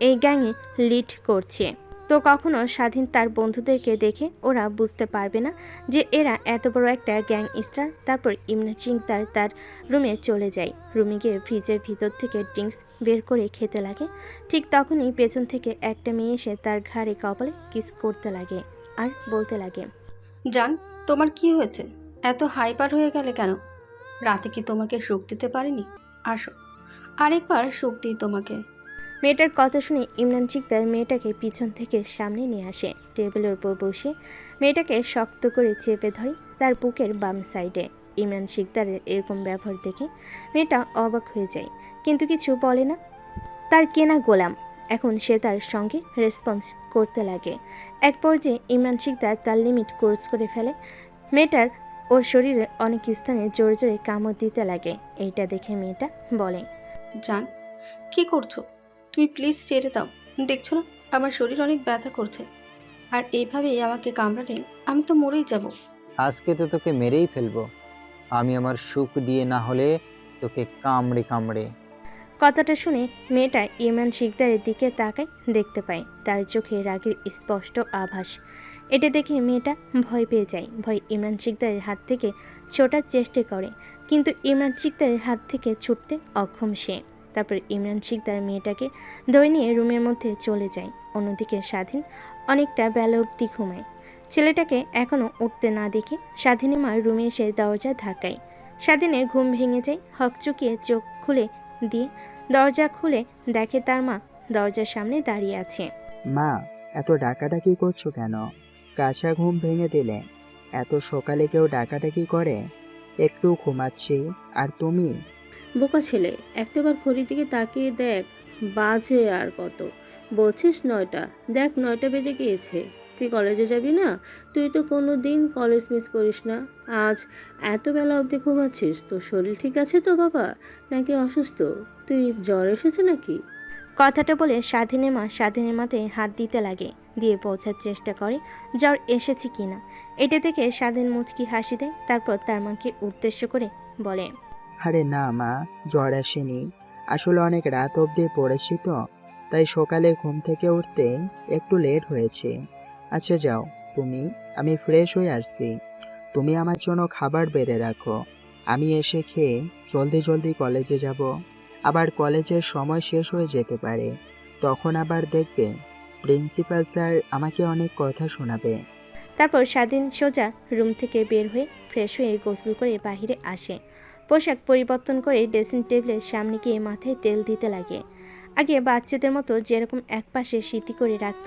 এই গ্যাংয়ে লিড করছে। তো কখনো স্বাধীন তার বন্ধুদেরকে দেখে ওরা বুঝতে পারবে না যে এরা এত বড় একটা গ্যাংস্টার। তারপর ইমরান শিকদার তার রুমে চলে যায়। রুমে গিয়ে ফ্রিজের ভিতর থেকে ড্রিঙ্কস বের করে খেতে লাগে। ঠিক তখনই পেছন থেকে একটা মেয়ে এসে তার ঘাড়ে কপালে কিস করতে লাগে আর বলতে লাগে, জান, তোমার কি হয়েছে? এত হাইপার হয়ে গেলে কেন? রাতে কি তোমাকে সুখ দিতে পারিনি? আসো, আরেকবার সুখ দিই তোমাকে। মেয়েটার কথা শুনে ইমরান শিকদার মেয়েটাকে পিছন থেকে সামনে নিয়ে আসে। টেবিলের উপর বসে মেয়েটাকে শক্ত করে চেপে ধরে তার বুকের বাম সাইডে। ইমরান শিকদারের এরকম ব্যবহার দেখে মেয়েটা অবাক হয়ে যায়, কিন্তু কিছু বলে না। তার কেনা গোলাম, এখন সে তার সঙ্গে রেসপন্স করতে লাগে। এক পর্যায়ে ইমরান শিকদার তার লিমিট ক্রস করে ফেলে। মেয়েটার ওর শরীরে অনেক স্থানে জোরে জোরে কামড় দিতে লাগে। এইটা দেখে মেয়েটা বলে, জান, কি করছো? তুমি প্লিজ ছেড়ে দাও। দেখছো না আমার শরীর অনেক ব্যথা করছে, আর এইভাবেই আমাকে কামড়ালে আমি তো মরেই যাব। আজকে তো তোকে মেরেই ফেলবো আমি, আমার সুখ দিয়ে না হলে তোকে কামড়ে কামড়ে। কথাটা শুনে মেয়েটা ইমরান শিকদারের দিকে তাকায়, দেখতে পায় তার চোখে রাগের স্পষ্ট আভাস। এটা দেখে মেয়েটা ভয় পেয়ে যায়। ভয় ইমরান শিকদারের হাত থেকে ছোটার চেষ্টা করে, কিন্তু ইমরান শিকদারের হাত থেকে ছুটতে অক্ষম সে। তারপর ইমরান শিকদার মেয়েটাকে ধরে নিয়ে রুমের মধ্যে চলে যায়। অন্যদিকে স্বাধীন অনেকটা বেলা অবধি ঘুমায়। ছেলেটাকে এখনও উঠতে না দেখে স্বাধীনের মা রুমে এসে দরজা ধাক্কায়। স্বাধীনের ঘুম ভেঙে যায়। হকচকিয়ে চোখ খুলে দিয়ে দরজা খুলে দেখে তার মা দরজার সামনে দাঁড়িয়ে আছে। মা, এত ডাকাডাকি করছো কেন? কাঁচা ঘুম ভেঙে দিলে। এত সকালে কেউ ডাকাডাকি করে? একটু ঘুমাচ্ছি, আর তুমি? বোকা ছেলে, একটাবার ঘড়ির দিকে তাকিয়ে দেখ, বাজে আর কত? বলছিস 9টা, দেখ 9টা বেজে গিয়েছে। তুই কলেজে যাবি না? তুই তো কোনো দিন কলেজ মিস করিস না, আজ এত বেলা অবধি ঘুমাচ্ছিস? তোর শরীর ঠিক আছে তো বাবা, নাকি অসুস্থ? তুই জ্বর এসেছে নাকি? কথাটা বলে স্বাধীনের মা স্বাধীনের মাথায় হাত দিতে লাগে, দিয়ে পৌঁছার চেষ্টা করে জ্বর এসেছে কিনা। এটা দেখে স্বাধীন মুচকি হাসি দেয়, তারপর তার মাকে উদ্দেশ্য করে বলে, আরে না মা, জ্বর আসেনি। আসলে অনেক রাত অবধি পড়েছি তো, তাই সকালে ঘুম থেকে উঠতে একটু লেট হয়েছে। আচ্ছা যাও তুমি, আমি ফ্রেশ হয়ে আসছি। তুমি আমার জন্য খাবার বেড়ে রাখো, আমি এসে খেয়ে জলদি জলদি কলেজে যাব। আবার কলেজের সময় শেষ হয়ে যেতে পারে, তখন আবার দেখবে প্রিন্সিপাল স্যার আমাকে অনেক কথা শোনাবে। তারপর স্বাধীন সোজা রুম থেকে বের হয়ে ফ্রেশ হয়ে গোসল করে বাইরে আসে। পোশাক পরিবর্তন করে ড্রেসিং টেবিলের সামনে গিয়ে মাথায় তেল দিতে লাগে। আগে বাচ্চাদের মতো যেরকম একপাশে সিঁথি করে রাখত,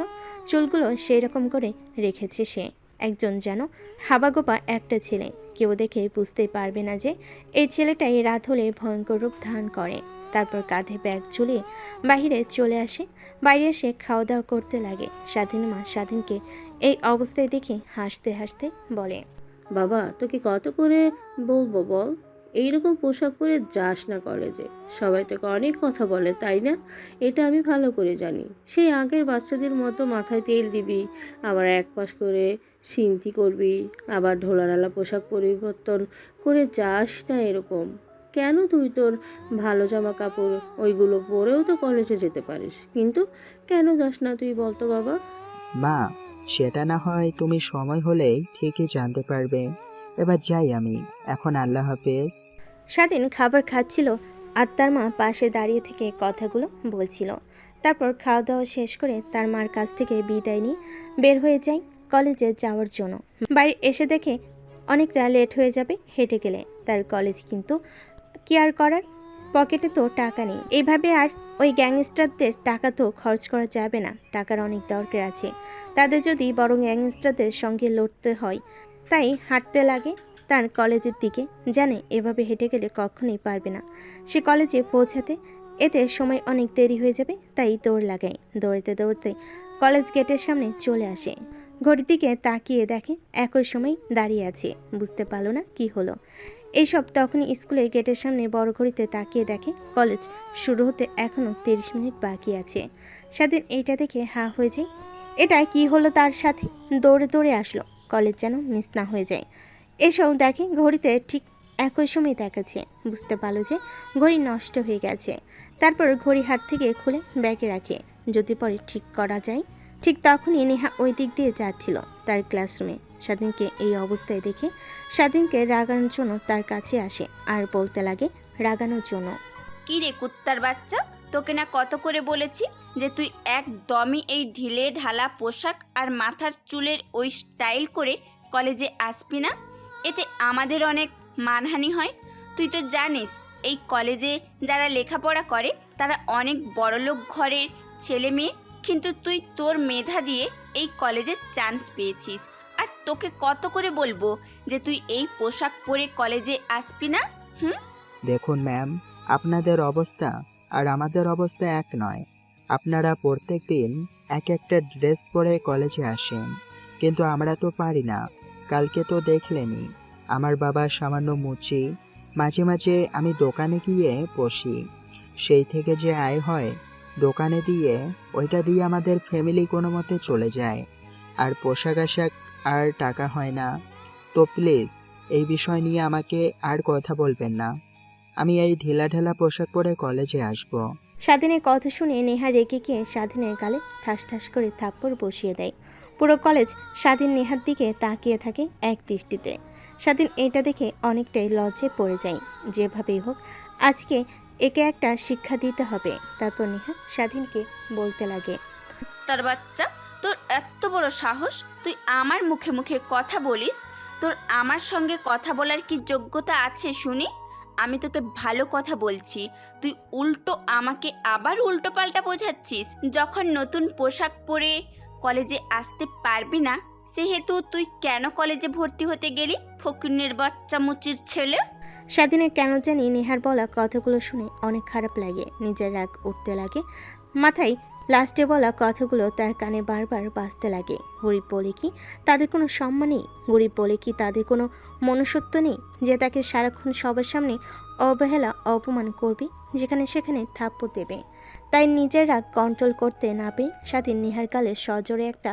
চুলগুলো সেই রকম করে রেখেছে সে। একজন যেন হাবাগোপা একটা ছেলে, কেউ দেখে বুঝতেই পারবে না যে এই ছেলেটাই রাত হলে ভয়ঙ্কর রূপ ধারণ করে। তারপর কাঁধে ব্যাগ ঝুলিয়ে বাইরে চলে আসে। বাইরে এসে খাওয়া দাওয়া করতে লাগে। স্বাধীন মা স্বাধীনকে এই অবস্থায় দেখে হাসতে হাসতে বলে, বাবা তোকে কত করে বলবো বল, এইরকম পোশাক পরে যাস না কলেজে। সবাই তোকে অনেক কথা বলে তাই না? এটা আমি ভালো করে জানি। সেই আগের বাচ্চাদের মতো মাথায় তেল দিবি, আবার এক পাশ করে সিন্তি করবি, আবার ঢোলাঢালা পোশাক পরিবর্তন করে যাস না এরকম। কেন তুই তোর ভালো জামা কাপড় ওইগুলো পরেও তো কলেজে যেতে পারিস, কিন্তু কেন যাস না তুই বলতো বাবা? মা, সেটা না হয় তুমি সময় হলেই ঠিকই জানতে পারবে। এবার যাই আমি এখন, আল্লাহ হাফেজ। স্বাধীন খাবার খাচ্ছিল আর তার মা পাশে দাঁড়িয়ে থেকে কথাগুলো বলছিল। তারপর খাওয়া দাওয়া শেষ করে তার মার কাছ থেকে বিদায় নিয়ে বের হয়ে যায় কলেজে যাওয়ার জন্য। বাড়ি এসে দেখে অনেকটা লেট হয়ে যাবে হেঁটে গেলে। তার কলেজ কিন্তু কি আর করার, পকেটে তো টাকা নেই। এইভাবে আর ওই গ্যাংস্টারদের টাকা তো খরচ করা যাবে না, টাকার অনেক দরকার আছে তাদের, যদি বরং গ্যাংস্টারদের সঙ্গে লড়তে হয়। তাই হাঁটতে লাগে তার কলেজের দিকে, জানে এভাবে হেঁটে গেলে কখনোই পারবে না সে কলেজে পৌঁছাতে, এতে সময় অনেক দেরি হয়ে যাবে। তাই দৌড় লাগায়। দৌড়তে দৌড়তে কলেজ গেটের সামনে চলে আসে। ঘড়ির দিকে তাকিয়ে দেখে একই সময় দাঁড়িয়ে আছে। বুঝতে পারলো না কি হলো। এইসব তখনই স্কুলের গেটের সামনে বড় ঘড়িতে তাকিয়ে দেখে কলেজ শুরু হতে এখনও 30 মিনিট বাকি আছে। স্বাধীন এইটা দেখে হা হয়ে যায়। এটা কি হলো তার সাথে? দৌড়ে দৌড়ে আসলো, কলেজ যেন মিস না হয়ে যায়। এসব দেখে ঘড়িতে ঠিক একই সময় দেখাচ্ছে। বুঝতে পারলো যে ঘড়ি নষ্ট হয়ে গেছে। তারপর ঘড়ি হাত থেকে খুলে ব্যাগে রাখে, যদি পরে ঠিক করা যায়। ঠিক তখনই নেহা ওই দিক দিয়ে যাচ্ছিল তার ক্লাসরুমে। স্বাধীনকে এই অবস্থায় দেখে স্বাধীনকে রাগানোর জন্য তার কাছে আসে আর বলতে লাগে রাগানোর জন্য, কি রে কুত্তার বাচ্চা, তোকে না কত করে বলেছি যে তুই একদমই এই ঢিলে ঢালা পোশাক আর মাথার চুলের ওই স্টাইল করে কলেজে আসবি না, এতে আমাদের অনেক মানহানি হয়। তুই তো জানিস এই কলেজে যারা লেখাপড়া করে তারা অনেক বড়লোক ঘরের ছেলে মেয়ে, কিন্তু তুই তোর মেধা দিয়ে এই কলেজে চান্স পেয়েছিস। আর তোকে কত করে বলবো যে তুই এই পোশাক পরে কলেজে আসবি না? দেখুন ম্যাম, আপনাদের অবস্থা আর আমাদের অবস্থা এক নয়। আপনারা প্রত্যেক দিন এক একটা ড্রেস পরে কলেজে আসেন, কিন্তু আমরা তো পারি না। কালকে তো দেখলেনই, আমার বাবা সামান্য মুচি, মাঝে মাঝে আমি দোকানে গিয়ে বসি, সেই থেকে যে আয় হয় দোকানে দিয়ে ওইটা দিয়ে আমাদের ফ্যামিলি কোনো মতে চলে যায়, আর পোশাক আশাক আর টাকা হয় না। তো প্লিজ এই বিষয় নিয়ে আমাকে আর কথা বলবেন না। আমি এই ঢিলা ঢালা পোশাক পরে কলেজে আসব। স্বাধীনের কথা শুনে নেহা রেগে গিয়ে স্বাধীনের গালে ঠাস ঠাস করে থাপ্পড় বসিয়ে দেয়। পুরো কলেজ স্বাধীন নেহার দিকে তাকিয়ে থাকে এক দৃষ্টিতে। স্বাধীন এটা দেখে অনেকটাই লজ্জায় পড়ে যায়। যেভাবেই হোক আজকে একে একটা শিক্ষা দিতে হবে। তারপর নেহা স্বাধীনকে বলতে লাগে, তার বাচ্চা, তোর এত বড় সাহস, তুই আমার মুখে মুখে কথা বলিস? তোর আমার সঙ্গে কথা বলার কি যোগ্যতা আছে শুনি? আমি তোকে ভালো কথা বলছি, তুই উল্টো আমাকে আবার উল্টো পাল্টা বোঝাচ্ছিস। যখন নতুন পোশাক পরে কলেজে আসতে পারবি না, সেহেতু তুই কেন কলেজে ভর্তি হতে গেলি, ফকিন্নের বাচ্চা মুচির ছেলে? স্বাধীনের কেন জানি নেহার বলা কথাগুলো শুনে অনেক খারাপ লাগে। নিজের রাগ উঠতে লাগে মাথায়। লাস্টে বলা কথাগুলো তার কানে বারবার বাজতে লাগে। গরিব বলে কি তাদের কোনো সম্মান নেই? গরিব বলে কি তাদের কোনো মনুষ্যত্ব নেই যে তাকে সারাক্ষণ সবার সামনে অবহেলা অপমান করবে, যেখানে সেখানে থাপ্পড় দেবে? তাই নিজের রাগ কন্ট্রোল করতে না পেরে স্বাধীন নেহার গালে সজোরে একটা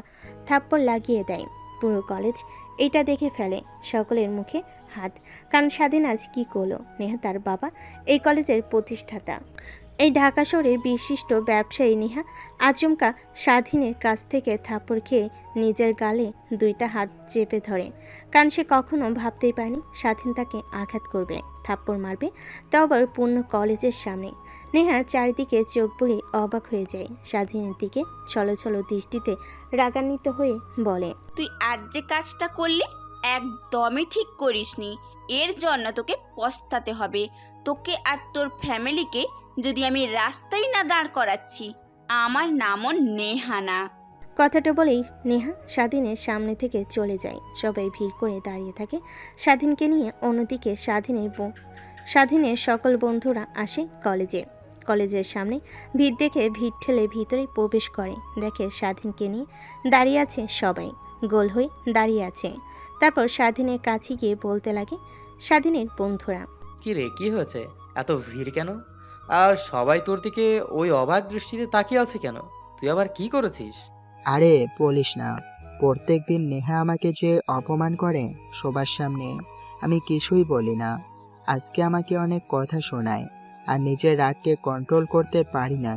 থাপ্পড় লাগিয়ে দেয়। পুরো কলেজ এটা দেখে ফেলে, সকলের মুখে হাত, কারণ স্বাধীন আজ কী করলো। নেহা তার বাবা এই কলেজের প্রতিষ্ঠাতা, এই ঢাকা শহরের বিশিষ্ট ব্যবসায়ী নেহা আচমকা স্বাধীনের কাছ থেকে থাপ্পড় খেয়ে নিজের গালে দুইটা হাত চেপে ধরে, কারণ সে কখনো ভাবতেই পারেনি স্বাধীন তাকে আঘাত করবে, থাপ্পড় মারবে, তাও আবার পূর্ণ কলেজের সামনে। নেহা চারিদিকে চোখ বুলিয়ে অবাক হয়ে যায়, স্বাধীনের দিকে ছলছল দৃষ্টিতে রাগান্বিত হয়ে বলে, তুই আজ যে কাজটা করলি একদমই ঠিক করিসনি। এর জন্য তোকে পস্তাতে হবে। তোকে আর তোর ফ্যামিলিকে যদি আমি রাস্তায় না দাঁড় করাচ্ছি, আমার নামও নেহা না। কথাটা বলেই নেহা স্বাধীনের সামনে থেকে চলে যায়। সবাই ভিড় করে দাঁড়িয়ে থাকে স্বাধীনকে নিয়ে। অন্যদিকে স্বাধীনের সকল বন্ধুরা আসে কলেজের সামনে। ভিড় দেখে ভিড় ঠেলে ভিতরে প্রবেশ করে, দেখে স্বাধীনকে নিয়ে দাঁড়িয়ে আছে সবাই, গোল হয়ে দাঁড়িয়ে আছে। তারপর স্বাধীনের কাছে গিয়ে বলতে লাগে স্বাধীনের বন্ধুরা, কি রে, কি হয়েছে? এত ভিড় কেন? আর সবাই তোর দিকে ওই অবাক দৃষ্টিতে তাকিয়ে আছে কেন? তুই আবার কি করেছিস? আরে বলিস না, প্রত্যেক দিন নেহা আমাকে যে অপমান করে সবার সামনে, আমি কিছুই বলি না। আজকে আমাকে অনেক কথা শোনায় আর নিজের রাগকে কন্ট্রোল করতে পারি না,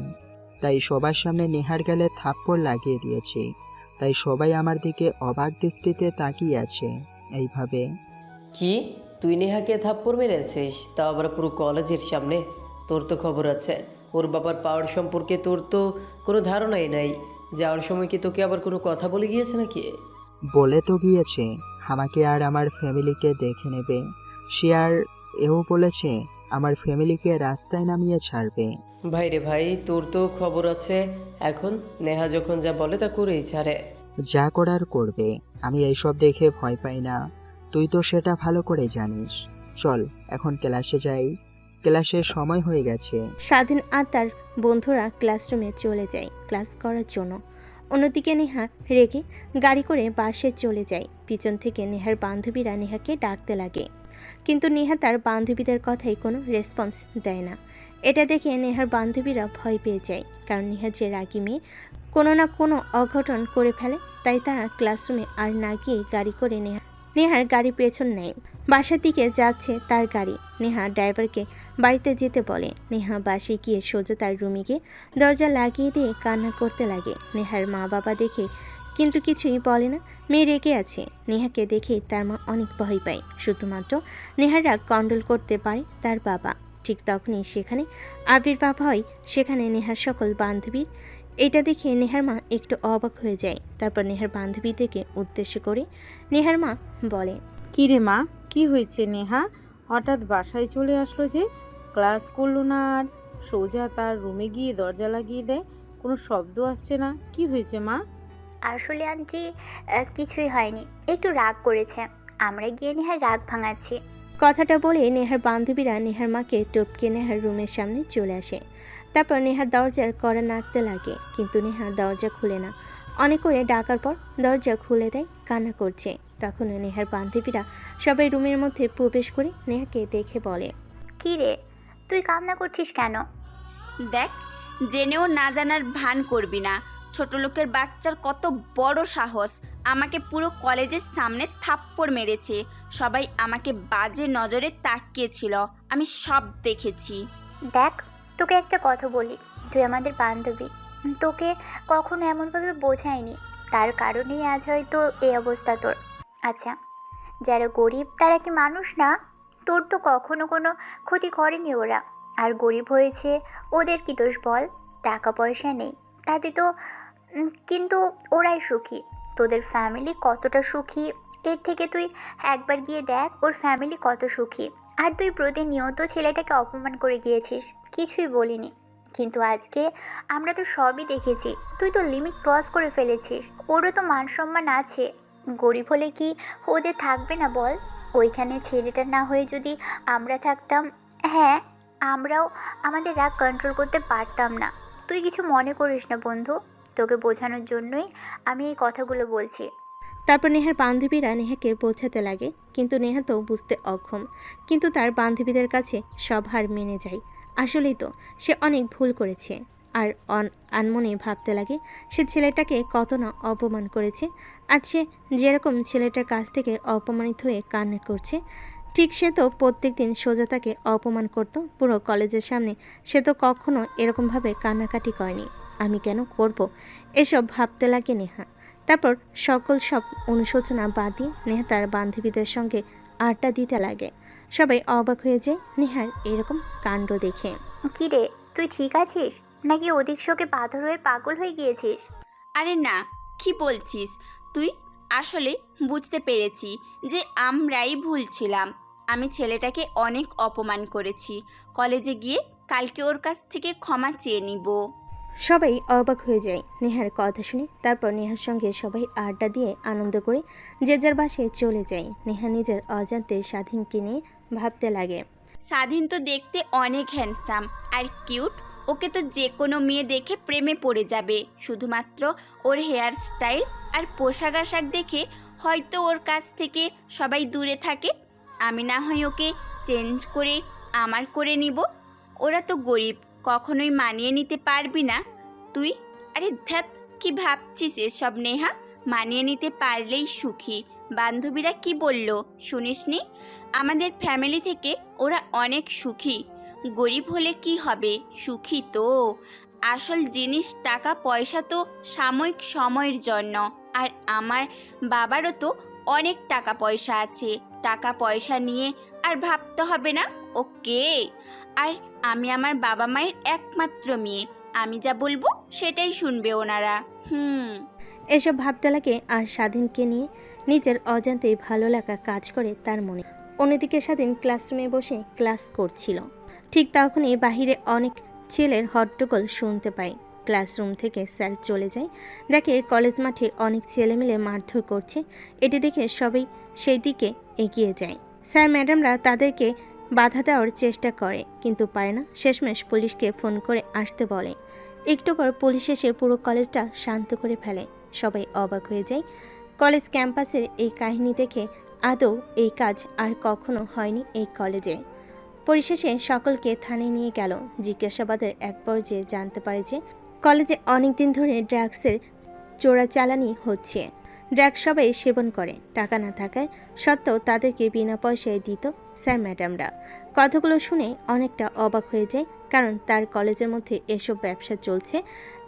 তাই সবার সামনে নেহার গালে থাপ্পড় লাগিয়ে দিয়েছি। তাই সবাই আমার দিকে অবাক দৃষ্টিতে তাকিয়ে আছে। এইভাবে কি তুই নেহাকে থাপ্পড় মেরেছিস, তাও আবার পুরো কলেজের সামনে? তোর তো খবর আছে, ওর বাবার পাওয়ার সম্পর্কে তোর তো কোনো ধারণাই নাই। যাওয়ার সময় কি তোকে আবার কোনো কথা বলে গিয়েছে নাকি? বলে তো গিয়েছে আমাকে আর আমার ফ্যামিলিকে দেখে নেবে। সে আর এও বলেছে আমার ফ্যামিলিকে রাস্তায় নামিয়ে ছাড়বে। ভাই রে ভাই, তোর তো খবর আছে। এখন নেহা যখন যা বলে তা করেই ছাড়ে। যা করার করবে, আমি এইসব দেখে ভয় পাই না, তুই তো সেটা ভালো করে জানিস। চল এখন ক্লাসে যাই, ক্লাসের সময় হয়ে গেছে। স্বাধীন আর তার বন্ধুরা ক্লাসরুমে চলে যায় ক্লাস করার জন্য। অন্যদিকে নেহা রেগে গাড়ি করে বাসে চলে যায়। পিছন থেকে নেহার বান্ধবীরা নেহাকে ডাকতে লাগে, কিন্তু নেহা তার বান্ধবীদের কথাই কোনো রেসপন্স দেয় না। এটা দেখে নেহার বান্ধবীরা ভয় পেয়ে যায়, কারণ নেহা যে রাগী মেয়ে, কোনো না কোনো অঘটন করে ফেলে। তাই তারা ক্লাসরুমে আর না গিয়ে গাড়ি করে নেহার গাড়ি পেছন নেয়। বাসার দিকে যাচ্ছে তার গাড়ি। নেহা ড্রাইভারকে বাড়িতে যেতে বলে। নেহা বাসে গিয়ে সোজা তার রুমে গিয়ে দরজা লাগিয়ে দিয়ে কান্না করতে লাগে। নেহার মা বাবা দেখে কিন্তু কিছুই বলে না, মেয়ে রেগে আছে। নেহাকে দেখে তার মা অনেক ভয় পায়, শুধুমাত্র নেহার রাগ কন্ট্রোল করতে পারে তার বাবা। ঠিক তখনই সেখানে আবির্ভাব হয়, সেখানে নেহার সকল বান্ধবীর। এটা দেখে নেহার মা একটু অবাক হয়ে যায়। তারপর নেহার বান্ধবীদেরকে উদ্দেশ্য করে নেহার মা বলে, কি রে মা, কি হয়েছে? নেহা হঠাৎ বাসায় চলে আসলো যে, ক্লাস করলো না আর সোজা তার রুমে গিয়ে দরজা লাগিয়ে দেয়, কোনো শব্দ আসছে না, কি হয়েছে মা? আসলে আন্টি কিছুই হয়নি, একটু রাগ করেছে, আমরা গিয়ে নেহার রাগ ভাঙাচ্ছি। কথাটা বলে নেহার বান্ধবীরা নেহার মাকে টপকে নেহার রুমের সামনে চলে আসে। তারপর নেহার দরজার কড়া নাড়তে লাগে, কিন্তু নেহা দরজা খুলে না। অনেক করে ডাকার পর দরজা খুলে দেয়, কান্না করছে। তখন নেহার বান্ধবীরা সবাই রুমের মধ্যে প্রবেশ করে নেহাকে দেখে বলে, কি রে, তুই কান্না করছিস কেন? দেখ, জেনেও না জানার ভান করবি না। ছোট লোকের বাচ্চার কত বড় সাহস, আমাকে পুরো কলেজের সামনে থাপ্পড় মেরেছে। সবাই আমাকে বাজে নজরে তাকিয়েছিল, আমি সব দেখেছি। দেখ, তোকে একটা কথা বলি, তুই আমাদের বান্ধবী, তোকে কখনো এমনভাবে বোঝায়নি, তার কারণেই আজ হয়তো এই অবস্থা তোর। আচ্ছা, যারা গরিব তারা কি মানুষ না? তোর তো কখনো কোনো ক্ষতি করেনি ওরা, আর গরিব হয়েছে ওদের কি দোষ বল? টাকা পয়সা নেই তাতে তো, কিন্তু ওরাই সুখী। তোদের ফ্যামিলি কতটা সুখী এর থেকে তুই একবার গিয়ে দেখ ওর ফ্যামিলি কত সুখী। আর তুই প্রতিনিয়ত ছেলেটাকে অপমান করে গিয়েছিস, কিছুই বলিনি, কিন্তু আজকে আমরা তো সবই দেখেছি, তুই তো লিমিট ক্রস করে ফেলেছিস। ওরও তো মান সম্মান আছে, গরিব হলে কি ওদের থাকবে না বল? ওইখানে ছেলেটা না হয়ে যদি আমরা থাকতাম, হ্যাঁ আমরাও আমাদের রাগ কন্ট্রোল করতে পারতাম না। তুই কিছু মনে করিস না বন্ধু, তোকে বোঝানোর জন্যই আমি এই কথাগুলো বলছি। তারপর নেহার বান্ধবীরা নেহাকে বোঝাতে লাগে, কিন্তু নেহা তো বুঝতে অক্ষম। কিন্তু তার বান্ধবীদের কাছে সব হার মেনে যায়। আসলেই তো সে অনেক ভুল করেছে। আর আনমনে ভাবতে লাগে সে ছেলেটাকে কত না অপমান করেছে। আজ সে যেরকম ছেলেটার কাছ থেকে অপমানিত হয়ে কান্না করছে, ঠিক সে তো প্রত্যেকদিন সোজা তাকে অপমান করত পুরো কলেজের সামনে। সে তো কখনো এরকমভাবে কান্নাকাটি করেনি। আমি কেন করব? এসব ভাবতে লাগে নেহা। তারপর সব অনুশোচনা বাদ দিয়ে নেহা তার বান্ধবীদের সঙ্গে আড্ডা দিতে লাগে। সবাই অবাক হয়ে যায় নেহার এরকম কাণ্ড দেখে। কি রে, তুই ঠিক আছিস নাকি অধিক শোকে বাঁধর হয়ে পাগল হয়ে গিয়েছিস? আরে না, কি বলছিস তুই? আসলে বুঝতে পেরেছি যে আমরাই ভুল ছিলাম। আমি ছেলেটাকে অনেক অপমান করেছি। কলেজে গিয়ে কালকে ওর কাছ থেকে ক্ষমা চেয়ে নিব। সবাই অবাক হয়ে যায় নেহার কথা শুনে। তারপর নেহার সঙ্গে সবাই আড্ডা দিয়ে আনন্দ করে যে যার বাসায় চলে যায়। নেহা নিজের অজান্তে স্বাধীনকে নিয়ে ভাবতে লাগে। স্বাধীন তো দেখতে অনেক হ্যান্ডসাম আর কিউট। ওকে তো যে কোনো মেয়ে দেখে প্রেমে পড়ে যাবে। শুধুমাত্র ওর হেয়ার স্টাইল আর পোশাক আশাক দেখে হয়তো ওর কাছ থেকে সবাই দূরে থাকে। আমি না হয় ওকে চেঞ্জ করে আমার করে নিব। ওরা তো গরিব, কখনোই মানিয়ে নিতে পারবি না তুই। আরে ধ্যাত, কি ভাবছিস এসব নেহা? মানিয়ে নিতে পারলেই সুখী। বান্ধবীরা কি বলল শুনিসনি? আমাদের ফ্যামিলি থেকে ওরা অনেক সুখী। গরিব হলে কি হবে, সুখী তো। আসল জিনিস টাকা পয়সা তো সাময়িক সময়ের জন্য। আর আমার বাবারও তো অনেক টাকা পয়সা আছে। টাকা পয়সা নিয়ে আর ভাবতে হবে না, ওকে। আর আমি আমার বাবা মায়ের একমাত্র মেয়ে। আমি যা বলবো সেটাই শুনবে ওনারা। এসব ভাবতে লাগে আর স্বাধীনকে নিয়ে নিজের অজান্তেই ভালো লাগা কাজ করে তার মনে। অন্যদিকে স্বাধীন ক্লাসরুমে বসে ক্লাস করছিল। ঠিক তখনই বাহিরে অনেক ছেলের হট্টগোল শুনতে পায়। ক্লাসরুম থেকে স্যার চলে যায়, দেখে কলেজ মাঠে অনেক ছেলে মিলে মারধর করছে। এটি দেখে সবাই সেই দিকে এগিয়ে যায়। স্যার ম্যাডামরা তাদেরকে বাধা দেওয়ার চেষ্টা করে, কিন্তু পারে না। শেষমেশ পুলিশকে ফোন করে আসতে বলে। একটু পর পুলিশ এসে পুরো কলেজটা শান্ত করে ফেলে। সবাই অবাক হয়ে যায়। কলেজ ক্যাম্পাসের এই কাহিনী দেখে আদৌ এই কাজ আর কখনো হয়নি এই কলেজে। পরিশেষে সকলকে থানায় নিয়ে গেল। জিজ্ঞাসাবাদের এক পর্যায়ে জানতে পারে যে কলেজে অনেক দিন ধরে ড্রাগসের চোরাচালানি হচ্ছে। ড্রাগস সবাই সেবন করে। টাকা না থাকায় সত্ত্বেও তাদেরকে বিনা পয়সায় দিত স্যার ম্যাডামরা। কথাগুলো শুনে অনেকটা অবাক হয়ে যায়, কারণ তার কলেজের মধ্যে এসব ব্যবসা চলছে।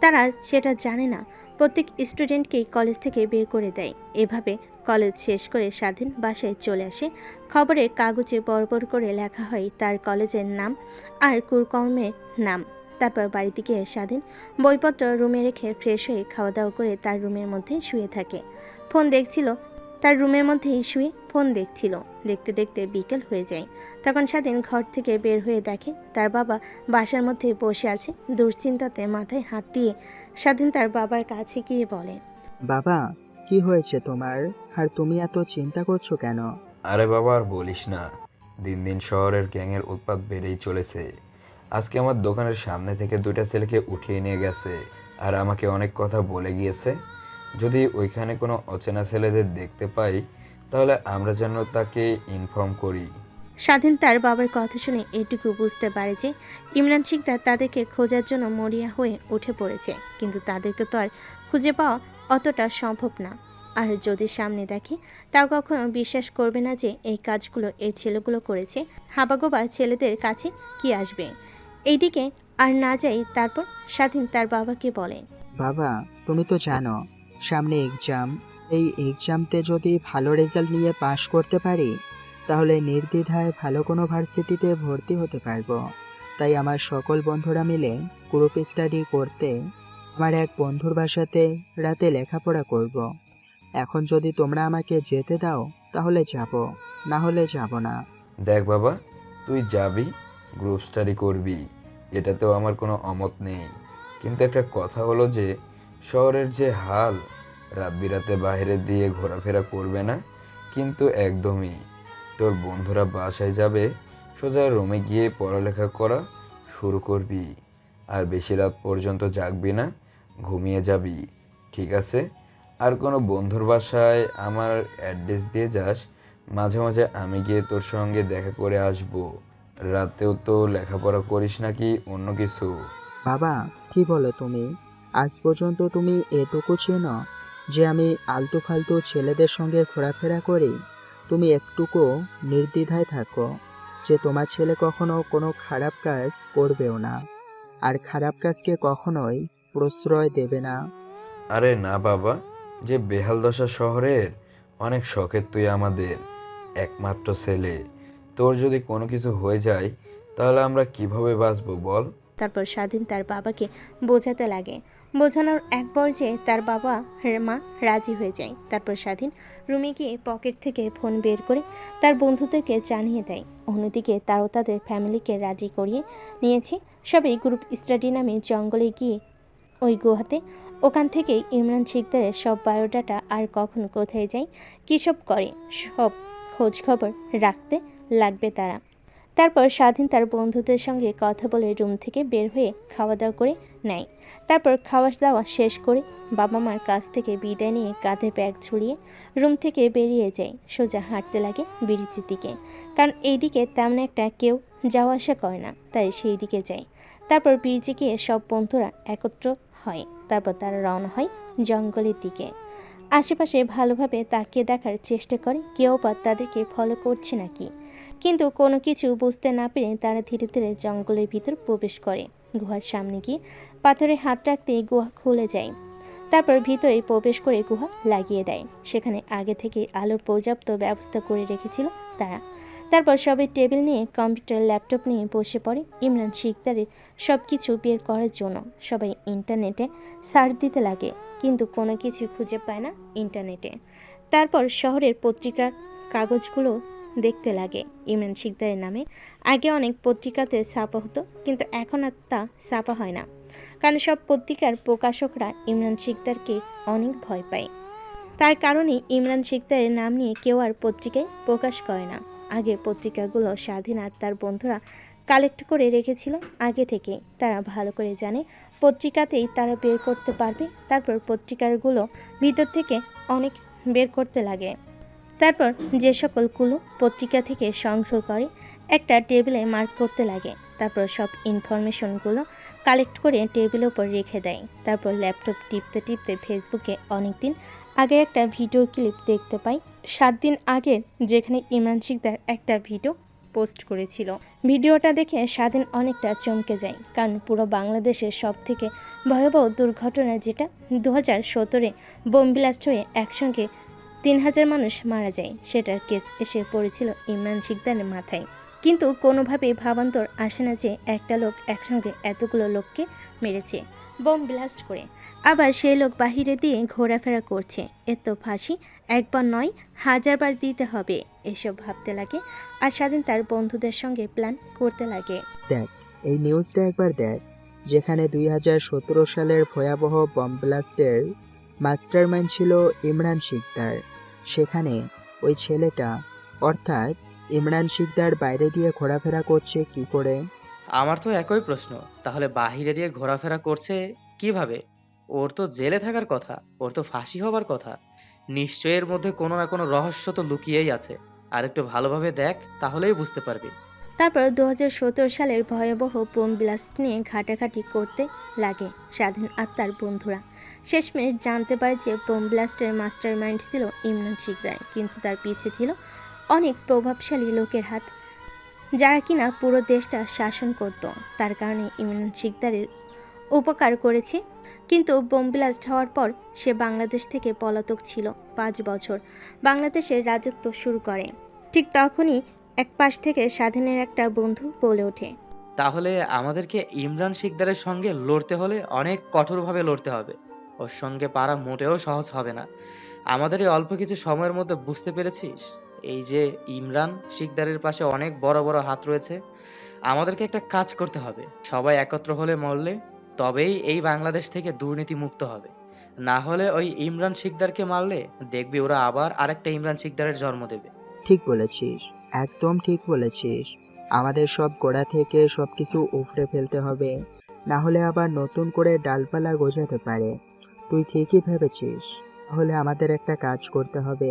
তারা সেটা জানে না। প্রত্যেক স্টুডেন্টকেই কলেজ থেকে বের করে দেয়। এভাবে কলেজ শেষ করে স্বাধীন বাসায় চলে আসে। খবরের কাগজে বড় বড় করে লেখা হয় তার কলেজের নাম আর কুকর্মের নাম। তারপর বাড়িতে গিয়ে স্বাধীন বইপত্র রুমে রেখে ফ্রেশ হয়ে খাওয়া দাওয়া করে তার রুমের মধ্যে শুয়ে থাকে। ফোন দেখছিল। তার রুমের মধ্যেই শুয়ে ফোন দেখছিল। দেখতে দেখতে বিকেল হয়ে যায়। তখন স্বাধীন ঘর থেকে বের হয়ে দেখে তার বাবা বাসার মধ্যে বসে আছে। দুশ্চিন্তাতে মাথায় হাত দিয়ে স্বাধীন তার বাবার কাছে গিয়ে বলে, বাবা, কি হয়েছে তোমার? আর তুমি এত চিন্তা করছো কেন? আরে বাবা, আর বলিস না। দিন দিন শহরের গ্যাংয়ের উৎপাত বেড়েই চলেছে। আজকে আমার দোকানের সামনে থেকে দুইটা ছেলেকে উঠিয়ে নিয়ে গেছে আর আমাকে অনেক কথা বলে গিয়েছে। যদি ওইখানে কোনো অচেনা ছেলেদের দেখতে পাই তাহলে আমরা যেন তাকে ইনফর্ম করি। স্বাধীন তার বাবার কথা শুনে এটুকু বুঝতে পারে যে ইমরান শিকদার তাদেরকে খোঁজার জন্য মরিয়া হয়ে উঠে পড়েছে। কিন্তু তাদেরকে তো আর খুঁজে পাওয়া অতটা সম্ভব না। আর যদি সামনে দেখে তাও কখনো বিশ্বাস করবে না যে এই কাজগুলো এই ছেলেগুলো করেছে। হাবাগোবা ছেলেদের কাছে কি আসবে। এইদিকে আর না যাই। তারপর স্বাধীন তার বাবাকে বলে, বাবা, তুমি তো জানো সামনে এক্সাম। এই এক্সামতে যদি ভালো রেজাল্ট নিয়ে পাশ করতে পারি তাহলে নির্দ্বিধায় ভালো কোনো ভার্সিটিতে ভর্তি হতে পারবো। তাই আমার সকল বন্ধুরা মিলে গ্রুপ স্টাডি করতে আমার এক বন্ধুর বাসাতে রাতে লেখাপড়া করব। এখন যদি তোমরা আমাকে যেতে দাও তাহলে যাব, না হলে যাব না। দেখ বাবা, তুই যাবি, গ্রুপ স্টাডি করবি, এটাতেও আমার কোনো অমত নেই। কিন্তু একটা কথা হলো যে শহরের যে হাল, রাত বিরাতে বাইরে দিয়ে ঘোরাফেরা করবে না কিন্তু একদমই। তোর বন্ধুরা বাসায় যাবে, সোজা রুমে গিয়ে পড়ালেখা করা শুরু করবি। আর বেশি রাত পর্যন্ত জাগবি না, ঘুমিয়ে যাবি, ঠিক আছে? আর কোনো বন্ধুর বাসায় আমার অ্যাড্রেস দিয়ে যাস। মাঝে মাঝে আমি গিয়ে তোর সঙ্গে দেখা করে আসবো। রাতেও তো লেখাপড়া করিস নাকি অন্য কিছু? বাবা, কি বলো তুমি? আজ পর্যন্ত তুমি এটুকু চেনো যে আমি আলতু ফালতু ছেলেদের সঙ্গে ঘোরাফেরা করি? তুমি একটুকু নির্দ্বিধায় থাকো যে তোমার ছেলে কখনো কোনো খারাপ কাজ করবেও না, আর খারাপ কাজকে কখনোই প্রশ্রয় দেবে না। আরে না বাবা, যে বেহাল দশা শহরের অনেক শখের তুই আমাদের একমাত্র ছেলে। তোর যদি কোনো কিছু হয়ে যায় তাহলে আমরা কিভাবে বাঁচবো বল? তারপর স্বাধীন তার বাবাকে বোঝাতে লাগে। বোঝানোর এক পর্যায়ে তার বাবা মা রাজি হয়ে যায়। তারপর স্বাধীন রুমে গিয়ে পকেট থেকে ফোন বের করে তার বন্ধুদেরকে জানিয়ে দেয়। অন্যদিকে তারও তাদের ফ্যামিলিকে রাজি করিয়ে নিয়েছে। সবাই গ্রুপ স্টাডি নামে জঙ্গলে গিয়ে ওই গুহাতে, ওখান থেকেই ইমরান শিকদারের সব বায়োডাটা আর কখন কোথায় যায়, কী সব করে, সব খোঁজ খবর রাখতে লাগবে তারা। তারপর স্বাধীন তার বন্ধুদের সঙ্গে কথা বলে রুম থেকে বের হয়ে খাওয়া দাওয়া করে নেয়। তারপর খাওয়া দাওয়া শেষ করে বাবা মার কাছ থেকে বিদায় নিয়ে কাঁধে ব্যাগ ঝুলিয়ে রুম থেকে বেরিয়ে যায়। সোজা হাঁটতে লাগে ব্রিজের দিকে, কারণ এইদিকে তেমন একটা কেউ যাওয়া আসা করে না, তাই সেই দিকে যায়। তারপর ব্রিজে গিয়ে সব বন্ধুরা একত্র হয়। তারপর তারা রওনা হয় জঙ্গলের দিকে। আশেপাশে ভালোভাবে তাকিয়ে দেখার চেষ্টা করে কেউ বা তাদেরকে ফলো করছে নাকি, কিন্তু কোনো কিছু বুঝতে না পেরে তারা ধীরে ধীরে জঙ্গলের ভিতর প্রবেশ করে। গুহার সামনে গিয়ে পাথরে হাত রাখতেই গুহা খুলে যায়। তারপর ভিতরে প্রবেশ করে গুহা লাগিয়ে দেয়। সেখানে আগে থেকে আলোর পর্যাপ্ত ব্যবস্থা করে রেখেছিল তারা। তারপর সবাই টেবিল নিয়ে, কম্পিউটার, ল্যাপটপ নিয়ে বসে পড়ে ইমরান শিকদারের সব কিছু বের করার জন্য। সবাই ইন্টারনেটে সার্চ দিতে লাগে, কিন্তু কোনো কিছু খুঁজে পায় না ইন্টারনেটে। তারপর শহরের পত্রিকার কাগজগুলো দেখতে লাগে। ইমরান শিকদারের নামে আগে অনেক পত্রিকাতে ছাপা হতো, কিন্তু এখন আর তা ছাপা হয় না, কারণ সব পত্রিকার প্রকাশকরা ইমরান শিকদারকে অনেক ভয় পায়। তার কারণে ইমরান শিকদারের নাম নিয়ে কেউ আর পত্রিকায় প্রকাশ করে না। আগে পত্রিকাগুলো স্বাধীন আর তার বন্ধুরা কালেক্ট করে রেখেছিল আগে থেকে। তারা ভালো করে জানে পত্রিকাতেই তারা বের করতে পারবে। তারপর পত্রিকাগুলো ভিতর থেকে অনেক বের করতে লাগে। তারপর যে সকল কুলো পত্রিকা থেকে সংগ্রহ করে একটা টেবিলে মার্ক করতে লাগে। তারপর সব ইনফরমেশনগুলো কালেক্ট করে টেবিলের উপর রেখে দেয়। তারপর ল্যাপটপ টিপতে টিপতে ফেসবুকে অনেকদিন আগে একটা ভিডিও ক্লিপ দেখতে পাই, 7 দিন আগের, যেখানে ইমরান শিকদার একটা ভিডিও পোস্ট করেছিল। ভিডিওটা দেখে স্বাধীন অনেকটা চমকে যায়, কারণ পুরো বাংলাদেশের সব থেকে ভয়াবহ দুর্ঘটনা, যেটা 2017-এ বোম ব্লাস্ট হয়ে একসঙ্গে 3000 মানুষ মারা যায়, সেটার কেস এসে পড়েছিল ইমরান শিকদারের মাথায়। কিন্তু কোনোভাবেই ভাবান্তর আসে না যে একটা লোক একসঙ্গে এতগুলো লোককে মেরেছে বোম ব্লাস্ট করে, আবার সেই লোক বাহিরে দিয়ে ঘোরাফেরা করছে। এত ফাঁসি একবার নয়, 1000 বার দিতে হবে, এসব ভাবতে লাগে। আর স্বাধীন তার বন্ধুদের সঙ্গে প্ল্যান করতে লাগে। দেখ, এই নিউজটা একবার দেখ, যেখানে 2017 সালের ভয়াবহ বম ব্লাস্টের মাস্টারমাইন্ড ছিল ইমরান শিকদার। সেখানে ওই ছেলেটা, অর্থাৎ ইমরান শিকদার, বাইরে দিয়ে ঘোরাফেরা করছে কি করে? আমার তো একই প্রশ্ন, তাহলে বাহিরে দিয়ে ঘোরাফেরা করছে কিভাবে? ওর তো জেলে থাকার কথা, ওর তো ফাঁসি হবার কথা। নিশ্চয়ই এর মধ্যে কোনো না কোনো রহস্য তো লুকিয়েই আছে। আর একটু ভালোভাবে দেখ, তাহলেই বুঝতে পারবি। তারপর 2017 সালের ভয়াবহ বোম ব্লাস্ট নিয়ে ঘাটাঘাটি করতে লাগে স্বাধীন আর তার বন্ধুরা। শেষমেশ জানতে পারে যে বোম ব্লাস্টের মাস্টার মাইন্ড ছিল ইমরান শিকদার, কিন্তু তার পিছে ছিল অনেক প্রভাবশালী লোকের হাত, যারা কিনা পুরো দেশটা শাসন করত। তার কারণে ইমরান শিকদারের উপকার করেছে। কিন্তু বোম ব্লাস্ট হওয়ার পর সে বাংলাদেশ থেকে পলাতক ছিল 5 বছর, বাংলাদেশের রাজত্ব শুরু করে। ঠিক তখনই এক পাশ থেকে স্বাধীনের একটা বন্ধু বলে ওঠে, তাহলে আমাদেরকে ইমরান শিকদারের সঙ্গে লড়তে হলে অনেক কঠোরভাবে লড়তে হবে। ওর সঙ্গে পারা মোটেও সহজ হবে না। আমাদের এই অল্প কিছু সময়ের মধ্যে বুঝতে পেরেছিস, এই যে ইমরান শিকদারের পাশে অনেক বড় বড় হাত রয়েছে। আমাদেরকে একটা কাজ করতে হবে, সবাই একত্র হলে মরলে তবেই এই বাংলাদেশ থেকে দুর্নীতি মুক্ত হবে। না হলে ওই ইমরান শিকদারকে মারলে দেখবি ওরা আবার আরেকটা ইমরান শিকদারের জন্ম দেবে। ঠিক বলেছিস, একদম ঠিক বলেছিস। আমাদের সব গোড়া থেকে সবকিছু উপড়ে ফেলতে হবে, না হলে আবার নতুন করে ডালপালা গজাতে পারে। তুই ঠিকই ভেবেছিস। তাহলে আমাদের একটা কাজ করতে হবে।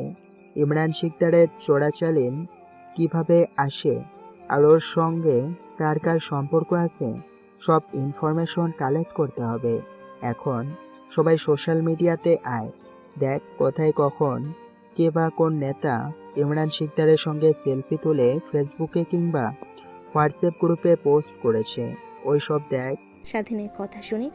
ইমরান শিকদারের চোরাচালান কিভাবে আসে আর ওর সঙ্গে কার কার সম্পর্ক আছে সব ইনফরমেশন কালেক্ট করতে হবে। এখন সবাই সোশ্যাল মিডিয়াতে আয়, দেখ কোথায় কখন কে বা কোন নেতা ইমরান শিকদারের সঙ্গে সেলফি তুলে ফেসবুকে কিংবা হোয়াটসঅ্যাপ গ্রুপে পোস্ট করেছে, ওই সব দেখ। স্বাধীনের কথা শুনে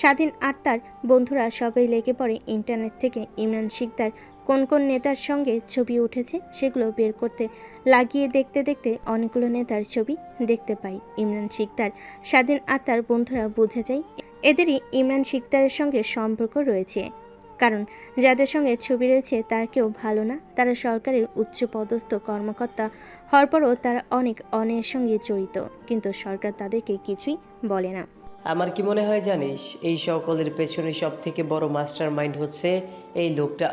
স্বাধীন আর তার বন্ধুরা সবাই লেগে পড়ে ইন্টারনেট থেকে ইমরান শিকদার কোন কোন নেতার সঙ্গে ছবি উঠেছে সেগুলো বের করতে লাগিয়ে দেখতে দেখতে অনেকগুলো নেতার ছবি দেখতে পাই ইমরান শিকদার। স্বাধীন আর তার বন্ধুরা বুঝে যায় এদেরই ইমরান শিকদারের সঙ্গে সম্পর্ক রয়েছে, কারণ যাদের সঙ্গে ছবি রয়েছে তারা কেউ ভালো না, তারা সরকারের উচ্চপদস্থ কর্মকর্তা হওয়ার পরও তারা অনেক অন্যায়ের সঙ্গে জড়িত, কিন্তু সরকার তাদেরকে কিছুই বলে না। আমার কি মনে হয় জানিস, এই সকলের পেছনে সব থেকে বড় মাস্টার মাইন্ড হচ্ছে এই লোকটা।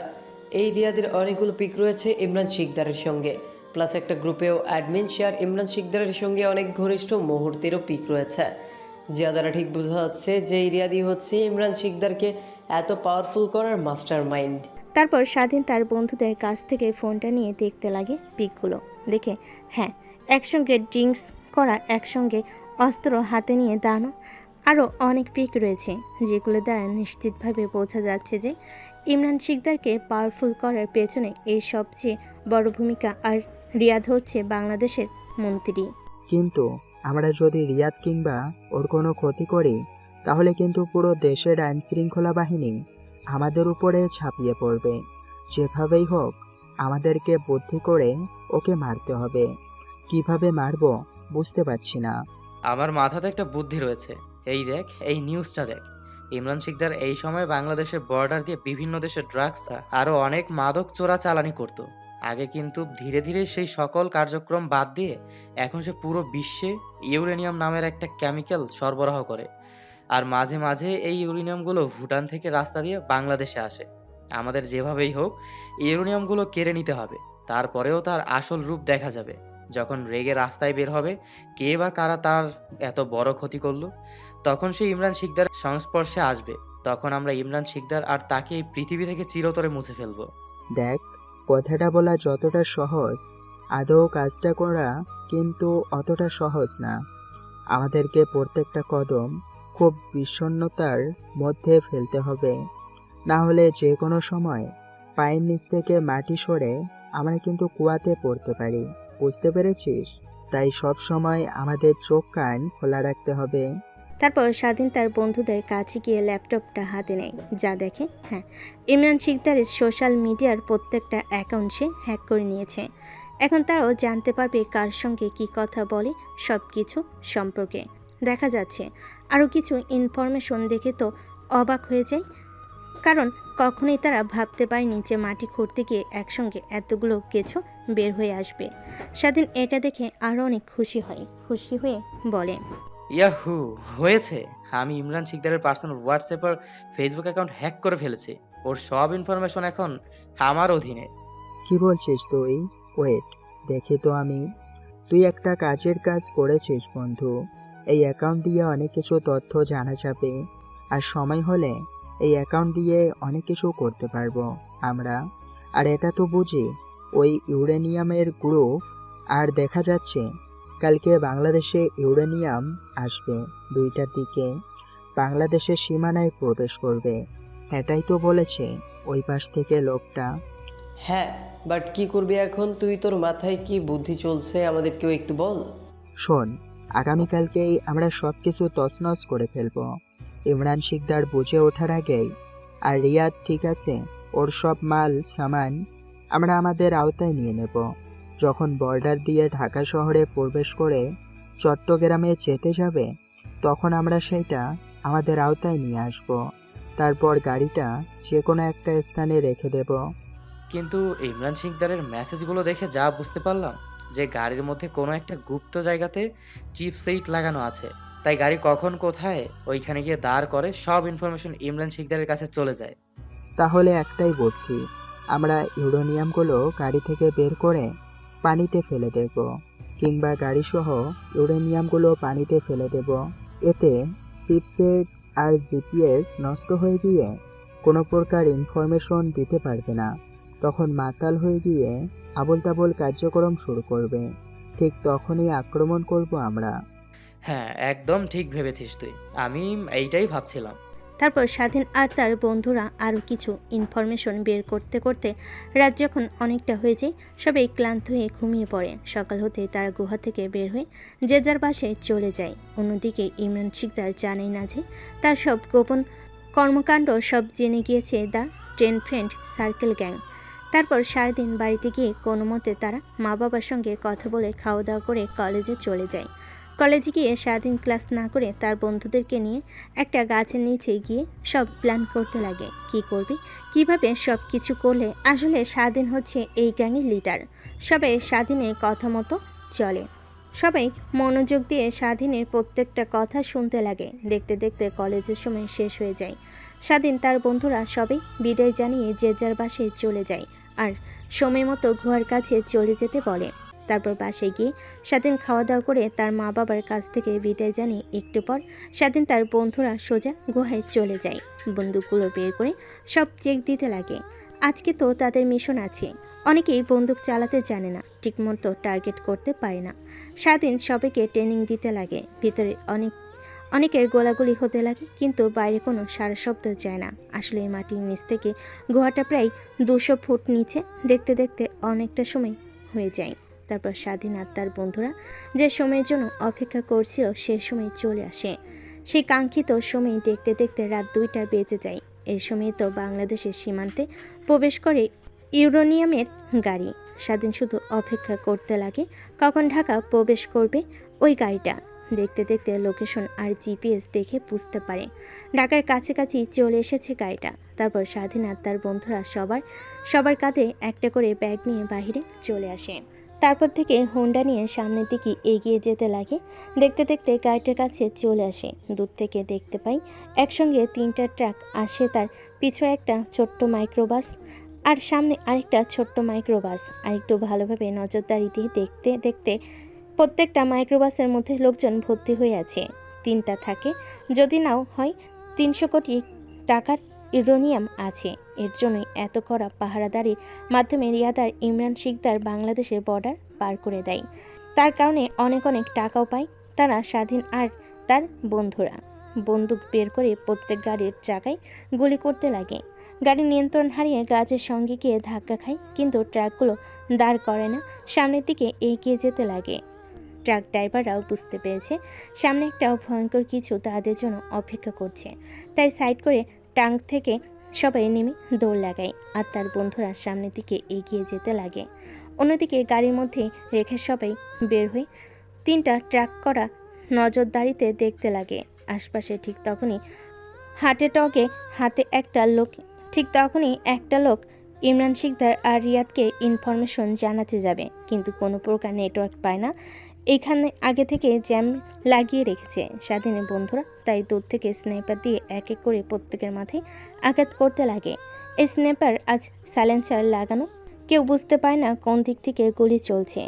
এই রিয়াদের অনেকগুলো পিক রয়েছে ইমরান শিকদারের সঙ্গে, প্লাস একটা গ্রুপেও অ্যাডমিন শেয়ার ইমরান শিকদারের সঙ্গে অনেক ঘনিষ্ঠ মুহূর্তেরও পিক রয়েছে, যা দ্বারা ঠিক বোঝা যাচ্ছে যে এই রিয়াদি হচ্ছে ইমরান শিকদারকে এত পাওয়ারফুল করার মাস্টার মাইন্ড। তারপর স্বাধীন তার বন্ধুদের কাছ থেকে ফোনটা নিয়ে দেখতে লাগে পিকগুলো, দেখে হ্যাঁ একসঙ্গে ড্রিঙ্কস করা, একসঙ্গে অস্ত্র হাতে নিয়ে দাঁড়ানো, আরও অনেক পিক রয়েছে যেগুলো দ্বারা নিশ্চিতভাবে বোঝা যাচ্ছে যে ইমরান শিকদারকে পাওয়ারফুল করার পেছনে এই সবচেয়ে বড় ভূমিকা, আর রিয়াদ হচ্ছে বাংলাদেশের মন্ত্রী। কিন্তু আমরা যদি রিয়াদ কিংবা ওর কোনো ক্ষতি করি তাহলে কিন্তু পুরো দেশের আইন শৃঙ্খলা বাহিনী আমাদের উপরে ঝাঁপিয়ে পড়বে। যেভাবেই হোক আমাদেরকে বুদ্ধি করে ওকে মারতে হবে। কিভাবে মারবো বুঝতে পারছি না। আমার মাথাতে একটা বুদ্ধি রয়েছে। এই দেখ, এই নিউজটা দেখ। ইমরান শিকদার এই সময় বাংলাদেশের বর্ডার দিয়ে বিভিন্ন দেশের ড্রাগস আরো অনেক মাদক চোরাচালানি করত। আগে কিন্তু ধীরে ধীরে সেই সকল কার্যক্রম বাদ দিয়ে এখন সে পুরো বিশ্বে ইউরেনিয়াম নামের একটা কেমিক্যাল সরবরাহ করে, আর মাঝে মাঝে এই ইউরেনিয়ামগুলো ভুটান থেকে রাস্তা দিয়ে বাংলাদেশে আসে। আমাদের যেভাবেই হোক ইউরেনিয়ামগুলো কেড়ে নিতে হবে, তারপরেও তার আসল রূপ দেখা যাবে। যখন রেগে রাস্তায় বের হবে কে বা কারা তার এত বড় ক্ষতি করলো, তখন সে ইমরান শিকদারের সংস্পর্শে আসবে। তখন আমরা ইমরান শিকদার আর তাকে এই পৃথিবী থেকে চিরতরে মুছে ফেলবো। দেখ, কথাটা বলা যতটা সহজ, আদৌ কাজটা করা কিন্তু অতটা সহজ না। আমাদেরকে প্রত্যেকটা কদম খুব বিষণ্ণতার মধ্যে ফেলতে হবে, না হলে যে কোনো সময় পায়ের নিচ থেকে মাটি সরে আমরা কিন্তু কুয়াতে পড়তে পারি। বুঝতে পেরেছিস? তাই সব সময় আমাদের চোখ কান খোলা রাখতে হবে। তারপর স্বাধীন তার বন্ধুদের কাছে গিয়ে ল্যাপটপটা হাতে নেয়, যা দেখে হ্যাঁ ইমরান শিকদারের সোশ্যাল মিডিয়ার প্রত্যেকটা অ্যাকাউন্ট সে হ্যাক করে নিয়েছে। এখন তারাও জানতে পারবে কার সঙ্গে কি কথা বলে, সব কিছু সম্পর্কে দেখা যাচ্ছে। আরও কিছু ইনফরমেশন দেখে তো অবাক হয়ে যায়, কারণ কখনোই তারা ভাবতে পারেনি যে মাটি খুঁড়তে গিয়ে একসঙ্গে এতগুলো কিছু বের হয়ে আসবে। স্বাধীন এটা দেখে আরও অনেক খুশি হয়ে বলে, ইয়াহু, হয়েছে! আমি ইমরান শিকদারের পার্সোনাল হোয়াটসঅ্যাপ আর ফেসবুক অ্যাকাউন্ট হ্যাক করে ফেলেছি। ওর সব ইনফরমেশন এখন আমার অধীনে। কি বলছিস তুই? ওয়েট, দেখি তো আমি। তুই একটা কাজের কাজ করেছিস বন্ধু। এই অ্যাকাউন্ট দিয়ে অনেক কিছু তথ্য জানা যাবে, আর সময় হলে এই অ্যাকাউন্ট দিয়ে অনেক কিছু করতে পারবো আমরা। আর এটা তো বুঝি ওই ইউরেনিয়ামের গ্রুপ। আর দেখা যাচ্ছে কালকে বাংলাদেশে ইউরেনিয়াম আসবে 2টার দিকে, বাংলাদেশের সীমানায় প্রবেশ করবে। এটাই তো বলেছে ওই পাশ থেকে লোকটা। হ্যাঁ, বাট কি করবি এখন তুই? তোর মাথায় কি বুদ্ধি চলছে আমাদেরকেও একটু বল। শোন, আগামীকালকেই আমরা সব কিছু তছনছ করে ফেলবো ইমরান শিকদার বুঝে ওঠার আগেই। আর রিয়াদ ঠিক আছে, ওর সব মাল সামান আমরা আমাদের আওতায় নিয়ে নেব। যখন বর্ডার দিয়ে ঢাকা শহরে প্রবেশ করে চট্টগ্রামে যেতে যাবে তখন আমরা সেটা আমাদের আওতায় নিয়ে আসব। তারপর গাড়িটা যে কোনো একটা স্থানে রেখে দেব। কিন্তু ইমরান শিকদারের মেসেজগুলো দেখে যা বুঝতে পারলাম যে গাড়ির মধ্যে কোনো একটা গুপ্ত জায়গাতে চিপ সেইট লাগানো আছে, তাই গাড়ি কখন কোথায় ওইখানে গিয়ে দাঁড় করে সব ইনফরমেশন ইমরান শিকদারের কাছে চলে যায়। তাহলে একটাই বুদ্ধি, আমরা ইউরেনিয়ামগুলো গাড়ি থেকে বের করে পানিতে ফেলে দেব, কিংবা গাড়িসহ ইউরেনিয়ামগুলো পানিতে ফেলে দেব। এতে চিপসেট আর জিপিএস নষ্ট হয়ে গিয়ে কোনো প্রকার ইনফরমেশন দিতে পারবে না। তখন মাতাল হয়ে গিয়ে আবোল তাবোল কার্যক্রম শুরু করবে। ঠিক তখনই আক্রমণ করব আমরা। হ্যাঁ, একদম ঠিক ভেবেছিস তুই। আমি এইটাই ভাবছিলাম। তারপর স্বাধীন আর তার বন্ধুরা আরও কিছু ইনফরমেশন বের করতে করতে রাত যখন অনেকটা হয়ে যায়, সবাই ক্লান্ত হয়ে ঘুমিয়ে পড়ে। সকাল হতে তারা গুহা থেকে বের হয়ে যে যার বাসায় চলে যায়। অন্যদিকে ইমরান শিকদার জানেই না যে তার সব গোপন কর্মকাণ্ড সব জেনে গিয়েছে দ্য 10 ফ্রেন্ড সার্কেল গ্যাং। তারপর সারাদিন বাড়িতে গিয়ে কোনো মতে তারা মা বাবার সঙ্গে কথা বলে খাওয়া দাওয়া করে কলেজে চলে যায়। কলেজে গিয়ে সারাদিন ক্লাস না করে তার বন্ধুদেরকে নিয়ে একটা গাছের নিচে গিয়ে সব প্ল্যান করতে লাগে। কি করবে, কিভাবে সব কিছু করলে আসলে স্বাধীন হচ্ছে এই গ্যাংয়ের লিডার। সবাই স্বাধীনের কথা মতো চলে। সবাই মনোযোগ দিয়ে স্বাধীনের প্রত্যেকটা কথা শুনতে লাগে। দেখতে দেখতে কলেজের সময় শেষ হয়ে যায়। স্বাধীন তার বন্ধুরা সবাই বিদায় জানিয়ে যে যার বাসায় চলে যায় আর সময় মতো গুহার কাছে চলে যেতে বলে। তারপর বাসায় গিয়ে স্বাধীন খাওয়া দাওয়া করে তার মা বাবার কাছ থেকে বিদায় জানিয়ে একটু পর স্বাধীন তার বন্ধুরা সোজা গুহায় চলে যায়। বন্দুকগুলো বের করে সব চেক দিতে লাগে। আজকে তো তাদের মিশন আছে। অনেকেই বন্দুক চালাতে জানে না, ঠিকমতো টার্গেট করতে পারে না। স্বাধীন সবাইকে ট্রেনিং দিতে লাগে। ভিতরে অনেকের গোলাগুলি হতে লাগে, কিন্তু বাইরে কোনো সারা শব্দ যায় না। আসলে মাটির নিচ থেকে গুহাটা প্রায় 200 ফুট নিচে। দেখতে দেখতে অনেকটা সময় হয়ে যায়। তারপর স্বাধীন আর তার বন্ধুরা যে সময়ের জন্য অপেক্ষা করছিল সে সময় চলে আসে। সেই কাঙ্ক্ষিত সময় দেখতে দেখতে রাত 2টা বেজে যায়। এই সময় তো বাংলাদেশের সীমান্তে প্রবেশ করে ইউরেনিয়ামের গাড়ি। স্বাধীন শুধু অপেক্ষা করতে লাগে কখন ঢাকা প্রবেশ করবে ওই গাড়িটা। দেখতে দেখতে লোকেশন আর জিপিএস দেখে বুঝতে পারে ঢাকার কাছাকাছি চলে এসেছে গাড়িটা। তারপর স্বাধীন আর তার বন্ধুরা সবার কাঁধে একটা করে ব্যাগ নিয়ে বাইরে চলে আসে। তারপর থেকে হোন্ডা নিয়ে সামনের দিকে এগিয়ে যেতে লাগে। দেখতে দেখতে গাড়িটার কাছে চলে আসে। দূর থেকে দেখতে পাই একসঙ্গে 3টা ট্রাক আসে। তার পিছু একটা ছোট্ট মাইক্রোবাস আর সামনে আরেকটা ছোট্ট মাইক্রোবাস। আরেকটু ভালোভাবে নজরদারি দিয়ে দেখতে দেখতে প্রত্যেকটা মাইক্রোবাসের মধ্যে লোকজন ভর্তি হয়ে আছে। 3টা থাকে, যদি নাও হয় 300 কোটি টাকার ইউরেনিয়াম আছে। এর জন্যই এত কড়া পাহারাদারির মাধ্যমে রিয়াদ আর ইমরান শিকদার বাংলাদেশের বর্ডার পার করে দেয়। তার কারণে অনেক টাকাও পায় তারা। স্বাধীন আর তার বন্ধুরা বন্দুক বের করে প্রত্যেক গাড়ির চাকায় গুলি করতে লাগে। গাড়ি নিয়ন্ত্রণ হারিয়ে গাছের সঙ্গে গিয়ে ধাক্কা খায়, কিন্তু ট্রাকগুলো দাঁড় করে না, সামনের দিকে এগিয়ে যেতে লাগে। ট্রাক ড্রাইভাররাও বুঝতে পেরেছে সামনে একটা ভয়ঙ্কর কিছু তাদের জন্য অপেক্ষা করছে, তাই সাইড করে ট্যাঙ্ক থেকে সবাই নেমে দৌড় লাগায় আর তার বন্ধুরা সামনের দিকে এগিয়ে যেতে লাগে। অন্যদিকে গাড়ির মধ্যে রেখে সবাই বের হয়ে 3টা ট্রাক করা নজরদারিতে দেখতে লাগে আশপাশে। ঠিক তখনই একটা লোক ইমরান শিকদার আর রিয়াদকে ইনফরমেশন জানাতে যাবে, কিন্তু কোনো প্রকার নেটওয়ার্ক পায় না। এখানে আগে থেকে জ্যাম লাগিয়ে রেখেছে স্বাধীনের বন্ধুরা, তাই দূর থেকে স্নাইপার দিয়ে এক এক করে প্রত্যেকের মাথায় আঘাত করতে লাগে। এই স্নাইপার আজ সাইলেন্সার লাগানো, কেউ বুঝতে পারে না কোন দিক থেকে গুলি চলছে।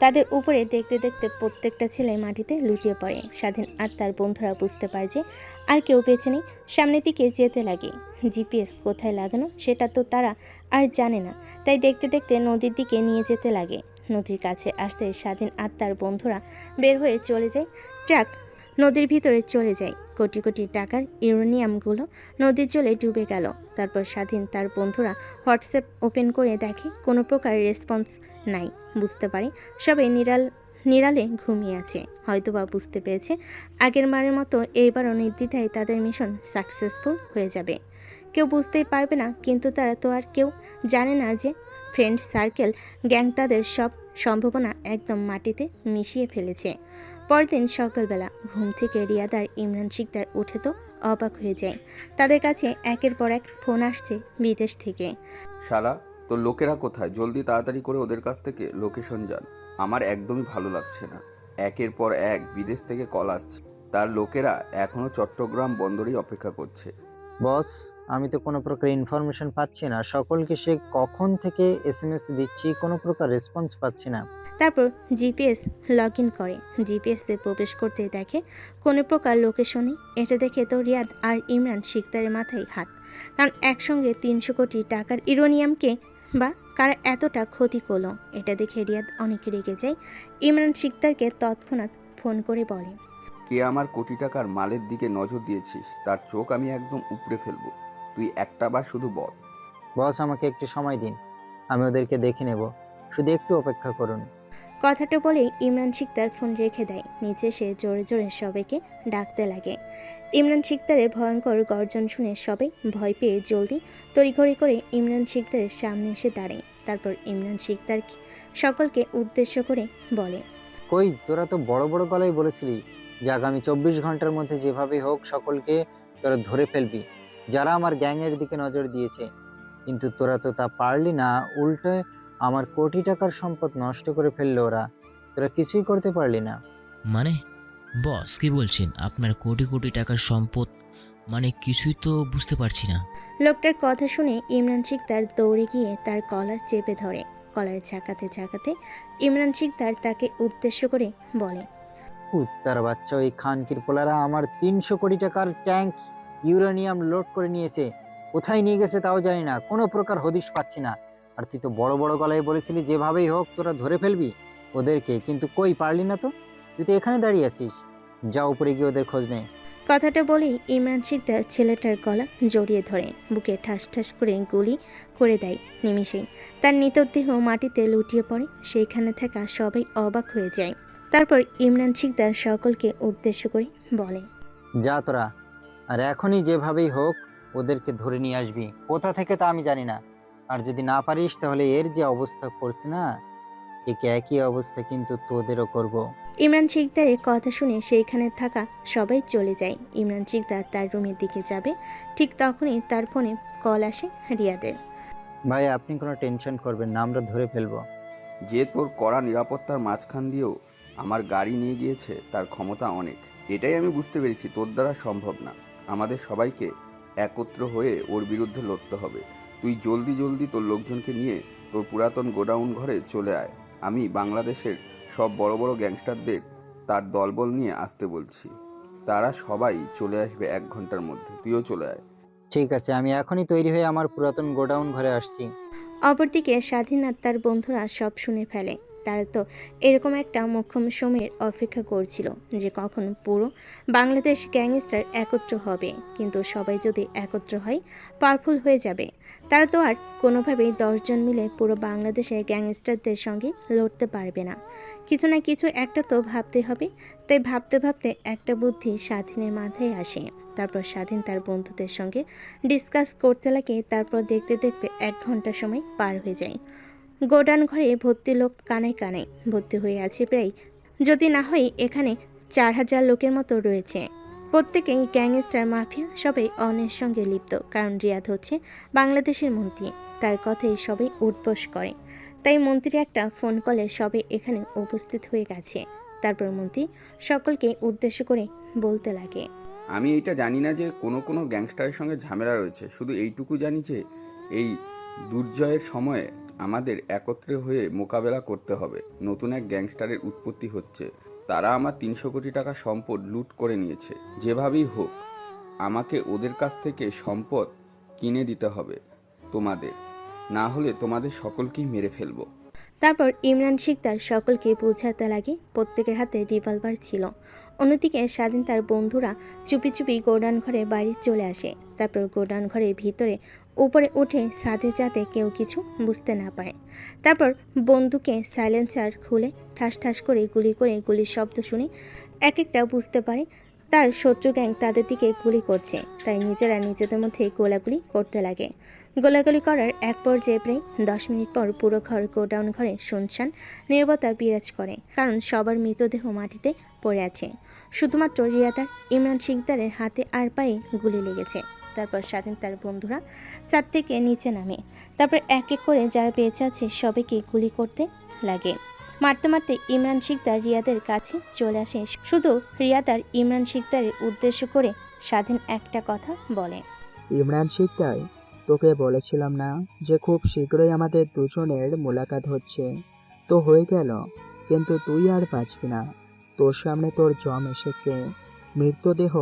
তাদের উপরে দেখতে দেখতে প্রত্যেকটা ছেলে মাটিতে লুটিয়ে পড়ে। স্বাধীন আর তার বন্ধুরা বুঝতে পারে যে আর কেউ বেঁচে নেই, সামনের দিকে যেতে লাগে। জিপিএস কোথায় লাগানো সেটা তো তারা আর জানে না, তাই দেখতে দেখতে নদীর দিকে নিয়ে যেতে লাগে। নদীর কাছে আসতে স্বাধীন আর তার বন্ধুরা বের হয়ে চলে যায়। ট্রাক নদীর ভিতরে চলে যায়। কোটি কোটি টাকার ইউরেনিয়ামগুলো নদীর জলে ডুবে গেল। তারপর স্বাধীন তার বন্ধুরা হোয়াটসঅ্যাপ ওপেন করে দেখে কোনো প্রকার রেসপন্স নাই। বুঝতে পারে সবাই নিরালে ঘুমিয়ে আছে, হয়তোবা বুঝতে পেরেছে আগের বারের মতো এইবারও নির্দ্বিধায় তাদের মিশন সাকসেসফুল হয়ে যাবে। কেউ বুঝতেই পারবে না, কিন্তু তারা তো আর কেউ জানে না যে ফ্রেন্ড সার্কেল গ্যাং তাদের সব সম্ভাবনা একদম মাটিতে মিশিয়ে ফেলেছে। পরদিন সকালবেলা ঘুম থেকে রিয়াদ আর ইমরান শিকদার উঠে তো অবাক হয়ে যায়। তাদের কাছে একের পর এক ফোন আসছে বিদেশ থেকে। শালা, তোর লোকেরা কোথায়? জলদি তাড়াতাড়ি করে ওদের কাছ থেকে লোকেশন জান। আমার একদমই ভালো লাগছে না, একের পর এক বিদেশ থেকে কল আসছে। তার লোকেরা এখনো চট্টগ্রাম বন্দরেই অপেক্ষা করছে। বস, আমি তো কোনো প্রকার ইনফরমেশন পাচ্ছি না। সকলকে সে কখন থেকে এসএমএস দিচ্ছি, কোনো প্রকার রেসপন্স পাচ্ছি না। তারপর জিপিএস লগ ইন করে। জিপিএসে প্রবেশ করতে দেখে কোনো প্রকার লোকেশন নেই। এটা দেখে তো রিয়াদ আর ইমরান শিকদারের মাথায় হাত, কারণ একসঙ্গে 300 কোটি টাকার ইউরেনিয়ামকে বা কারা এতটা ক্ষতি করলো। এটা দেখে রিয়াদ অনেক রেগে যায়। ইমরান শিকদারকে তৎক্ষণাৎ ফোন করে বলে, কে আমার কোটি টাকার মালের দিকে নজর দিয়েছিস তার চোখ আমি একদম উপড়ে ফেলবো। তুই একটা বার শুধু বল। বস, আমাকে একটু সময় দিন, আমি ওদেরকে দেখে নেব, শুধু একটু অপেক্ষা করুন। কথাটা বলেই ইমরান শিকদার ফোন রেখে দেয়। নিচে সে জোরে জোরে সবাইকে ডাকতে লাগে। ইমরান শিকদারের ভয়ঙ্কর গর্জন শুনে সবাই ভয় পেয়ে জলদি তড়িঘড়ি করে ইমরান শিকদারের সামনে এসে দাঁড়ায়। তারপর ইমরান শিকদার সকলকে উদ্দেশ্য করে বলে, কই, তোরা তো বড় বড় গলায় বলেছিলি যে আগামী 24 ঘন্টার মধ্যে যেভাবেই হোক সকলকে তোরা ধরে ফেলবি যারা আমার গ্যাংয়ের দিকে নজর দিয়েছে, কিন্তু তোরা তো তা পারলি না, উল্টে আমার কোটি টাকার সম্পদ নষ্ট করে ফেললো ওরা। তোরা কিছুই করতে পারলি না। মানে বস কি বলছেন? আপনার কোটি কোটি টাকার সম্পদ মানে কিছুই তো বুঝতে পারছি না। লোকটার কথা শুনে ইমরান শিকদার দৌড়ে গিয়ে তার কলার চেপে ধরে। কলার ঝাঁকাতে ঝাঁকাতে ইমরান শিকদার তাকে উদ্দেশ্য করে বলে, কুত্তার বাচ্চা, ওই খানকির পোলারা আমার 300 কোটি টাকার ট্যাঙ্ক ইউরেনিয়াম লোড করে নিয়েছে। কোথায় নিয়ে গেছে তাও জানি না, কোনো প্রকার হদিশ পাচ্ছি না। আর তুই তো বড় বড় গলায় বলেছিলি যেভাবেই হোক তোরা ধরে ফেলবি ওদেরকে, কিন্তু কই, পারলি না তো। তুই তো এখানে দাঁড়িয়ে আছিস, যা উপরে গিয়ে ওদের খোঁজ নে। কথাটা বলেই ইমরান শিকদার ছেলেটার গলা জড়িয়ে ধরে বুকে ঠাস ঠাস করে গুলি করে দেয়। নিমিষেই তার নিতদেহ মাটিতে লুটিয়ে পড়ে। সেইখানে থাকা সবাই অবাক হয়ে যায়। তারপর ইমরান শিকদার সকলকে উদ্দেশ্য করে বলে, যা তোরা, আর এখনই যেভাবেই হোক ওদেরকে ধরে নিয়ে আসবি, কোথা থেকে তা আমি জানি না। আর যদি না পারিস তাহলে এর যে অবস্থা করছে না, ঠিক একই অবস্থা কিন্তু তোদেরও করব। ইমরান শিকদারের কথা শুনে সেইখানে থাকা সবাই চলে যায়। ইমরান শিকদার তার রুমের দিকে যাবে, ঠিক তখনই তার ফোনে কল আসে রিয়াদের। ভাই, আপনি কোনো টেনশন করবেন না, আমরা ধরে ফেলবো। যে তোর কড়া নিরাপত্তার মাঝখান দিয়েও আমার গাড়ি নিয়ে গিয়েছে তার ক্ষমতা অনেক। এটাই আমি বুঝতে পেরেছি তোর দ্বারা সম্ভব না। আমাদের সবাইকে একত্র হয়ে ওর বিরুদ্ধে লড়তে হবে। তুই জলদি জলদি তোর লোকজনকে নিয়ে তোর পুরাতন গোডাউন ঘরে চলে আয়। আমি বাংলাদেশের সব বড় বড় গ্যাংস্টারদের তার দলবল নিয়ে আসতে বলছি। তারা সবাই চলে আসবে 1 ঘন্টার মধ্যে, তুইও চলে আয়। ঠিক আছে, আমি এখনই তৈরি হয়ে আমার পুরাতন গোডাউন ঘরে আসছি। অপরদিকে স্বাধীন আর তার বন্ধুরা সব শুনে ফেলে। তারা তো এরকম একটা মোক্ষম সময়ের অপেক্ষা করছিল যে কখন পুরো বাংলাদেশ গ্যাংস্টার একত্র হবে। কিন্তু সবাই যদি একত্র হয়, পাওয়ারফুল হয়ে যাবে। তারা তো আর কোনোভাবেই 10 জন মিলে পুরো বাংলাদেশের গ্যাংস্টারদের সঙ্গে লড়তে পারবে না। কিছু না কিছু একটা তো ভাবতে হবে। তাই ভাবতে ভাবতে একটা বুদ্ধি স্বাধীনের মাথায় আসে। তারপর স্বাধীন তার বন্ধুদের সঙ্গে ডিসকাস করতে লাগে। তারপর দেখতে দেখতে 1 ঘন্টা সময় পার হয়ে যায়। গোডাউন ঘরে ভর্তি লোক কানায় কানায় ভর্তি হয়ে আছে প্রায়, যদি না হয় এখানে 4000 লোকের মতো রয়েছে। প্রত্যেকেই গ্যাংস্টার, মাফিয়া, সবাই অন্যের সঙ্গে লিপ্ত। কারণ রিয়াদ হচ্ছে বাংলাদেশের মন্ত্রী, তার কথাই সবাই উঠবোস করে। তাই মন্ত্রীর একটা ফোন কলে সবাই এখানে উপস্থিত হয়ে গেছে। তারপর মন্ত্রী সকলকে উদ্দেশ্য করে বলতে লাগে, আমি এইটা জানি না যে কোনো গ্যাংস্টারের সঙ্গে ঝামেলা রয়েছে। শুধু এইটুকু জানি যে এই দুর্জয়ের সময়ে আমাদের একত্রে হয়ে মোকাবেলা করতে হবে। নতুন এক গ্যাংস্টারের উৎপত্তি হচ্ছে। তারা আমার 300 কোটি টাকা সম্পদ লুট করে নিয়েছে। যেভাবেই হোক আমাকে ওদের কাছ থেকে সম্পদ কিনে দিতে হবে তোমাদের, না হলে তোমাদের সকলকেই মেরে ফেলবো। তারপর ইমরান শিকদার সকলকে বোঝাতে লাগে। প্রত্যেকের হাতে রিভলভার ছিল। অন্যদিকে স্বাধীন তার বন্ধুরা চুপি চুপি গোডাউন ঘরে বাইরে চলে আসে। তারপর গোডাউন ঘরের ভিতরে উপরে উঠে ছাদে, যাতে কেউ কিছু বুঝতে না পারে। তারপর বন্দুকে সাইলেন্সার খুলে ঠাস ঠাস করে গুলির শব্দ শুনে এক একটা বুঝতে পারে তার শত্রু গ্যাং তাদের দিকে গুলি করছে। তাই নিজেরা নিজেদের মধ্যে গোলাগুলি করতে লাগে। গোলাগুলি করার এক পর্যায়ে প্রায় 10 মিনিট পর পুরো গোডাউন ঘরে শুনশান নীরবতা বিরাজ করে। কারণ সবার মৃতদেহ মাটিতে পড়ে আছে। শুধুমাত্র রিয়াদার ইমরান শিকদারের হাতে আর পায়ে গুলি লেগেছে। তারপর স্বাধীন তার বন্ধুরা ছাদ থেকে নিচে নামে। তারপর এক এক করে যারা বেঁচে আছে সবাইকে গুলি করতে লাগে। মারতে মারতে ইমরান শিকদার রিয়াদের কাছে চলে আসে। শুধু রিয়াদ আর ইমরান শিকদারের উদ্দেশ্য করে স্বাধীন একটা কথা বলে, ইমরান শিকদার, তোকে বলেছিলাম না যে খুব শীঘ্রই আমাদের দুজনের মোলাকাত হচ্ছে? তো হয়ে গেল, কিন্তু তুই আর বাঁচবি না। তোর সামনে তোর জম এসেছে, মৃতদেহ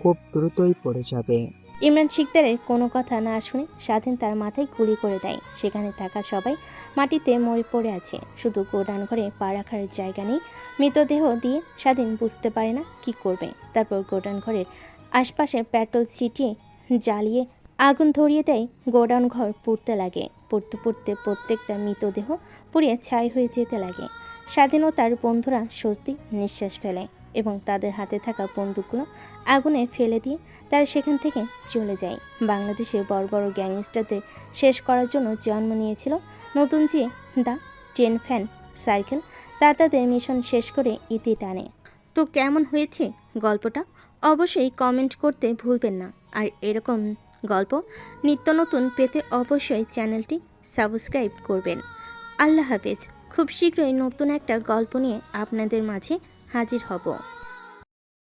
খুব দ্রুতই পড়ে যাবে। ইমরান শিকদারের কোনো কথা না শুনে স্বাধীন তার মাথায় গুলি করে দেয়। সেখানে থাকা সবাই মাটিতে মরে পড়ে আছে, শুধু গোডাউন ঘরে পা রাখার জায়গা নেই। মৃতদেহ দিয়ে স্বাধীন বুঝতে পারে না কি করবে। তারপর গোডাউন ঘরের আশপাশে পেট্রোল ছিটিয়ে জ্বালিয়ে আগুন ধরিয়ে দেয়। গোডাউন ঘর পুড়তে লাগে। পুড়তে পুড়তে প্রত্যেকটা মৃতদেহ পুড়িয়ে ছাই হয়ে যেতে লাগে। স্বাধীন ও তার বন্ধুরা স্বস্তি নিঃশ্বাস ফেলে এবং তাদের হাতে থাকা বন্দুকগুলো আগুনে ফেলে দিয়ে তারা সেখান থেকে চলে যায়। বাংলাদেশের বড় বড় গ্যাংস্টারদের শেষ করার জন্য জন্ম নিয়েছিল নতুন যে দ্য 10 ফ্যান সার্কেল, তা তাদের মিশন শেষ করে ইতি টানে। তো কেমন হয়েছে গল্পটা অবশ্যই কমেন্ট করতে ভুলবেন না। আর এরকম গল্প নিত্য নতুন পেতে অবশ্যই চ্যানেলটি সাবস্ক্রাইব করবেন। আল্লাহ হাফেজ। খুব শীঘ্রই নতুন একটা গল্প নিয়ে আপনাদের মাঝে হাজির হব।